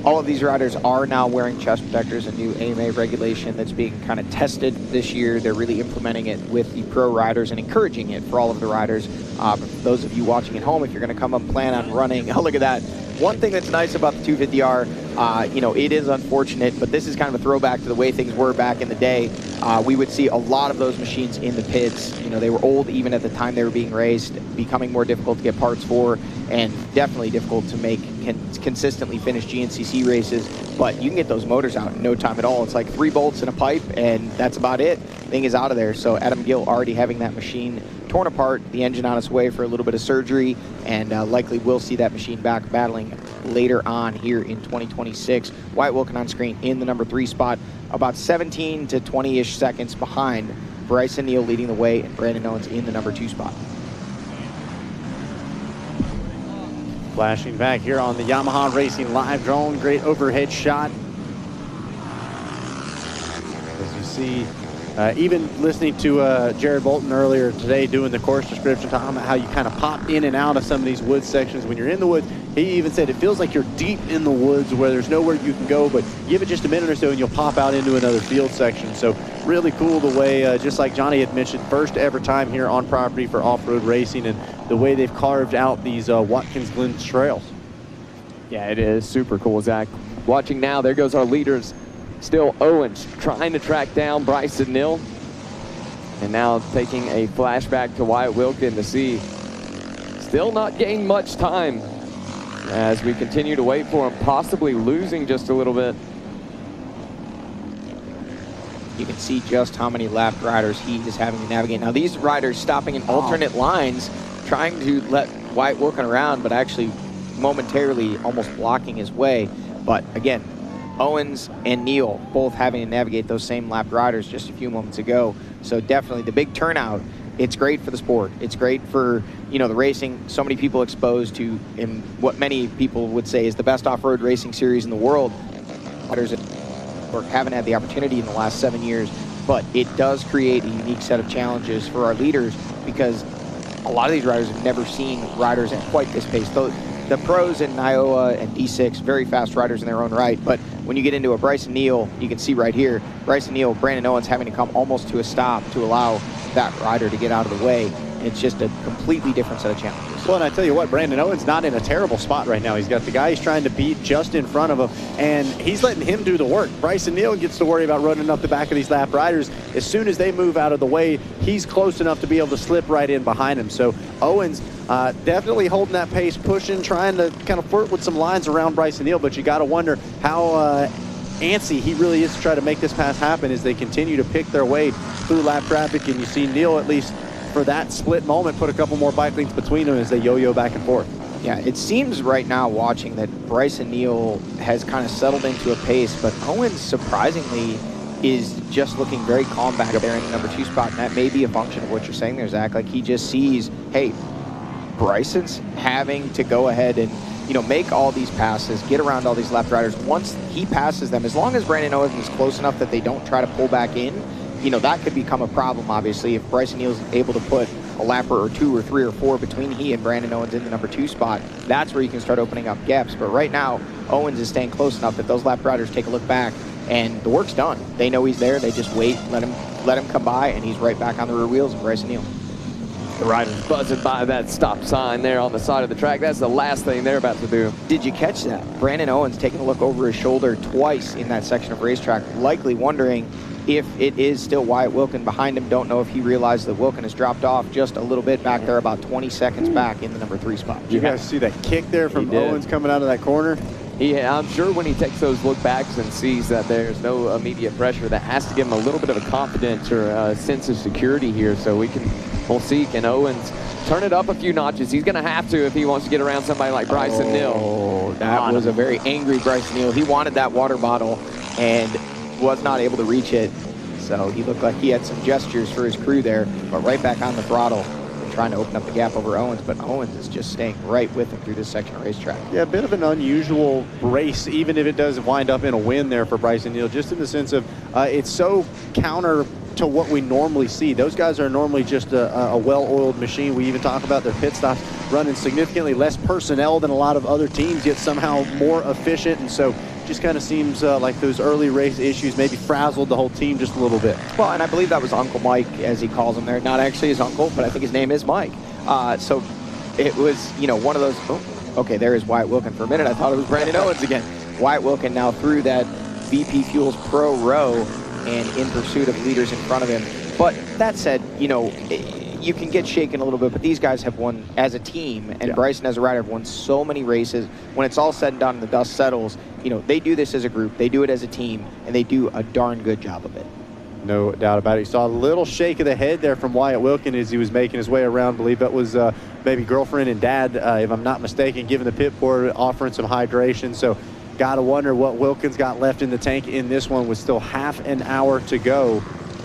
All of these riders are now wearing chest protectors, a new AMA regulation that's being kind of tested this year. They're really implementing it with the pro riders and encouraging it for all of the riders. For those of you watching at home, if you're going to come up and plan on running, oh, look at that. One thing that's nice about the 250R, you know, it is unfortunate, but this is kind of a throwback to the way things were back in the day. We would see a lot of those machines in the pits. You know, they were old even at the time they were being raced, becoming more difficult to get parts for, and definitely difficult to make consistently finish GNCC races. But you can get those motors out in no time at all. It's like 3 bolts and a pipe, and that's about it. Thing is out of there. So Adam Gill already having that machine torn apart, the engine on its way for a little bit of surgery, and likely we'll see that machine back battling later on here in 2026. Wyatt Wilkin on screen in the number 3 spot, about 17 to 20-ish seconds behind Bryson Neal leading the way, and Brandon Owens in the number 2 spot. Flashing back here on the Yamaha Racing Live Drone, great overhead shot. As you see, even listening to Jared Bolton earlier today doing the course description, talking about how you kind of pop in and out of some of these woods sections when you're in the woods. He even said it feels like you're deep in the woods where there's nowhere you can go, but give it just a minute or so and you'll pop out into another field section. So really cool the way, just like Johnny had mentioned, first ever time here on property for off-road racing, and the way they've carved out these Watkins Glen trails. Yeah, it is super cool, Zach. Watching now, there goes our leaders. Still Owens trying to track down Bryson Neal. And now taking a flashback to Wyatt Wilkin to see still not gaining much time as we continue to wait for him, possibly losing just a little bit. You can see just how many lap riders he is having to navigate. Now these riders stopping in alternate lines, trying to let Wyatt Wilkin around, but actually momentarily almost blocking his way. But again, Owens and Neal both having to navigate those same lapped riders just a few moments ago. So definitely the big turnout. It's great for the sport. It's great for, you know, the racing. So many people exposed to in what many people would say is the best off-road racing series in the world. Riders haven't had the opportunity in the last 7 years, but it does create a unique set of challenges for our leaders because a lot of these riders have never seen riders at quite this pace. The pros in Iowa and D6, very fast riders in their own right, but when you get into a Bryson Neal, you can see right here, Bryson Neal, Brandon Owens having to come almost to a stop to allow that rider to get out of the way. It's just a completely different set of challenges. Well, and I tell you what, Brandon Owens not in a terrible spot right now. He's got the guy he's trying to beat just in front of him, and he's letting him do the work. Bryson Neal gets to worry about running up the back of these lap riders. As soon as they move out of the way, he's close enough to be able to slip right in behind him. So Owens definitely holding that pace, pushing, trying to kind of flirt with some lines around Bryson Neal, but you got to wonder how antsy he really is to try to make this pass happen as they continue to pick their way through lap traffic, and you see Neal at least for that split moment put a couple more bike lengths between them as they yo-yo back and forth. Yeah, it seems right now watching that Bryson Neal has kind of settled into a pace, but Owens surprisingly is just looking very calm back there in the number 2 spot, and that may be a function of what you're saying there, Zach. Like he just sees, hey, Bryson's having to go ahead and, you know, make all these passes, get around all these left riders. Once he passes them, as long as Brandon Owens is close enough that they don't try to pull back in, you know, that could become a problem, obviously, if Bryson Neal's able to put a lapper or 2 or 3 or 4 between he and Brandon Owens in the number 2 spot. That's where you can start opening up gaps. But right now, Owens is staying close enough that those lap riders take a look back, and the work's done. They know he's there. They just wait, let him come by, and he's right back on the rear wheels of Bryson Neal. The riders buzzing by that stop sign there on the side of the track. That's the last thing they're about to do. Did you catch that? Brandon Owens taking a look over his shoulder twice in that section of racetrack, likely wondering if it is still Wyatt Wilkin behind him. Don't know if he realized that Wilkin has dropped off just a little bit back there, about 20 seconds back in the number 3 spot. You guys see that kick there from Owens coming out of that corner? Yeah, I'm sure when he takes those look backs and sees that there's no immediate pressure, that has to give him a little bit of a confidence or a sense of security here. So we'll see, can Owens turn it up a few notches? He's going to have to if he wants to get around somebody like Bryson Neal. Oh, that was a very angry Bryson Neal. He wanted that water bottle and was not able to reach it. So he looked like he had some gestures for his crew there, but right back on the throttle and trying to open up the gap over Owens. But Owens is just staying right with him through this section of racetrack. Yeah, a bit of an unusual race, even if it does wind up in a win there for Bryson Neal, just in the sense of it's so counter to what we normally see. Those guys are normally just a well-oiled machine. We even talk about their pit stops running significantly less personnel than a lot of other teams, yet somehow more efficient. And so just kind of seems like those early race issues maybe frazzled the whole team just a little bit. Well, and I believe that was Uncle Mike, as he calls him there. Not actually his uncle, but I think his name is Mike. So it was, you know, one of those, okay, there is Wyatt Wilkin. For a minute, I thought it was Brandon Owens again. Wyatt Wilkin now through that VP Fuels Pro row and in pursuit of leaders in front of him. But that said, you know, you can get shaken a little bit, but these guys have won as a team, and Bryson as a rider have won so many races. When it's all said and done and the dust settles, you know, they do this as a group, they do it as a team, and they do a darn good job of it. No doubt about it. You saw a little shake of the head there from Wyatt Wilkin as he was making his way around. I believe that was maybe girlfriend and dad, if I'm not mistaken, giving the pit board, offering some hydration. So got to wonder what Wilkins got left in the tank in this one with still half an hour to go.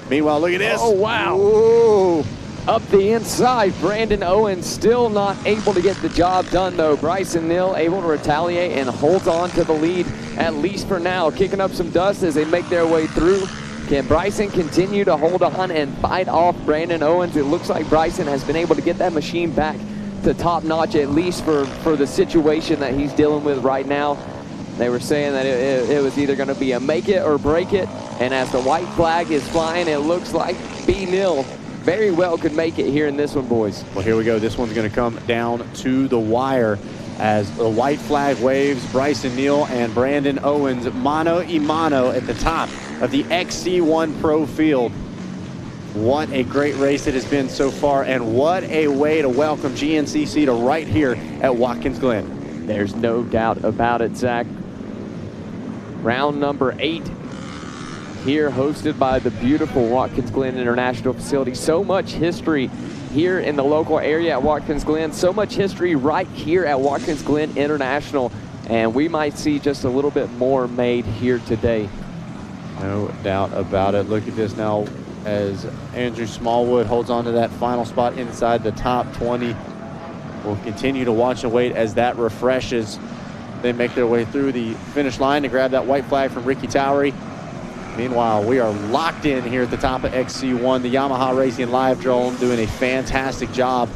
Meanwhile, look at this. Oh, wow. Ooh. Up the inside, Brandon Owens still not able to get the job done, though. Bryson Neal able to retaliate and holds on to the lead, at least for now, kicking up some dust as they make their way through. Can Bryson continue to hold on and fight off Brandon Owens? It looks like Bryson has been able to get that machine back to top notch, at least for the situation that he's dealing with right now. They were saying that it was either going to be a make it or break it, and as the white flag is flying, it looks like B. Neal very well could make it here in this one, boys. Well, here we go. This one's going to come down to the wire as the white flag waves. Bryson Neal and Brandon Owens mano a mano at the top of the XC1 Pro field. What a great race it has been so far, and what a way to welcome GNCC to right here at Watkins Glen. There's no doubt about it, Zach. Round number 8 here, hosted by the beautiful Watkins Glen International Facility. So much history here in the local area at Watkins Glen. So much history right here at Watkins Glen International. and we might see just a little bit more made here today. No doubt about it. Look at this now as Andrew Smallwood holds on to that final spot inside the top 20. We'll continue to watch and wait as that refreshes. They make their way through the finish line to grab that white flag from Ricky Towery. Meanwhile, we are locked in here at the top of XC1. The Yamaha Racing Live Drone doing a fantastic job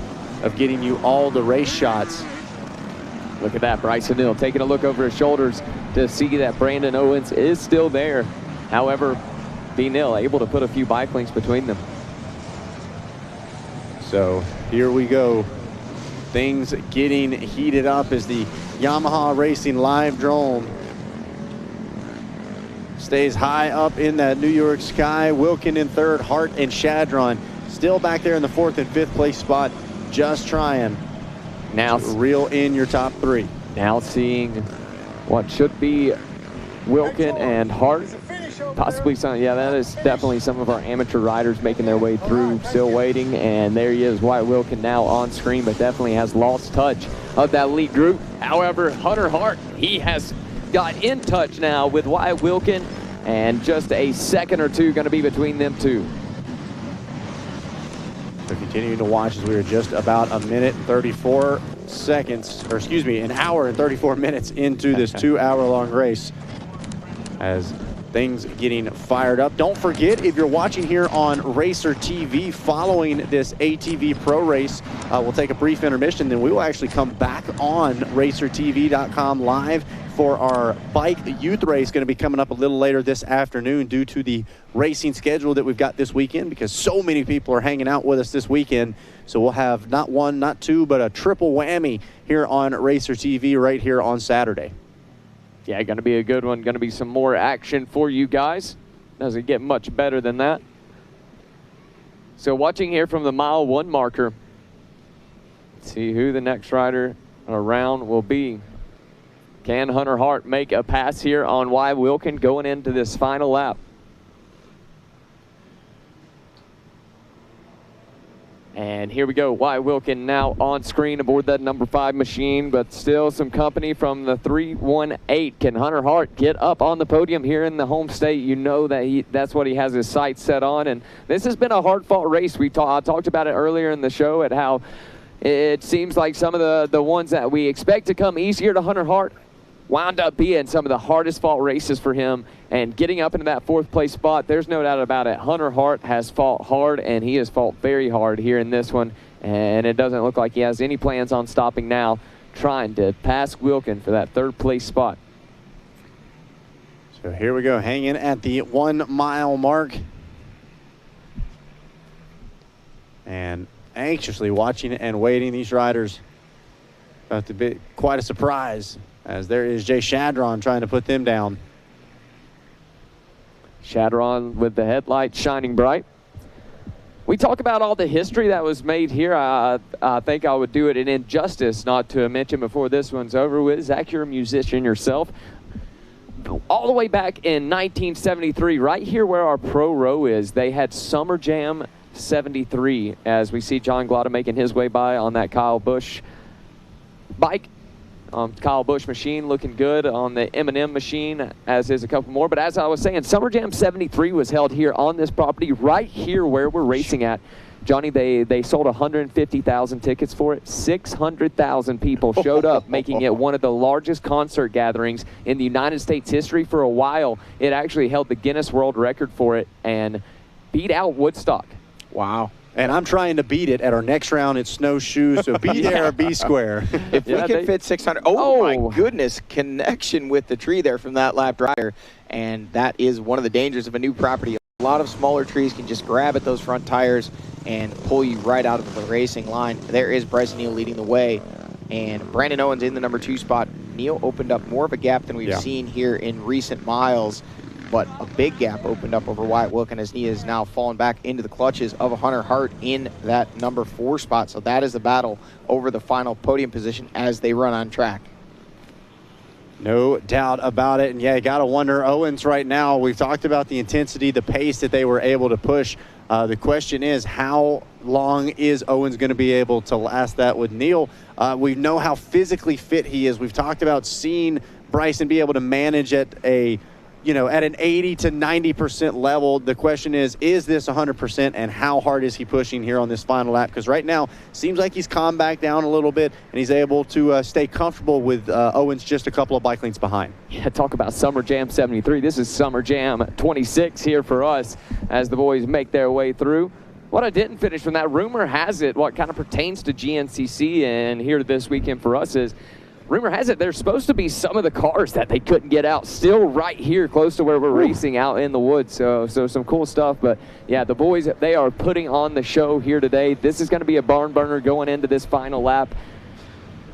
of getting you all the race shots. Look at that, Bryson Hill taking a look over his shoulders to see that Brandon Owens is still there. However, B-Nil able to put a few bike links between them. So here we go. Things getting heated up as the Yamaha Racing Live Drone stays high up in that New York sky. Wilkin in third, Hart and Shadron still back there in the fourth and fifth place spot, just trying now to reel in your top three. Now seeing what should be Wilkin and Hart. Possibly some, yeah, that is definitely some of our amateur riders making their way through, still waiting, and there he is, Wyatt Wilkin now on screen, but definitely has lost touch of that lead group. However, Hunter Hart, he has got in touch now with Wyatt Wilkin, and just a second or two going to be between them two. So continuing to watch as we are just about a minute and 34 seconds, or excuse me, an hour and 34 minutes into this 2-hour-long race as things getting fired up. Don't forget, if you're watching here on Racer TV following this ATV Pro race, we'll take a brief intermission, then we will actually come back on racertv.com live for our bike youth race, going to be coming up a little later this afternoon due to the racing schedule that we've got this weekend, because so many people are hanging out with us this weekend. So we'll have not one, not two, but a triple whammy here on Racer TV right here on Saturday. Yeah, going to be a good one. Going to be some more action for you guys. Doesn't get much better than that. So watching here from the mile 1 marker, let's see who the next rider around will be. Can Hunter Hart make a pass here on Wyatt Wilkin going into this final lap? And here we go, Wyatt Wilkin now on screen aboard that number 5 machine, but still some company from the 318. Can Hunter Hart get up on the podium here in the home state? You know that that's what he has his sights set on, and this has been a hard-fought race. I talked about it earlier in the show at how it seems like some of the ones that we expect to come easier to Hunter Hart wound up being some of the hardest fought races for him, and getting up into that 4th place spot, there's no doubt about it. Hunter Hart has fought hard, and he has fought very hard here in this one, and it doesn't look like he has any plans on stopping now, trying to pass Wilkin for that 3rd place spot. So here we go, hanging at the 1 mile mark, and anxiously watching and waiting. These riders about to be quite a surprise, as there is Jay Shadron trying to put them down. Shadron with the headlights shining bright. We talk about all the history that was made here. I think I would do it an injustice not to mention before this one's over with. Zach, you're a musician yourself. All the way back in 1973, right here where our pro row is, they had Summer Jam 73, as we see John Glotta making his way by on that Kyle Busch bike. Kyle Busch machine looking good on the M&M machine, as is a couple more. But as I was saying, Summer Jam 73 was held here on this property, right here where we're racing at. Johnny, they sold 150,000 tickets for it. 600,000 people showed up, making it one of the largest concert gatherings in the United States history. For a while, it actually held the Guinness World Record for it and beat out Woodstock. Wow. And I'm trying to beat it at our next round at Snowshoes, so be there or be square. If we can fit 600, oh my goodness, connection with the tree there from that lap rider. And that is one of the dangers of a new property. A lot of smaller trees can just grab at those front tires and pull you right out of the racing line. There is Bryson Neal leading the way, and Brandon Owens in the number 2 spot. Neal opened up more of a gap than we've seen here in recent miles, but a big gap opened up over Wyatt Wilkin as he is now fallen back into the clutches of Hunter Hart in that number 4 spot. So that is the battle over the final podium position as they run on track. No doubt about it. And yeah, you got to wonder, Owens right now, we've talked about the intensity, the pace that they were able to push The question is, how long is Owens going to be able to last that with Neal? We know how physically fit he is. We've talked about seeing Bryson be able to manage at a, at an 80 to 90% level. The question is this 100%, and how hard is he pushing here on this final lap? Because right now, seems like he's calmed back down a little bit, and he's able to stay comfortable with Owens just a couple of bike lengths behind. Yeah, talk about Summer Jam 73. This is Summer Jam 26 here for us as the boys make their way through. What I didn't finish from that, rumor has it, what kind of pertains to GNCC and here this weekend for us is, rumor has it there's supposed to be some of the cars that they couldn't get out still right here close to where we're racing out in the woods. So some cool stuff. But yeah, the boys, they are putting on the show here today. This is going to be a barn burner going into this final lap.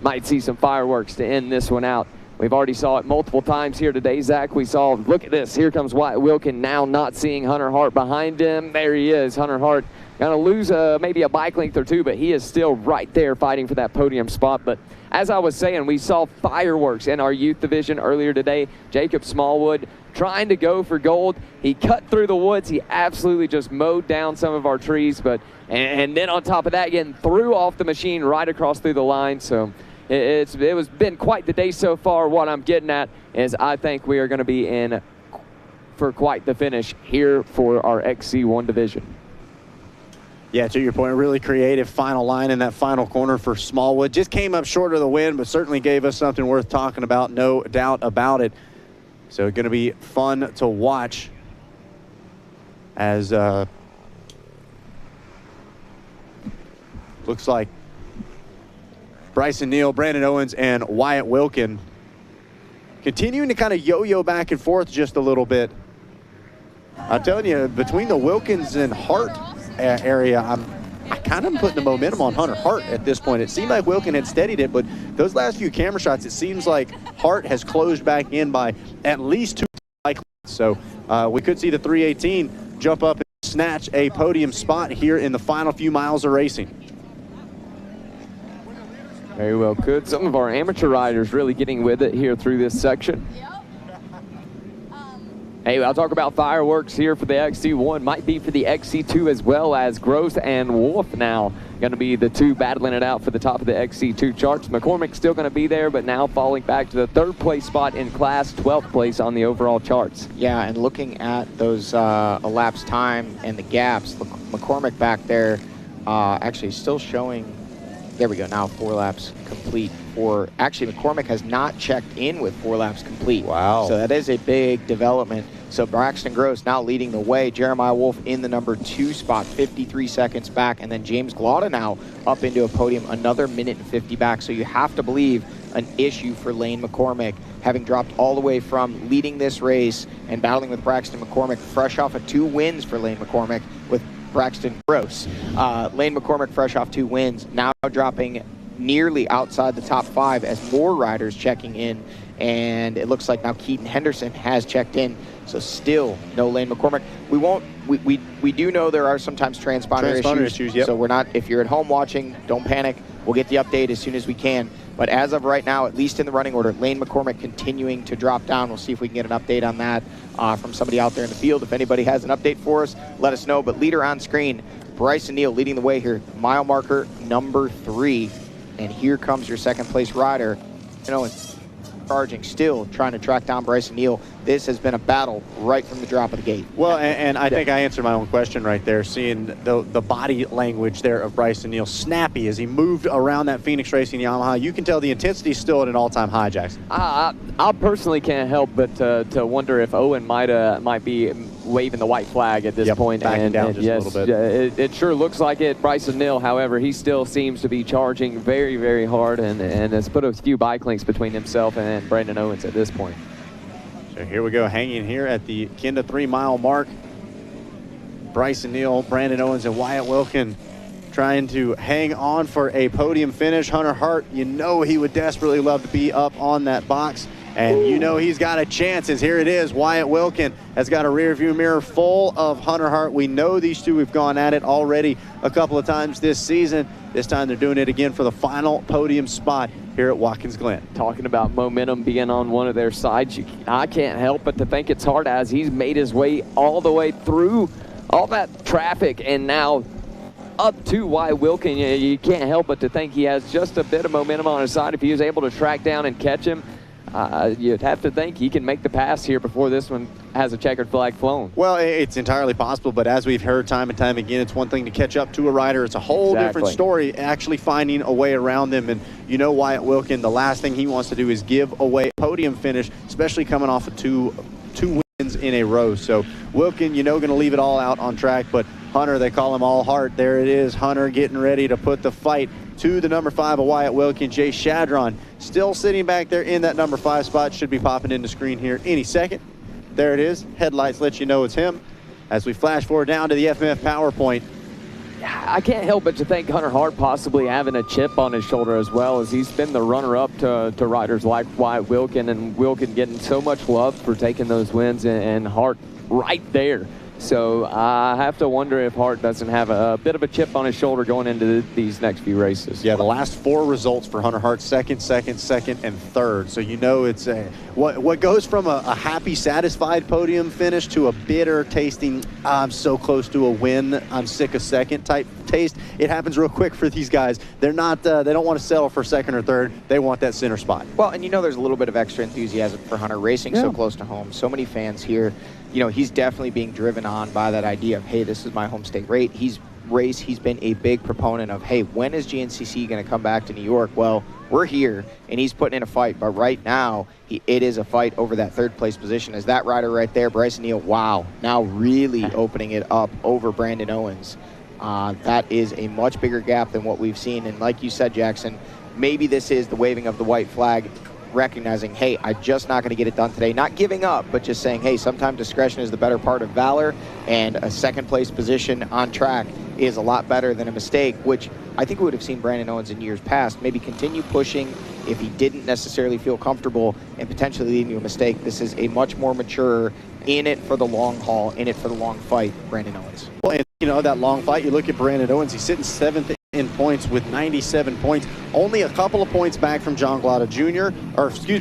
Might see some fireworks to end this one out. We've already saw it multiple times here today, Zach. We saw, look at this. Here comes Wyatt Wilkin now not seeing Hunter Hart behind him. There he is. Hunter Hart going to lose maybe a bike length or two, but he is still right there fighting for that podium spot. But as I was saying, we saw fireworks in our youth division earlier today. Jacob Smallwood trying to go for gold. He cut through the woods. He absolutely just mowed down some of our trees. And then on top of that, again, threw off the machine right across through the line. So it was been quite the day so far. What I'm getting at is I think we are going to be in for quite the finish here for our XC1 division. Yeah, to your point, a really creative final line in that final corner for Smallwood. Just came up short of the win, but certainly gave us something worth talking about, no doubt about it. So going to be fun to watch as looks like Bryson Neal, Brandon Owens, and Wyatt Wilkin continuing to kind of yo-yo back and forth just a little bit. I'm telling you, between the Wilkins and Hart area, I kind of putting the momentum on Hunter Hart at this point. It seemed like Wilkin had steadied it, but those last few camera shots, it seems like Hart has closed back in by at least 2 bike lengths. So we could see the 318 jump up and snatch a podium spot here in the final few miles of racing. Very well could. Some of our amateur riders really getting with it here through this section. Hey, I'll talk about fireworks here for the XC1. Might be for the XC2 as well, as Gross and Wolf now going to be the two battling it out for the top of the XC2 charts. McCormick's still going to be there, but now falling back to the 3rd place spot in class, 12th place on the overall charts. Yeah, and looking at those elapsed time and the gaps, look, McCormick back there actually still showing, there we go, now 4 laps complete. Actually, McCormick has not checked in with 4 laps complete. Wow. So that is a big development. So Braxton Gross now leading the way. Jeremiah Wolf in the number 2 spot, 53 seconds back. And then James Glauda now up into a podium, another minute and 50 back. So you have to believe an issue for Lane McCormick, having dropped all the way from leading this race and battling with Braxton McCormick, fresh off of 2 wins for Lane McCormick with Braxton Gross. Lane McCormick fresh off 2 wins, now dropping nearly outside the top 5 as more riders checking in, and it looks like now Keaton Henderson has checked in, so still no Lane McCormick. We do know there are sometimes transponder issues, yep. So we're not, if you're at home watching, don't panic. We'll get the update as soon as we can. But as of right now, at least in the running order, Lane McCormick continuing to drop down. We'll see if we can get an update on that from somebody out there in the field. If anybody has an update for us, let us know. But leader on screen, Bryson Neal leading the way here. Mile marker number 3. And here comes your 2nd place rider. Charging, still trying to track down Bryson Neal. This has been a battle right from the drop of the gate. Well, and I think I answered my own question right there, seeing the body language there of Bryson Neal. Snappy as he moved around that Phoenix Racing Yamaha. You can tell the intensity is still at an all-time high, Jackson. I personally can't help but to wonder if Owen might be waving the white flag at this point. Backing down just a little bit. It sure looks like it. Bryson Neal, however, he still seems to be charging very, very hard and has put a few bike links between himself and Brandon Owens at this point. So here we go, hanging here at the Kinda 3-mile mark. Bryson Neal, Brandon Owens, and Wyatt Wilkin trying to hang on for a podium finish. Hunter Hart, you know he would desperately love to be up on that box. And you know he's got a chance, as here it is. Wyatt Wilkin has got a rear view mirror full of Hunter Hart. We know these two have gone at it already a couple of times this season. This time they're doing it again for the final podium spot here at Watkins Glen. Talking about momentum being on one of their sides, I can't help but to think it's hard as he's made his way all the way through All that traffic, and now up to Wyatt Wilkin. You can't help but to think he has just a bit of momentum on his side. If he was able to track down and catch him, you'd have to think he can make the pass here before this one has a checkered flag flown. Well, it's entirely possible, but as we've heard time and time again, it's one thing to catch up to a rider. It's a whole different story actually finding a way around them. And you know Wyatt Wilkin, the last thing he wants to do is give away a podium finish, especially coming off of two wins in a row. So Wilkin, going to leave it all out on track, but Hunter, they call him All Heart. There it is, Hunter getting ready to put the fight to the number 5 of Wyatt Wilkin. Jay Shadron still sitting back there in that number 5 spot. Should be popping in the screen here any second. There it is. Headlights let you know it's him. As we flash forward down to the FMF PowerPoint. I can't help but to think Hunter Hart possibly having a chip on his shoulder as well, as he's been the runner-up to riders like Wyatt Wilkin, and Wilkin getting so much love for taking those wins, and Hart right there. So I have to wonder if Hart doesn't have a bit of a chip on his shoulder going into these next few races. Yeah, the last 4 results for Hunter Hart, second, and third. So it's what goes from a happy, satisfied podium finish to a bitter tasting, I'm so close to a win, I'm sick of second type taste. It happens real quick for these guys. They're not, they don't want to settle for second or third. They want that center spot. Well, and there's a little bit of extra enthusiasm for Hunter racing so close to home. So many fans here. He's definitely being driven on by that idea of, hey, this is my home state race. He's been a big proponent of, hey, when is GNCC going to come back to New York? Well, we're here, and he's putting in a fight. But right now, it is a fight over that third place position. As that rider right there, Bryson Neal, wow, now really opening it up over Brandon Owens. That is a much bigger gap than what we've seen. And like you said, Jackson, maybe this is the waving of the white flag, recognizing, hey, I'm just not going to get it done today. Not giving up, but just saying, hey, sometimes discretion is the better part of valor, and a second place position on track is a lot better than a mistake, which I think we would have seen Brandon Owens in years past. Maybe continue pushing if he didn't necessarily feel comfortable and potentially leading to a mistake. This is a much more mature, in it for the long haul, in it for the long fight, Brandon Owens. Well, and that long fight, you look at Brandon Owens, he's sitting 7th in points with 97 points. Only a couple of points back from John Glada Jr.,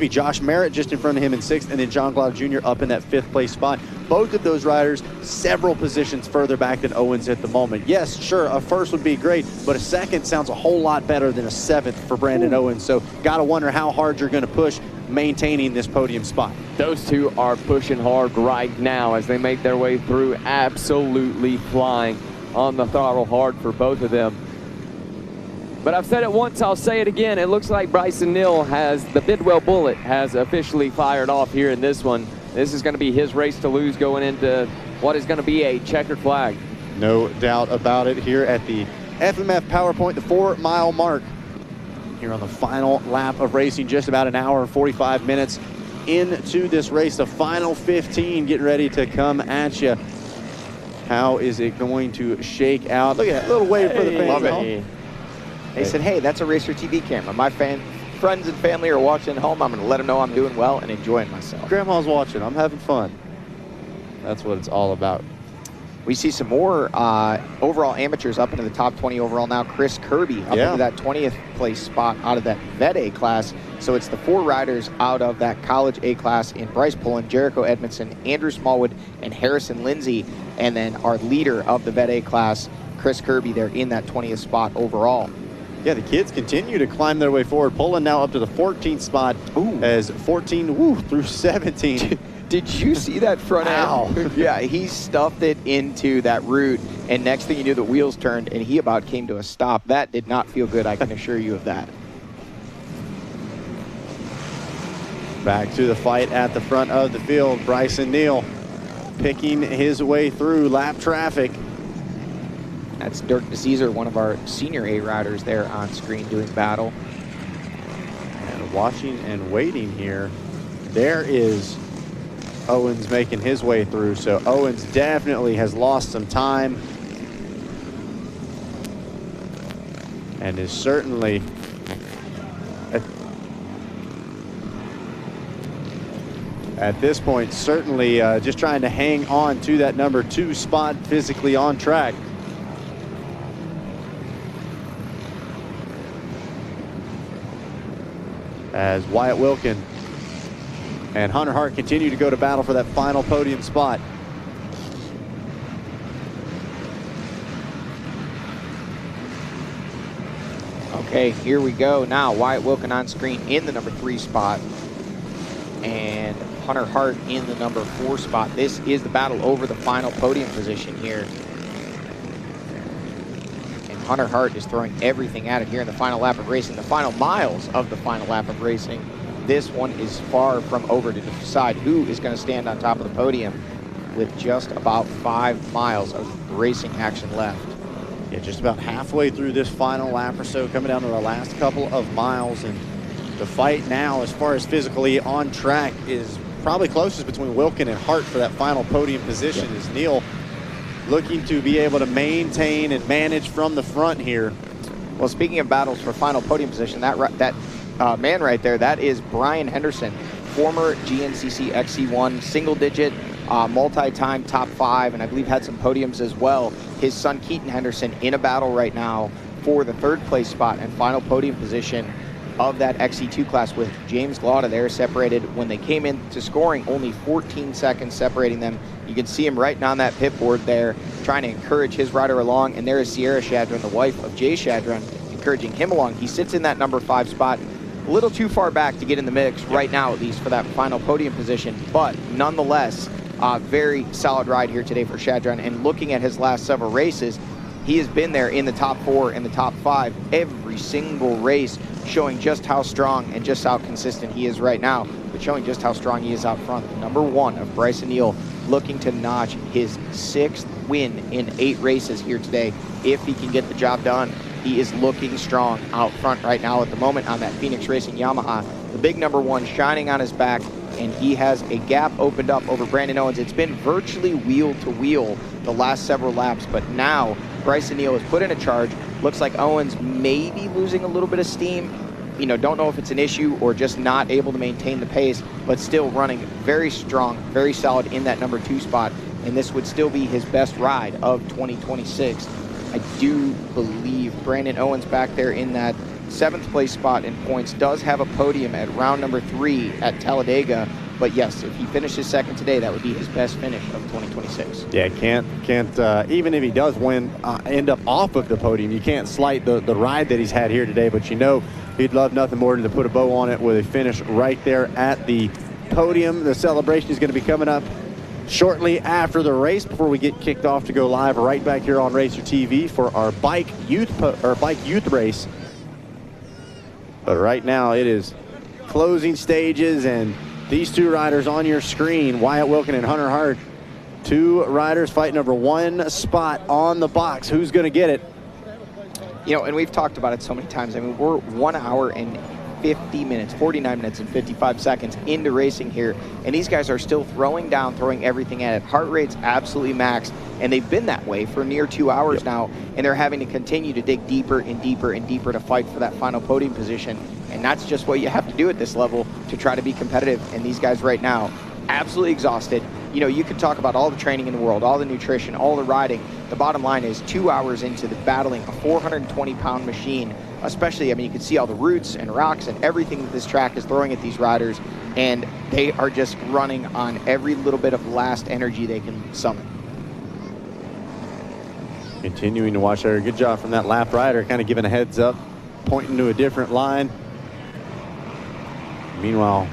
Josh Merritt just in front of him in 6th, and then John Glada Jr. up in that 5th place spot. Both of those riders several positions further back than Owens at the moment. Yes, sure, a first would be great, but a second sounds a whole lot better than a 7th for Brandon Owens. So gotta wonder how hard you're gonna push maintaining this podium spot. Those two are pushing hard right now as they make their way through, absolutely flying on the throttle hard for both of them. But I've said it once, I'll say it again. It looks like Bryson Neal the Bidwell bullet has officially fired off here in this one. This is going to be his race to lose going into what is going to be a checkered flag. No doubt about it here at the FMF PowerPoint, the 4-mile mark. Here on the final lap of racing, just about an hour and 45 minutes into this race. The final 15 getting ready to come at you. How is it going to shake out? Look at that little wave for the fans. Love it. They said, hey, that's a Racer TV camera. My friends and family are watching at home. I'm going to let them know I'm doing well and enjoying myself. Grandma's watching. I'm having fun. That's what it's all about. We see some more overall amateurs up into the top 20 overall now. Chris Kirby up into that 20th place spot out of that Vet A class. So it's the 4 riders out of that College A class in Bryce Pullen, Jericho Edmondson, Andrew Smallwood, and Harrison Lindsay. And then our leader of the Vet A class, Chris Kirby, there in that 20th spot overall. Yeah, the kids continue to climb their way forward. Pullen now up to the 14th spot as 14 through 17. Did you see that front end? Yeah, he stuffed it into that root, and next thing you knew, the wheels turned, and he about came to a stop. That did not feel good, I can assure you of that. Back to the fight at the front of the field. Bryson Neal picking his way through lap traffic. That's Dirk DeCesar, one of our senior A riders there on screen doing battle. And watching and waiting here, there is Owens making his way through. So Owens definitely has lost some time and is certainly at this point certainly just trying to hang on to that number 2 spot physically on track. As Wyatt Wilkin and Hunter Hart continue to go to battle for that final podium spot. Okay, here we go. Now Wyatt Wilkin on screen in the number 3 spot. And Hunter Hart in the number 4 spot. This is the battle over the final podium position here. And Hunter Hart is throwing everything at it here in the final lap of racing, the final miles of the final lap of racing. This one is far from over to decide who is going to stand on top of the podium with just about 5 miles of racing action left. Yeah, just about halfway through this final lap or so, coming down to the last couple of miles. And the fight now, as far as physically on track, is probably closest between Wilkin and Hart for that final podium position. Is Neal looking to be able to maintain and manage from the front here. Well, speaking of battles for final podium position, that man right there, that is Brian Henderson, former GNCC XC1 single-digit, multi-time top 5, and I believe had some podiums as well. His son Keaton Henderson in a battle right now for the 3rd place spot and final podium position of that XC2 class, with James Glauda there separated when they came into scoring, only 14 seconds separating them. You can see him right on that pit board there, trying to encourage his rider along, and there is Sierra Shadron, the wife of Jay Shadron, encouraging him along. He sits in that number 5 spot, a little too far back to get in the mix right now, at least for that final podium position, but nonetheless, very solid ride here today for Shadron. And looking at his last several races, he has been there in the top 4 and the top 5 every single race, showing just how strong and just how consistent he is right now, but showing just how strong he is out front. The number 1 of Bryson Neal looking to notch his 6th win in 8 races here today. If he can get the job done, he is looking strong out front right now at the moment on that Phoenix Racing Yamaha. The big number 1 shining on his back, and he has a gap opened up over Brandon Owens. It's been virtually wheel to wheel the last several laps, but now Bryson Neal has put in a charge. Looks like Owens may be losing a little bit of steam. You know, don't know if it's an issue or just not able to maintain the pace, but still running very strong, very solid in that number 2 spot. And this would still be his best ride of 2026. I do believe Brandon Owens back there in that 7th place spot in points does have a podium at round number 3 at Talladega. But yes, if he finishes 2nd today, that would be his best finish of 2026. Yeah, can't even if he does win, end up off of the podium, you can't slight the ride that he's had here today. But you know, he'd love nothing more than to put a bow on it with a finish right there at the podium. The celebration is going to be coming up shortly after the race, before we get kicked off to go live right back here on Racer TV for our bike youth race. But right now it is closing stages, and these 2 riders on your screen, Wyatt Wilkin and Hunter Hart, 2 riders fighting over 1 spot on the box. Who's going to get it? You know, and we've talked about it so many times. I mean, we're 1 hour and 50 minutes, 49 minutes and 55 seconds into racing here, and these guys are still throwing down, throwing everything at it. Heart rate's absolutely maxed, and they've been that way for near 2 hours now, and they're having to continue to dig deeper and deeper and deeper to fight for that final podium position. And that's just what you have to do at this level to try to be competitive. And these guys right now, absolutely exhausted. You know, you could talk about all the training in the world, all the nutrition, all the riding. The bottom line is 2 hours into the battling a 420-pound machine, especially, I mean, you can see all the roots and rocks and everything that this track is throwing at these riders, and they are just running on every little bit of last energy they can summon. Continuing to watch there. Good job from that lap rider, kind of giving a heads up, pointing to a different line. Meanwhile,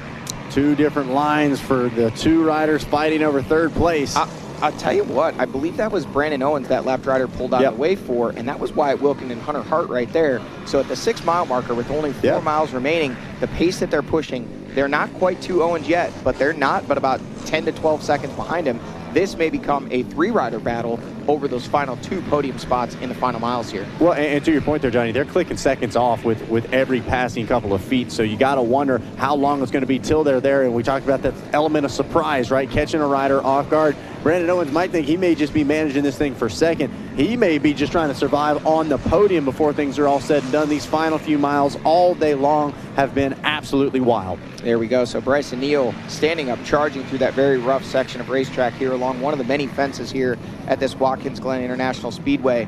2 different lines for the 2 riders fighting over 3rd place. I'll tell you what, I believe that was Brandon Owens that lap rider pulled out of the way for, and that was Wyatt Wilkin and Hunter Hart right there. So at the 6-mile marker with only 4 miles remaining, the pace that they're pushing, they're not quite to Owens yet, but they're not but about 10 to 12 seconds behind him. This may become a 3-rider battle over those final 2 podium spots in the final miles here. Well, and to your point there, Johnny, they're clicking seconds off with every passing couple of feet. So you got to wonder how long it's going to be till they're there. And we talked about that element of surprise, right? Catching a rider off guard. Brandon Owens might think he may just be managing this thing for 2nd. He may be just trying to survive on the podium before things are all said and done. These final few miles all day long have been absolutely wild. There we go. So Bryson Neal standing up, charging through that very rough section of racetrack here along one of the many fences here at this Watkins Glen International Speedway.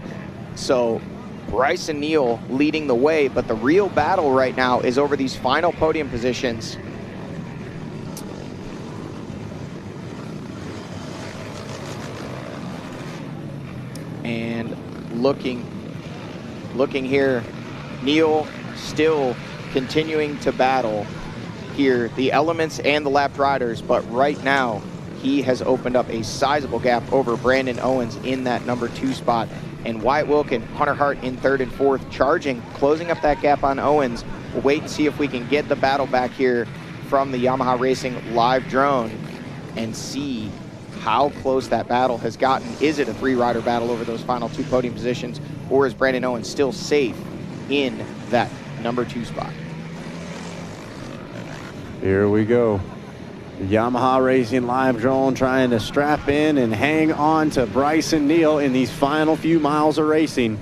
So Bryson Neal leading the way, but the real battle right now is over these final podium positions. And looking here Neil still continuing to battle here, the elements and the lapped riders, but right now he has opened up a sizable gap over Brandon Owens in that number 2 spot. And Wyatt Wilkin, Hunter Hart in 3rd and 4th, charging, closing up that gap on Owens. We'll wait and see if we can get the battle back here from the Yamaha Racing live drone and see how close that battle has gotten. Is it a 3-rider battle over those final 2 podium positions, or is Brandon Owens still safe in that number 2 spot? Here we go. The Yamaha Racing live drone trying to strap in and hang on to Bryson Neal in these final few miles of racing.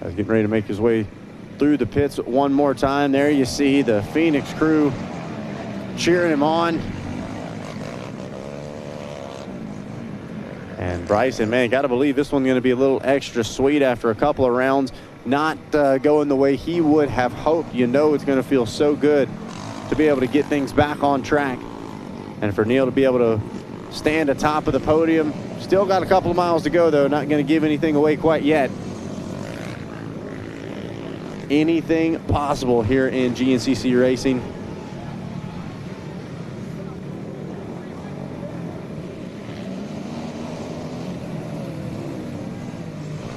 He's getting ready to make his way through the pits one more time. There you see the Phoenix crew cheering him on. And Bryson, man, got to believe this one's going to be a little extra sweet after a couple of rounds not going the way he would have hoped. You know it's going to feel so good to be able to get things back on track. And for Neal to be able to stand atop of the podium. Still got a couple of miles to go, though. Not going to give anything away quite yet. Anything possible here in GNCC Racing.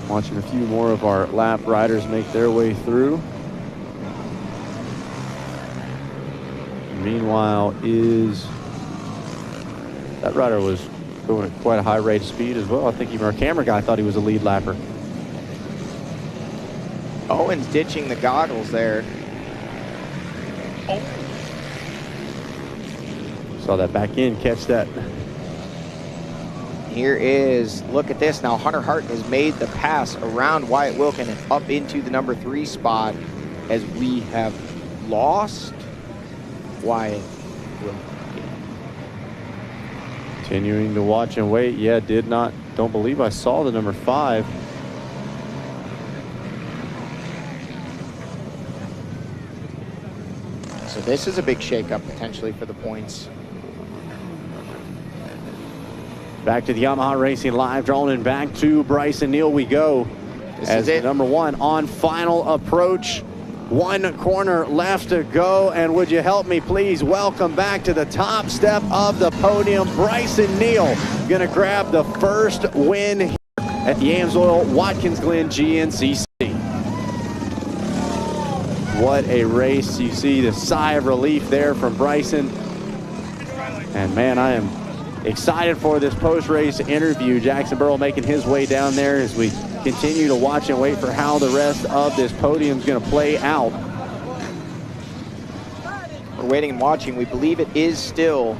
Watching a few more of our lap riders make their way through. Meanwhile, that rider was going at quite a high rate of speed as well. I think even our camera guy thought he was a lead lapper. Owens ditching the goggles there. Oh. Saw that back in, catch that. Here is, look at this now, Hunter Hart has made the pass around Wyatt Wilkin and up into the number 3 spot as we have lost Wyatt Wilkin. Continuing to watch and wait. Yeah, don't believe I saw the number 5. So this is a big shakeup potentially for the points. Back to the Yamaha Racing live drone and back to Bryson Neal we go. This as is it. The number 1 on final approach. 1 corner left to go. And would you help me please welcome back to the top step of the podium, Bryson Neal. Gonna grab the first win here at the AMSOIL Watkins Glen GNCC. What a race. You see the sigh of relief there from Bryson. And man, I am excited for this post-race interview. Jackson Burrell making his way down there as we continue to watch and wait for how the rest of this podium is going to play out. We're waiting and watching. We believe it is still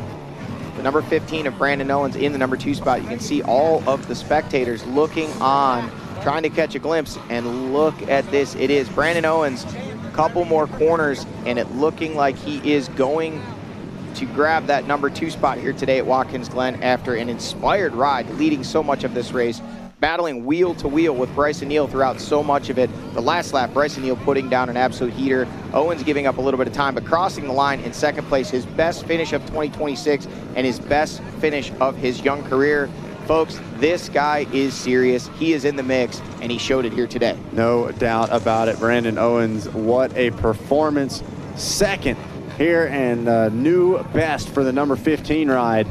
the number 15 of Brandon Owens in the number 2 spot. You can see all of the spectators looking on, trying to catch a glimpse, and look at this. It is Brandon Owens, a couple more corners, and it looking like he is going to grab that number 2 spot here today at Watkins Glen after an inspired ride, leading so much of this race, battling wheel to wheel with Bryson Neal throughout so much of it. The last lap, Bryson Neal putting down an absolute heater. Owens giving up a little bit of time, but crossing the line in 2nd place, his best finish of 2026 and his best finish of his young career. Folks, this guy is serious. He is in the mix, and he showed it here today. No doubt about it. Brandon Owens, what a performance. 2nd here, and new best for the number 15 ride.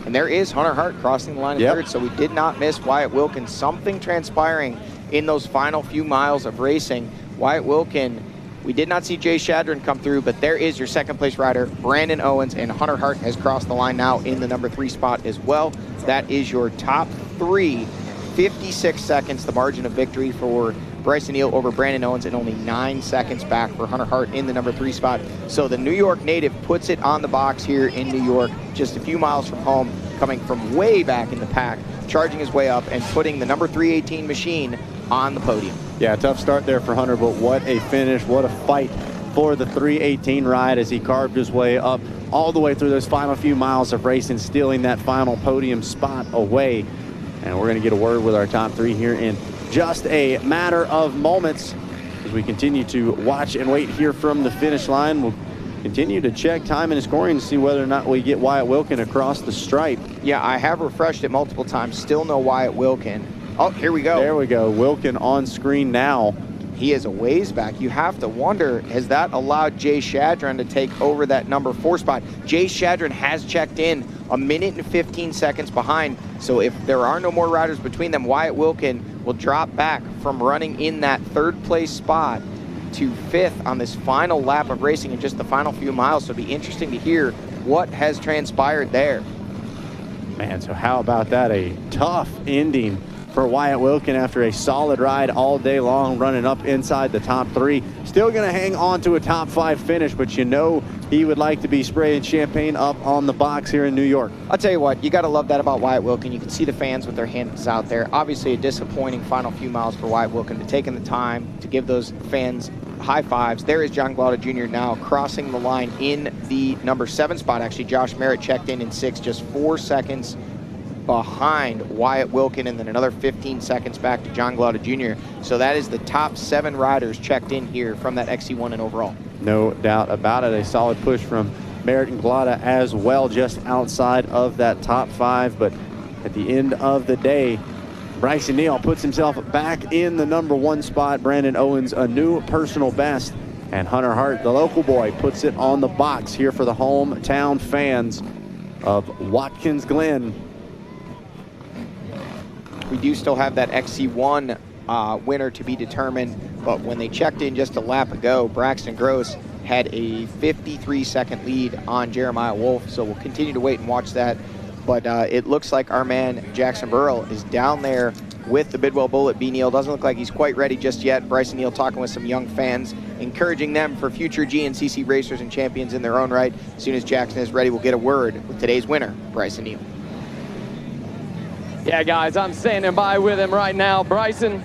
And there is Hunter Hart crossing the line in 3rd, so we did not miss Wyatt Wilkin. Something transpiring in those final few miles of racing. Wyatt Wilkin, we did not see Jay Shadron come through, but there is your 2nd place rider, Brandon Owens, and Hunter Hart has crossed the line now in the number 3 spot as well. That is your top 3, 56 seconds, the margin of victory for Bryson Neal over Brandon Owens, and only 9 seconds back for Hunter Hart in the number 3 spot. So the New York native puts it on the box here in New York, just a few miles from home, coming from way back in the pack, charging his way up and putting the number 318 machine on the podium. Yeah, tough start there for Hunter, but what a finish, what a fight for the 318 ride as he carved his way up all the way through those final few miles of racing, stealing that final podium spot away. And we're going to get a word with our top 3 here in just a matter of moments as we continue to watch and wait here from the finish line. We'll continue to check time and scoring to see whether or not we get Wyatt Wilkin across the stripe. Yeah, I have refreshed it multiple times. Still no Wyatt Wilkin. Oh, here we go. There we go. Wilkin on screen now. He is a ways back. You have to wonder, has that allowed Jay Shadron to take over that number 4 spot? Jay Shadron has checked in a minute and 15 seconds behind. So if there are no more riders between them, Wyatt Wilkin will drop back from running in that 3rd place spot to 5th on this final lap of racing in just the final few miles. So it'll be interesting to hear what has transpired there. Man, so how about that? A tough ending for Wyatt Wilkin after a solid ride all day long, running up inside the top 3. Still going to hang on to a top 5 finish, but you know he would like to be spraying champagne up on the box here in New York. I'll tell you what, you got to love that about Wyatt Wilkin. You can see the fans with their hands out there. Obviously a disappointing final few miles for Wyatt Wilkin, but taking the time to give those fans high fives. There is John Glauda Jr. now crossing the line in the number 7 spot. Actually, Josh Merritt checked in 6, just 4 seconds behind Wyatt Wilkin, and then another 15 seconds back to John Glauda Jr. So that is the top 7 riders checked in here from that XC1 and overall. No doubt about it. A solid push from Merritt and Glauda as well, just outside of that top 5. But at the end of the day, Bryson Neal puts himself back in the number 1 spot. Brandon Owens, a new personal best. And Hunter Hart, the local boy, puts it on the box here for the hometown fans of Watkins Glen. We do still have that XC1 winner to be determined, but when they checked in just a lap ago, Braxton Gross had a 53-second lead on Jeremiah Wolf, so we'll continue to wait and watch that. But it looks like our man Jackson Burrell is down there with the Bidwell Bullet. B. Neal doesn't look like he's quite ready just yet. Bryson Neal talking with some young fans, encouraging them for future GNCC racers and champions in their own right. As soon as Jackson is ready, we'll get a word with today's winner, Bryson Neal. Yeah, guys, I'm standing by with him right now. Bryson,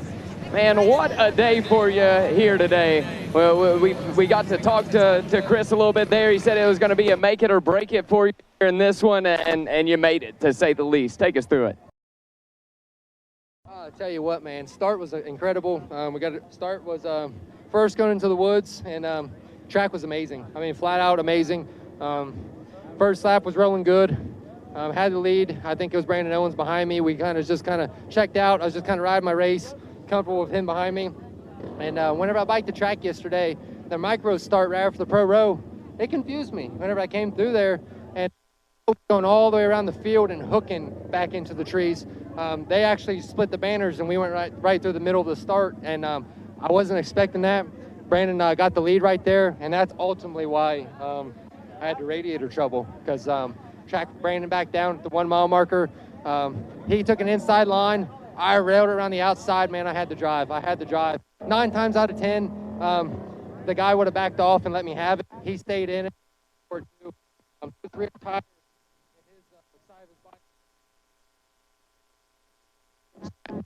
man, what a day for you here today. Well, we got to talk to Chris a little bit there. He said it was going to be a make it or break it for you in this one, and you made it, to say the least. Take us through it. I'll tell you what, man, start was incredible. Start was first going into the woods, and track was amazing. I mean, flat out amazing. First lap was rolling good. Had the lead. I think it was Brandon Owens behind me. We just checked out. I was just kind of riding my race, comfortable with him behind me. And whenever I biked the track yesterday, the micros start right after the pro row. It confused me whenever I came through there and going all the way around the field and hooking back into the trees. They actually split the banners and we went right through the middle of the start. And I wasn't expecting that. Brandon got the lead right there, and that's ultimately why I had the radiator trouble, because tracked Brandon back down at the 1 mile marker. He took an inside line. I railed it around the outside. Man, I had to drive. 9 times out of 10, the guy would have backed off and let me have it. He stayed in it.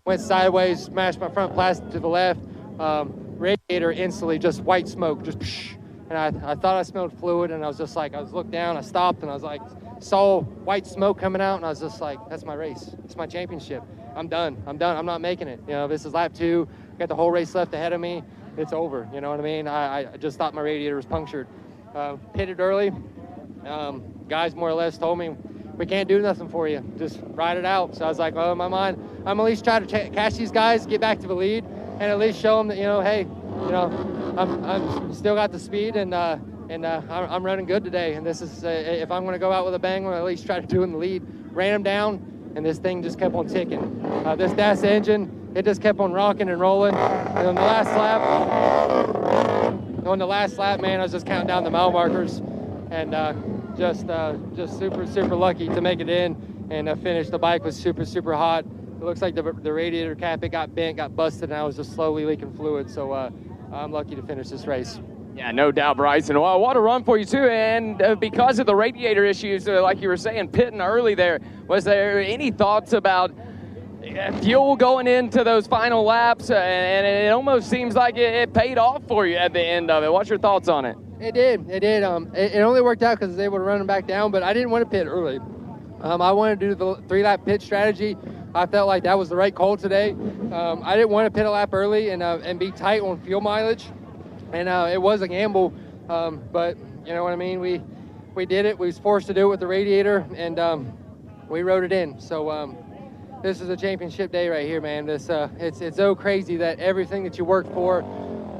Went sideways, smashed my front plastic to the left. Radiator instantly just white smoke, just psh. And I thought I smelled fluid, and I was looked down, I stopped, and I was like, saw white smoke coming out, and I was just like, that's my race. It's my championship. I'm done. I'm not making it. You know, this is lap 2. Got the whole race left ahead of me. It's over. You know what I mean? I just thought my radiator was punctured. Pitted early. Guys more or less told me, we can't do nothing for you. Just ride it out. So I was like, well, in my mind, I'm at least trying to catch these guys, get back to the lead, and at least show them that, hey, I'm still got the speed, and I'm running good today. And this is, if I'm going to go out with a bang, I'm going to at least try to do in the lead. Ran them down, and this thing just kept on ticking. This DAS engine, it just kept on rocking and rolling. And on the last lap, man, I was just counting down the mile markers, and just super lucky to make it in and finish. The bike was super hot. It looks like the radiator cap, it got bent, got busted, and I was just slowly leaking fluid. So I'm lucky to finish this race. Yeah, no doubt, Bryson. Well, what a run for you, too. And because of the radiator issues, like you were saying, pitting early there, was there any thoughts about fuel going into those final laps? And it almost seems like it paid off for you at the end of it. What's your thoughts on it? It did. It only worked out because I was able to run them back down, but I didn't want to pit early. I wanted to do the 3-lap pit strategy. I felt like that was the right call today. I didn't want to pit a lap early and be tight on fuel mileage. And it was a gamble, but you know what I mean? We did it. We was forced to do it with the radiator, and we rode it in. So This is a championship day right here, man. It's so crazy that everything that you worked for,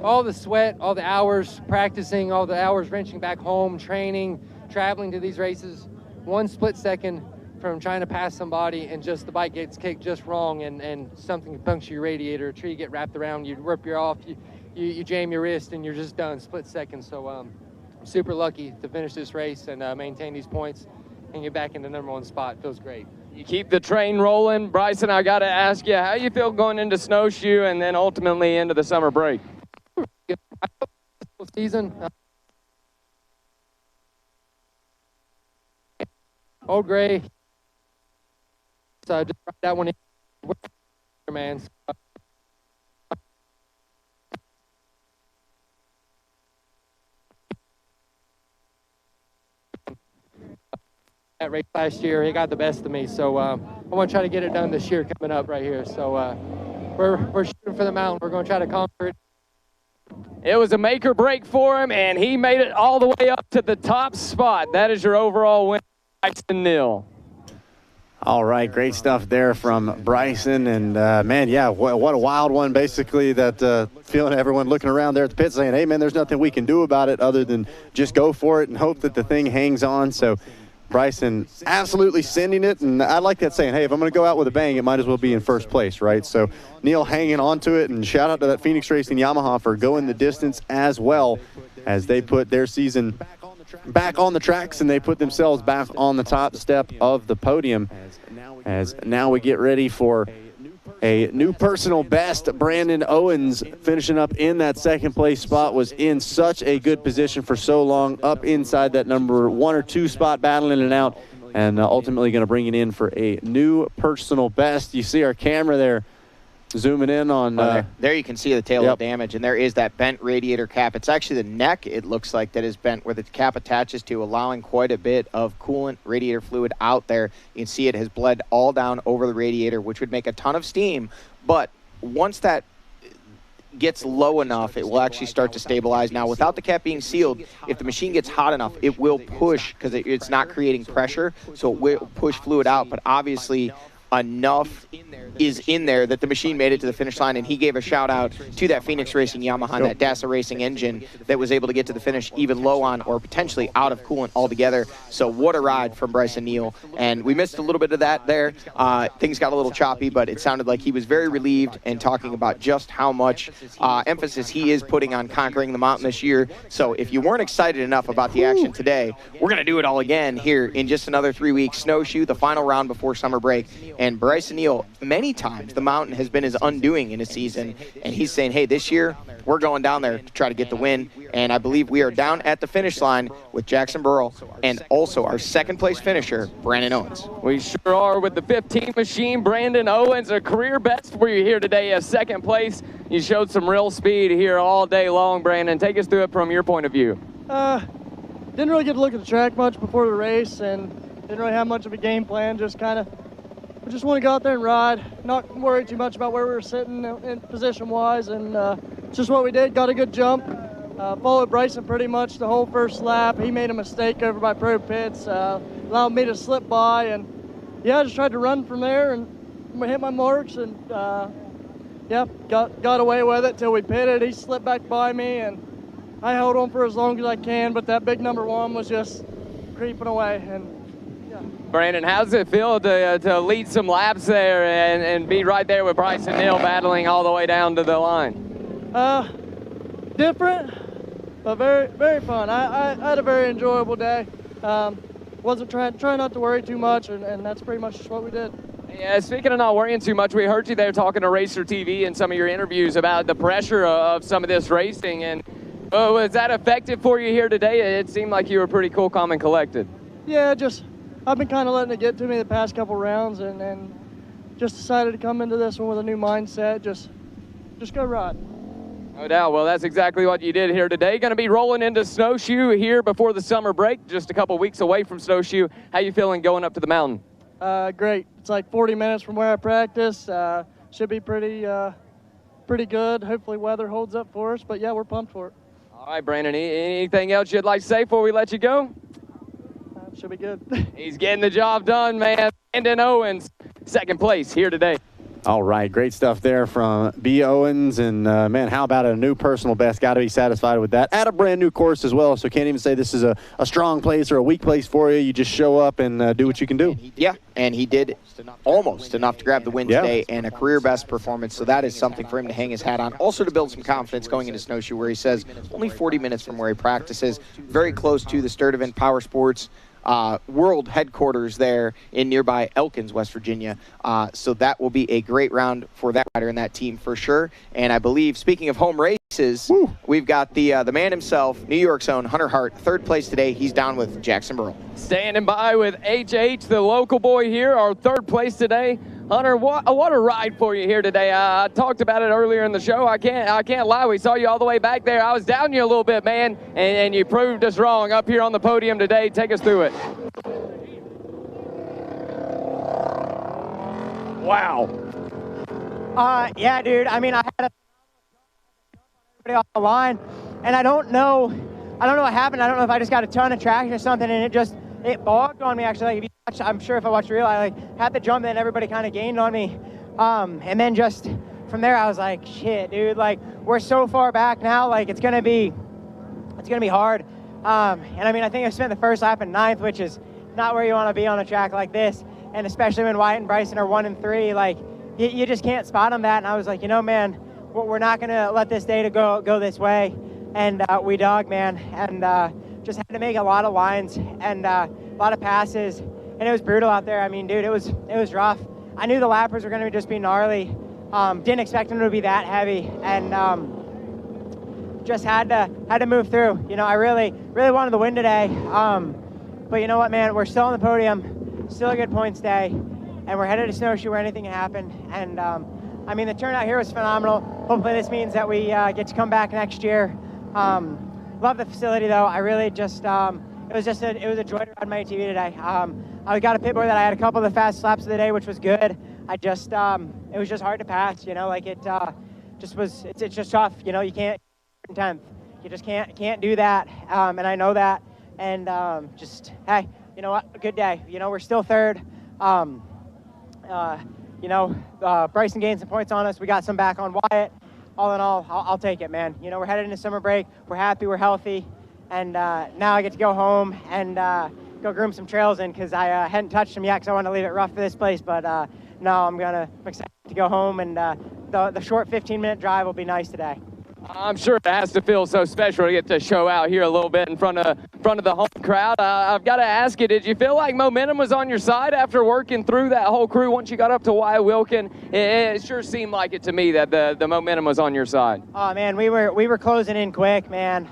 all the sweat, all the hours practicing, all the hours wrenching back home, training, traveling to these races, one split second from trying to pass somebody and just the bike gets kicked just wrong and something puncture your radiator, a tree get wrapped around you, rip you off, you jam your wrist and you're just done, split second. So I'm super lucky to finish this race and maintain these points and get back in the #1 spot. Feels great. You keep the train rolling. Bryson, I got to ask you, how you feel going into snowshoe and then ultimately into the summer break? Season. Old Gray. So just write that one in, man. That race last year, he got the best of me. So I want to try to get it done this year coming up right here. So we're shooting for the mountain. We're going to try to conquer it. It was a make or break for him, and he made it all the way up to the top spot. That is your overall win, Bryson Neal. All right, great stuff there from Bryson. And, man, yeah, what a wild one, basically, that feeling everyone looking around there at the pit saying, hey, man, there's nothing we can do about it other than just go for it and hope that the thing hangs on. So Bryson absolutely sending it. And I like that saying, hey, if I'm going to go out with a bang, it might as well be in first place, right? So Neal hanging on to it, and shout out to that Phoenix Racing Yamaha for going the distance as well as they put their season back on the tracks and they put themselves back on the top step of the podium. As now we get ready for a new personal best. Brandon Owens finishing up in that second place spot, was in such a good position for so long, up inside that #1 or 2 spot, battling it out, and ultimately going to bring it in for a new personal best. You see our camera there zooming in on there you can see the tail of damage, and there is that bent radiator cap. It's actually the neck, it looks like, that is bent where the cap attaches to, allowing quite a bit of coolant radiator fluid out there. You can see it has bled all down over the radiator, which would make a ton of steam, but once that gets low enough, it will actually start to stabilize. Now, without the cap being sealed, if the machine gets hot enough, it will push, because it's not creating pressure, so it will push fluid out. But obviously enough is in there that the machine made it to the finish line, and he gave a shout out to that Phoenix Racing Yamaha, that DASA Racing engine that was able to get to the finish even low on or potentially out of coolant altogether. So what a ride from Bryson Neal, and we missed a little bit of that there. Things got a little choppy, but it sounded like he was very relieved and talking about just how much emphasis he is putting on conquering the mountain this year. So if you weren't excited enough about the action today, we're going to do it all again here in just another 3 weeks. Snowshoe, the final round before summer break. And Bryson Neal, many times the mountain has been his undoing in his season, and he's saying, hey, this year we're going down there to try to get the win. And I believe we are down at the finish line with Jackson Burrell and also our second place finisher, Brandon Owens. We sure are with the 15 machine, Brandon Owens, a career best for you here today as second place. You showed some real speed here all day long, Brandon. Take us through it from your point of view. Didn't really get to look at the track much before the race, and didn't really have much of a game plan. We just want to go out there and ride, not worry too much about where we were sitting in position-wise, and just what we did. Got a good jump, followed Bryson pretty much the whole first lap. He made a mistake over by pro pits, allowed me to slip by, and yeah, I just tried to run from there and hit my marks, and yeah, got away with it till we pitted. He slipped back by me, and I held on for as long as I can, but that big #1 was just creeping away. And Brandon, how does it feel to lead some laps there and be right there with Bryson Neal battling all the way down to the line? Different, but very, very fun. I had a very enjoyable day. Wasn't trying not to worry too much, and that's pretty much just what we did. Yeah, speaking of not worrying too much, we heard you there talking to Racer TV in some of your interviews about the pressure of some of this racing, and was that effective for you here today? It seemed like you were pretty cool, calm, and collected. Yeah, I've been kind of letting it get to me the past couple rounds, and just decided to come into this one with a new mindset. Just go ride. No doubt. Well, that's exactly what you did here today. Going to be rolling into Snowshoe here before the summer break, just a couple weeks away from Snowshoe. How you feeling going up to the mountain? Great. It's like 40 minutes from where I practice. Should be pretty good. Hopefully weather holds up for us, but yeah, we're pumped for it. All right, Brandon, anything else you'd like to say before we let you go? Should be good. He's getting the job done, man. Brandon Owens second place here today. All right, great stuff there from B. Owens. And, man, how about a new personal best? Got to be satisfied with that. At a brand-new course as well, so can't even say this is a strong place or a weak place for you. You just show up and do what you can do. Yeah, and he did almost enough to grab the win today and a career best performance, so that is something for him to hang his hat on. Also to build some confidence going into Snowshoe, where he says only 40 minutes from where he practices, very close to the Sturtevant Power Sports world headquarters there in nearby Elkins, West Virginia. So that will be a great round for that rider and that team for sure. And I believe, speaking of home races, we've got the man himself, New York's own Hunter Hart, third place today. He's down with Jackson Burrell. Standing by with HH, the local boy here, our third place today. Hunter, what a ride for you here today. I talked about it earlier in the show. I can't lie. We saw you all the way back there. I was down you a little bit, man, and you proved us wrong up here on the podium today. Take us through it. Wow. Yeah, dude. I mean, I had everybody off the line, and I don't know what happened. I don't know if I just got a ton of traction or something, and it bogged on me, actually. Like, if you watch, I'm sure if I watched real, I had the jump, and everybody kind of gained on me. And then just from there, I was like, shit, dude, like, we're so far back now, like, it's gonna be hard. And I mean, I think I spent the first lap in 9th, which is not where you want to be on a track like this. And especially when Wyatt and Bryson are 1 and 3, like, you just can't spot them that. And I was like, you know, man, we're not gonna let this day go this way. And we dug, man, and just had to make a lot of lines and a lot of passes, and it was brutal out there. I mean, dude, it was rough. I knew the lappers were going to just be gnarly. Didn't expect them to be that heavy, and just had to move through. You know, I really wanted the win today, but you know what, man, we're still on the podium, still a good points day, and we're headed to Snowshoe where anything can happen. And I mean, the turnout here was phenomenal. Hopefully, this means that we get to come back next year. Love the facility though. I really just it was a joy to ride my ATV today. I got a pit board that I had a couple of the fast laps of the day, which was good. I just it was just hard to pass, you know, like it's just tough, you know. You can't 10th, you just can't do that, and I know that. And just, hey, you know what, a good day. You know, we're still third. You know, Bryson gained some points on us. We got some back on Wyatt. All in all, I'll take it, man. You know, we're headed into summer break. We're happy, we're healthy, and now I get to go home and go groom some trails in, because I hadn't touched them yet because I want to leave it rough for this place. But no, I'm excited to go home, and the short 15-minute drive will be nice today. I'm sure it has to feel so special to get to show out here a little bit in front of the home crowd. I've got to ask you, did you feel like momentum was on your side after working through that whole crew once you got up to Wyatt Wilkin? It sure seemed like it to me that the momentum was on your side. Oh man, we were closing in quick, man.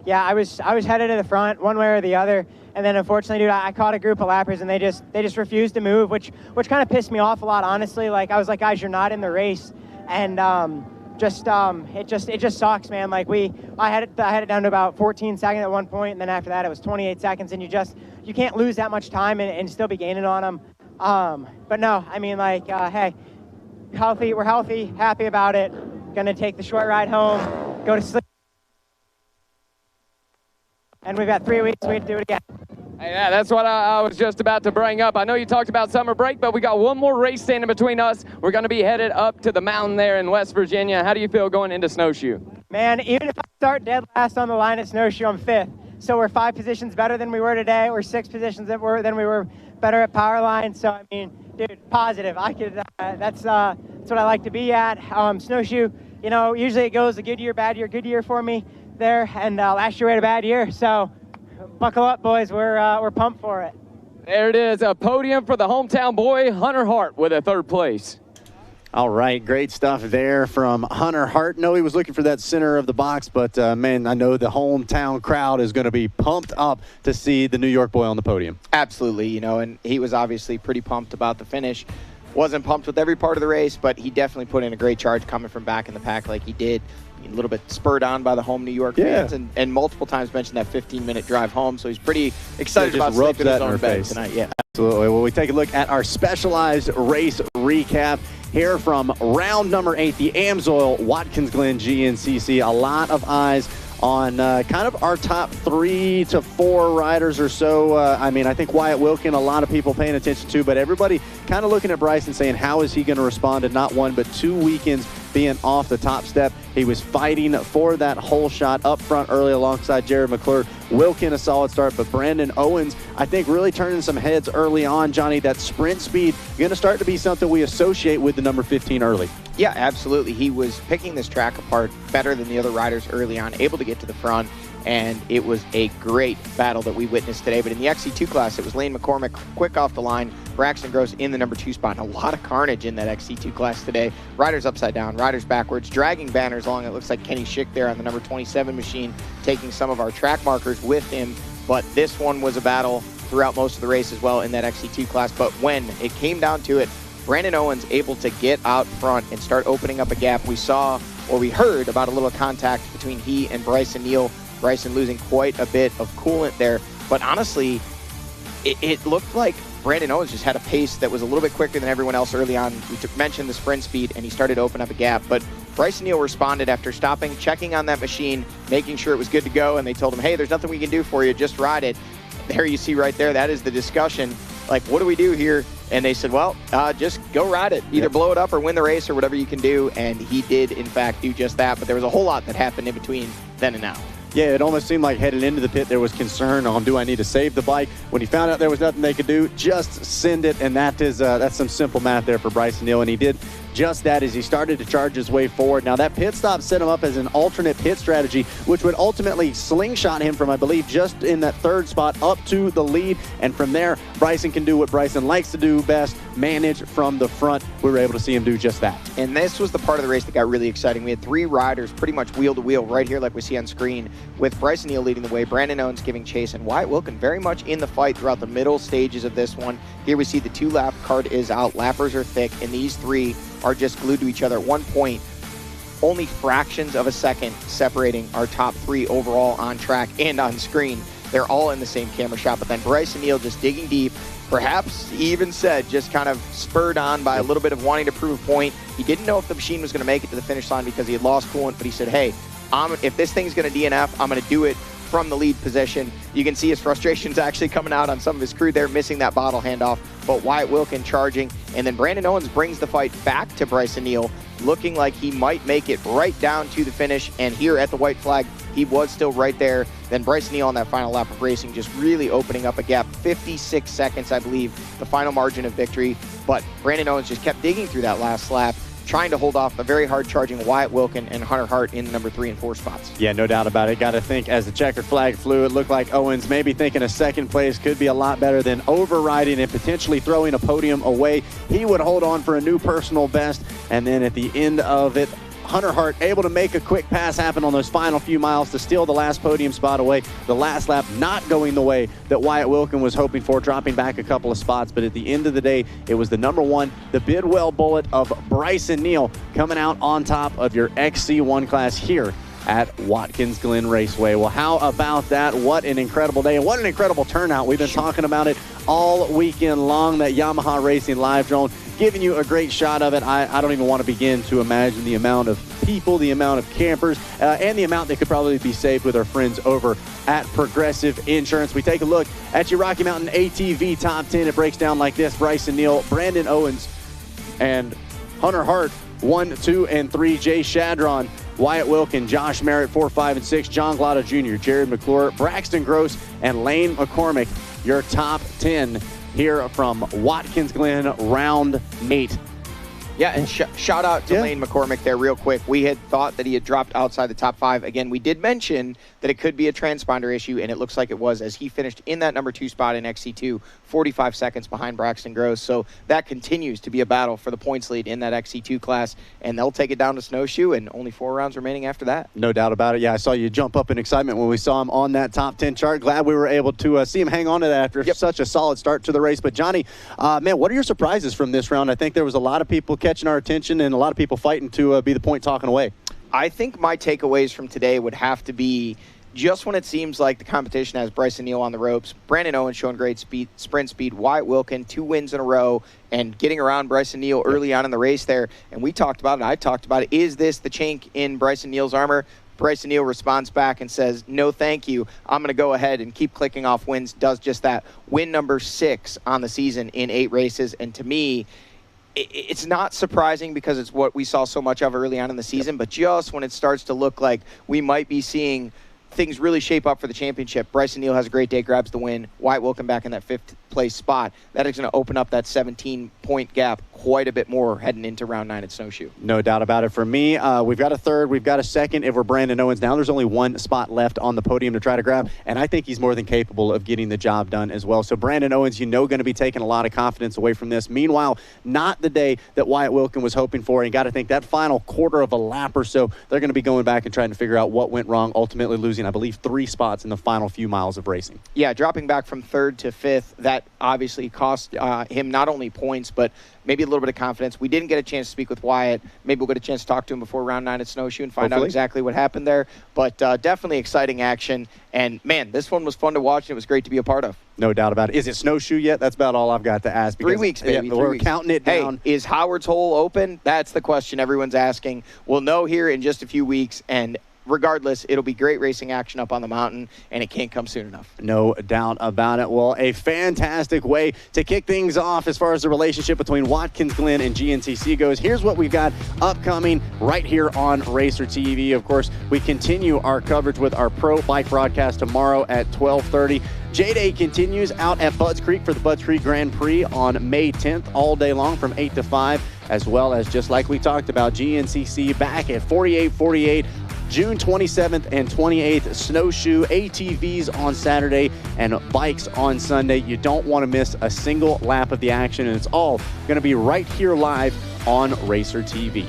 Yeah, I was headed to the front one way or the other, and then unfortunately, dude, I caught a group of lappers and they just refused to move, which kind of pissed me off a lot, honestly. Like, I was like, guys, you're not in the race, and it just sucks, man. Like, I had it down to about 14 seconds at one point, and then after that it was 28 seconds, and you can't lose that much time and still be gaining on them. But no, I mean, like, hey, we're healthy, happy about it. Gonna take the short ride home, go to sleep, and we've got 3 weeks. We have to do it again. Hey, yeah, that's what I was just about to bring up. I know you talked about summer break, but we got one more race standing between us. We're going to be headed up to the mountain there in West Virginia. How do you feel going into Snowshoe? Man, even if I start dead last on the line at Snowshoe, I'm 5th. So we're 5 positions better than we were today. We're 6 positions than we were better at Powerline. So, I mean, dude, positive. That's what I like to be at. Snowshoe, you know, usually it goes a good year, bad year, good year for me there. And last year we had a bad year. So buckle up, boys. We're pumped for it. There it is, a podium for the hometown boy, Hunter Hart, with a 3rd place. All right, great stuff there from Hunter Hart. No, he was looking for that center of the box, but man, I know the hometown crowd is going to be pumped up to see the New York boy on the podium. Absolutely, you know, and he was obviously pretty pumped about the finish. Wasn't pumped with every part of the race, but he definitely put in a great charge coming from back in the pack like he did. A little bit spurred on by the home New York fans, and multiple times mentioned that 15-minute drive home, so he's pretty excited about sleeping in his own bed tonight. Yeah, absolutely. Well, we take a look at our specialized race recap here from round number 8, the AMSOIL Watkins Glen GNCC. A lot of eyes on kind of our top 3 to 4 riders or so. I mean, I think Wyatt Wilkin, a lot of people paying attention to, but everybody kind of looking at Bryson saying, how is he going to respond to not 1 but 2 weekends being off the top step? He was fighting for that whole shot up front early alongside Jared McClure. Wilkin a solid start, but Brandon Owens, I think, really turning some heads early on. Johnny, that sprint speed going to start to be something we associate with the number 15 early. Yeah, absolutely. He was picking this track apart better than the other riders early on, able to get to the front, and it was a great battle that we witnessed today. But in the XC2 class, it was Lane McCormick quick off the line, Braxton Gross in the number 2 spot, and a lot of carnage in that XC2 class today. Riders upside down, riders backwards, dragging banners along. It looks like Kenny Schick there on the number 27 machine, taking some of our track markers with him. But this one was a battle throughout most of the race as well in that XC2 class. But when it came down to it, Brandon Owens able to get out front and start opening up a gap. We saw, or we heard about a little contact between he and Bryson Neal. Bryson losing quite a bit of coolant there. But honestly, it looked like Brandon Owens just had a pace that was a little bit quicker than everyone else early on. We mentioned the sprint speed, and he started to open up a gap. But Bryson Neal responded after stopping, checking on that machine, making sure it was good to go, and they told him, hey, there's nothing we can do for you, just ride it. There you see right there, that is the discussion. Like, what do we do here? And they said, well, just go ride it. Either blow it up or win the race or whatever you can do. And he did, in fact, do just that. But there was a whole lot that happened in between then and now. Yeah, it almost seemed like heading into the pit there was concern on, do I need to save the bike? When he found out there was nothing they could do, just send it. And that is that's some simple math there for Bryson Neal. And he did just that as he started to charge his way forward. Now, that pit stop set him up as an alternate pit strategy, which would ultimately slingshot him from, I believe, just in that 3rd spot up to the lead. And from there, Bryson can do what Bryson likes to do best, manage from the front. We were able to see him do just that. And this was the part of the race that got really exciting. We had 3 riders pretty much wheel to wheel right here like we see on screen, with Bryson Neal leading the way, Brandon Owens giving chase, and Wyatt Wilkin very much in the fight throughout the middle stages of this one. Here we see the 2-lap card is out. Lappers are thick, and these 3 are just glued to each other. At one point, only fractions of a second separating our top 3 overall on track and on screen. They're all in the same camera shot, but then Bryson Neal just digging deep. Perhaps he even said, just kind of spurred on by a little bit of wanting to prove a point. He didn't know if the machine was going to make it to the finish line because he had lost coolant, but he said, hey, if this thing's going to DNF, I'm going to do it from the lead position. You can see his frustrations actually coming out on some of his crew there, missing that bottle handoff. But Wyatt Wilkin charging, and then Brandon Owens brings the fight back to Bryson Neal, looking like he might make it right down to the finish. And here at the white flag, he was still right there. Then Bryson Neal on that final lap of racing, just really opening up a gap. 56 seconds, I believe, the final margin of victory. But Brandon Owens just kept digging through that last lap, trying to hold off the very hard-charging Wyatt Wilkin and Hunter Hart in the number 3 and 4 spots. Yeah, no doubt about it. Got to think as the checkered flag flew, it looked like Owens maybe thinking a 2nd place could be a lot better than overriding and potentially throwing a podium away. He would hold on for a new personal best, and then at the end of it, Hunter Hart able to make a quick pass happen on those final few miles to steal the last podium spot away. The last lap not going the way that Wyatt Wilkin was hoping for, dropping back a couple of spots. But at the end of the day, it was the number 1, the Bidwell Bullet of Bryson Neal, coming out on top of your XC1 class here at Watkins Glen Raceway. Well, how about that? What an incredible day. What an incredible turnout. We've been talking about it all weekend long, that Yamaha Racing live drone, giving you a great shot of it. I don't even want to begin to imagine the amount of people, the amount of campers, and the amount that could probably be saved with our friends over at Progressive Insurance. We take a look at your Rocky Mountain ATV top 10. It breaks down like this: Bryson Neal, Brandon Owens, and Hunter Hart, 1, 2, and 3. Jay Shadron, Wyatt Wilkin, Josh Merritt, 4, 5, and 6. John Glotto Jr., Jared McClure, Braxton Gross, and Lane McCormick. Your top 10 here from Watkins Glen, round 8. Yeah, and shout out to Lane McCormick there real quick. We had thought that he had dropped outside the top 5. Again, we did mention that it could be a transponder issue, and it looks like it was, as he finished in that number 2 spot in XC2, 45 seconds behind Braxton Gross. So that continues to be a battle for the points lead in that XC2 class, and they'll take it down to Snowshoe, and only 4 rounds remaining after that. No doubt about it. Yeah, I saw you jump up in excitement when we saw him on that top 10 chart. Glad we were able to see him hang on to that after such a solid start to the race. But Johnny, man, what are your surprises from this round? I think there was a lot of people catching our attention and a lot of people fighting to be the point talking away. I think my takeaways from today would have to be, just when it seems like the competition has Bryson Neal on the ropes, Brandon Owens showing great speed, sprint speed, Wyatt Wilkin, 2 wins in a row, and getting around Bryson Neal early on in the race there. And we talked about it, I talked about it. Is this the chink in Bryson Neal's armor? Bryson Neal responds back and says, no, thank you. I'm going to go ahead and keep clicking off wins. Does just that. Win number 6 on the season in 8 races. And to me, it's not surprising because it's what we saw so much of early on in the season, but just when it starts to look like we might be seeing things really shape up for the championship, Bryson Neal has a great day, grabs the win. Wyatt Wilkin back in that 5th place spot. That is going to open up that 17-point gap quite a bit more heading into round 9 at Snowshoe. No doubt about it. For me, we've got a 3rd, we've got a 2nd. If we're Brandon Owens now, there's only 1 spot left on the podium to try to grab, and I think he's more than capable of getting the job done as well. So Brandon Owens, going to be taking a lot of confidence away from this. Meanwhile, not the day that Wyatt Wilkin was hoping for, and got to think that final quarter of a lap or so, they're going to be going back and trying to figure out what went wrong, ultimately losing, I believe, 3 spots in the final few miles of racing. Yeah, dropping back from 3rd to 5th, that obviously cost him not only points, but maybe a little bit of confidence. We didn't get a chance to speak with Wyatt. Maybe we'll get a chance to talk to him before round 9 at Snowshoe and find out exactly what happened there. But definitely exciting action. And, man, this one was fun to watch, and it was great to be a part of. No doubt about it. Is it Snowshoe yet? That's about all I've got to ask. 3 weeks, baby. We're counting it down. Hey, is Howard's Hole open? That's the question everyone's asking. We'll know here in just a few weeks, and regardless, it'll be great racing action up on the mountain, and it can't come soon enough. No doubt about it. Well, a fantastic way to kick things off as far as the relationship between Watkins Glen and GNCC goes. Here's what we've got upcoming right here on Racer TV. Of course, we continue our coverage with our pro bike broadcast tomorrow at 12:30. J-Day continues out at Budds Creek for the Budds Creek Grand Prix on May 10th, all day long from 8 to 5, as well as, just like we talked about, GNCC back at 4848. June 27th and 28th, Snowshoe, ATVs on Saturday, and bikes on Sunday. You don't want to miss a single lap of the action, and it's all going to be right here live on Racer TV.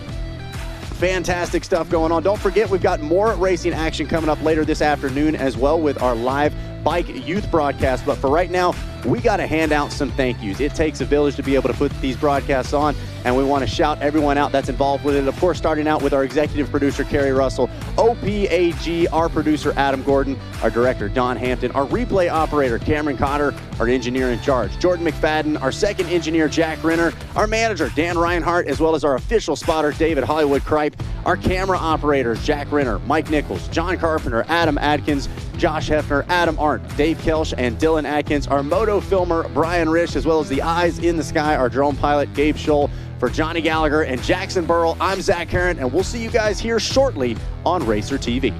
Fantastic stuff going on. Don't forget, we've got more racing action coming up later this afternoon as well with our live bike youth broadcast. But for right now, we got to hand out some thank yous. It takes a village to be able to put these broadcasts on, and we want to shout everyone out that's involved with it. Of course, starting out with our executive producer, Kerry Russell, OPAG, our producer, Adam Gordon, our director, Don Hampton, our replay operator, Cameron Cotter, our engineer in charge, Jordan McFadden, our second engineer, Jack Renner, our manager, Dan Reinhart, as well as our official spotter, David Hollywood Kripe, our camera operators, Jack Renner, Mike Nichols, John Carpenter, Adam Adkins, Josh Hefner, Adam Arndt, Dave Kelsch, and Dylan Atkins, our moto filmer, Brian Rich, as well as the eyes in the sky, our drone pilot, Gabe Scholl. For Johnny Gallagher and Jackson Burrell, I'm Zach Herron, and we'll see you guys here shortly on Racer TV.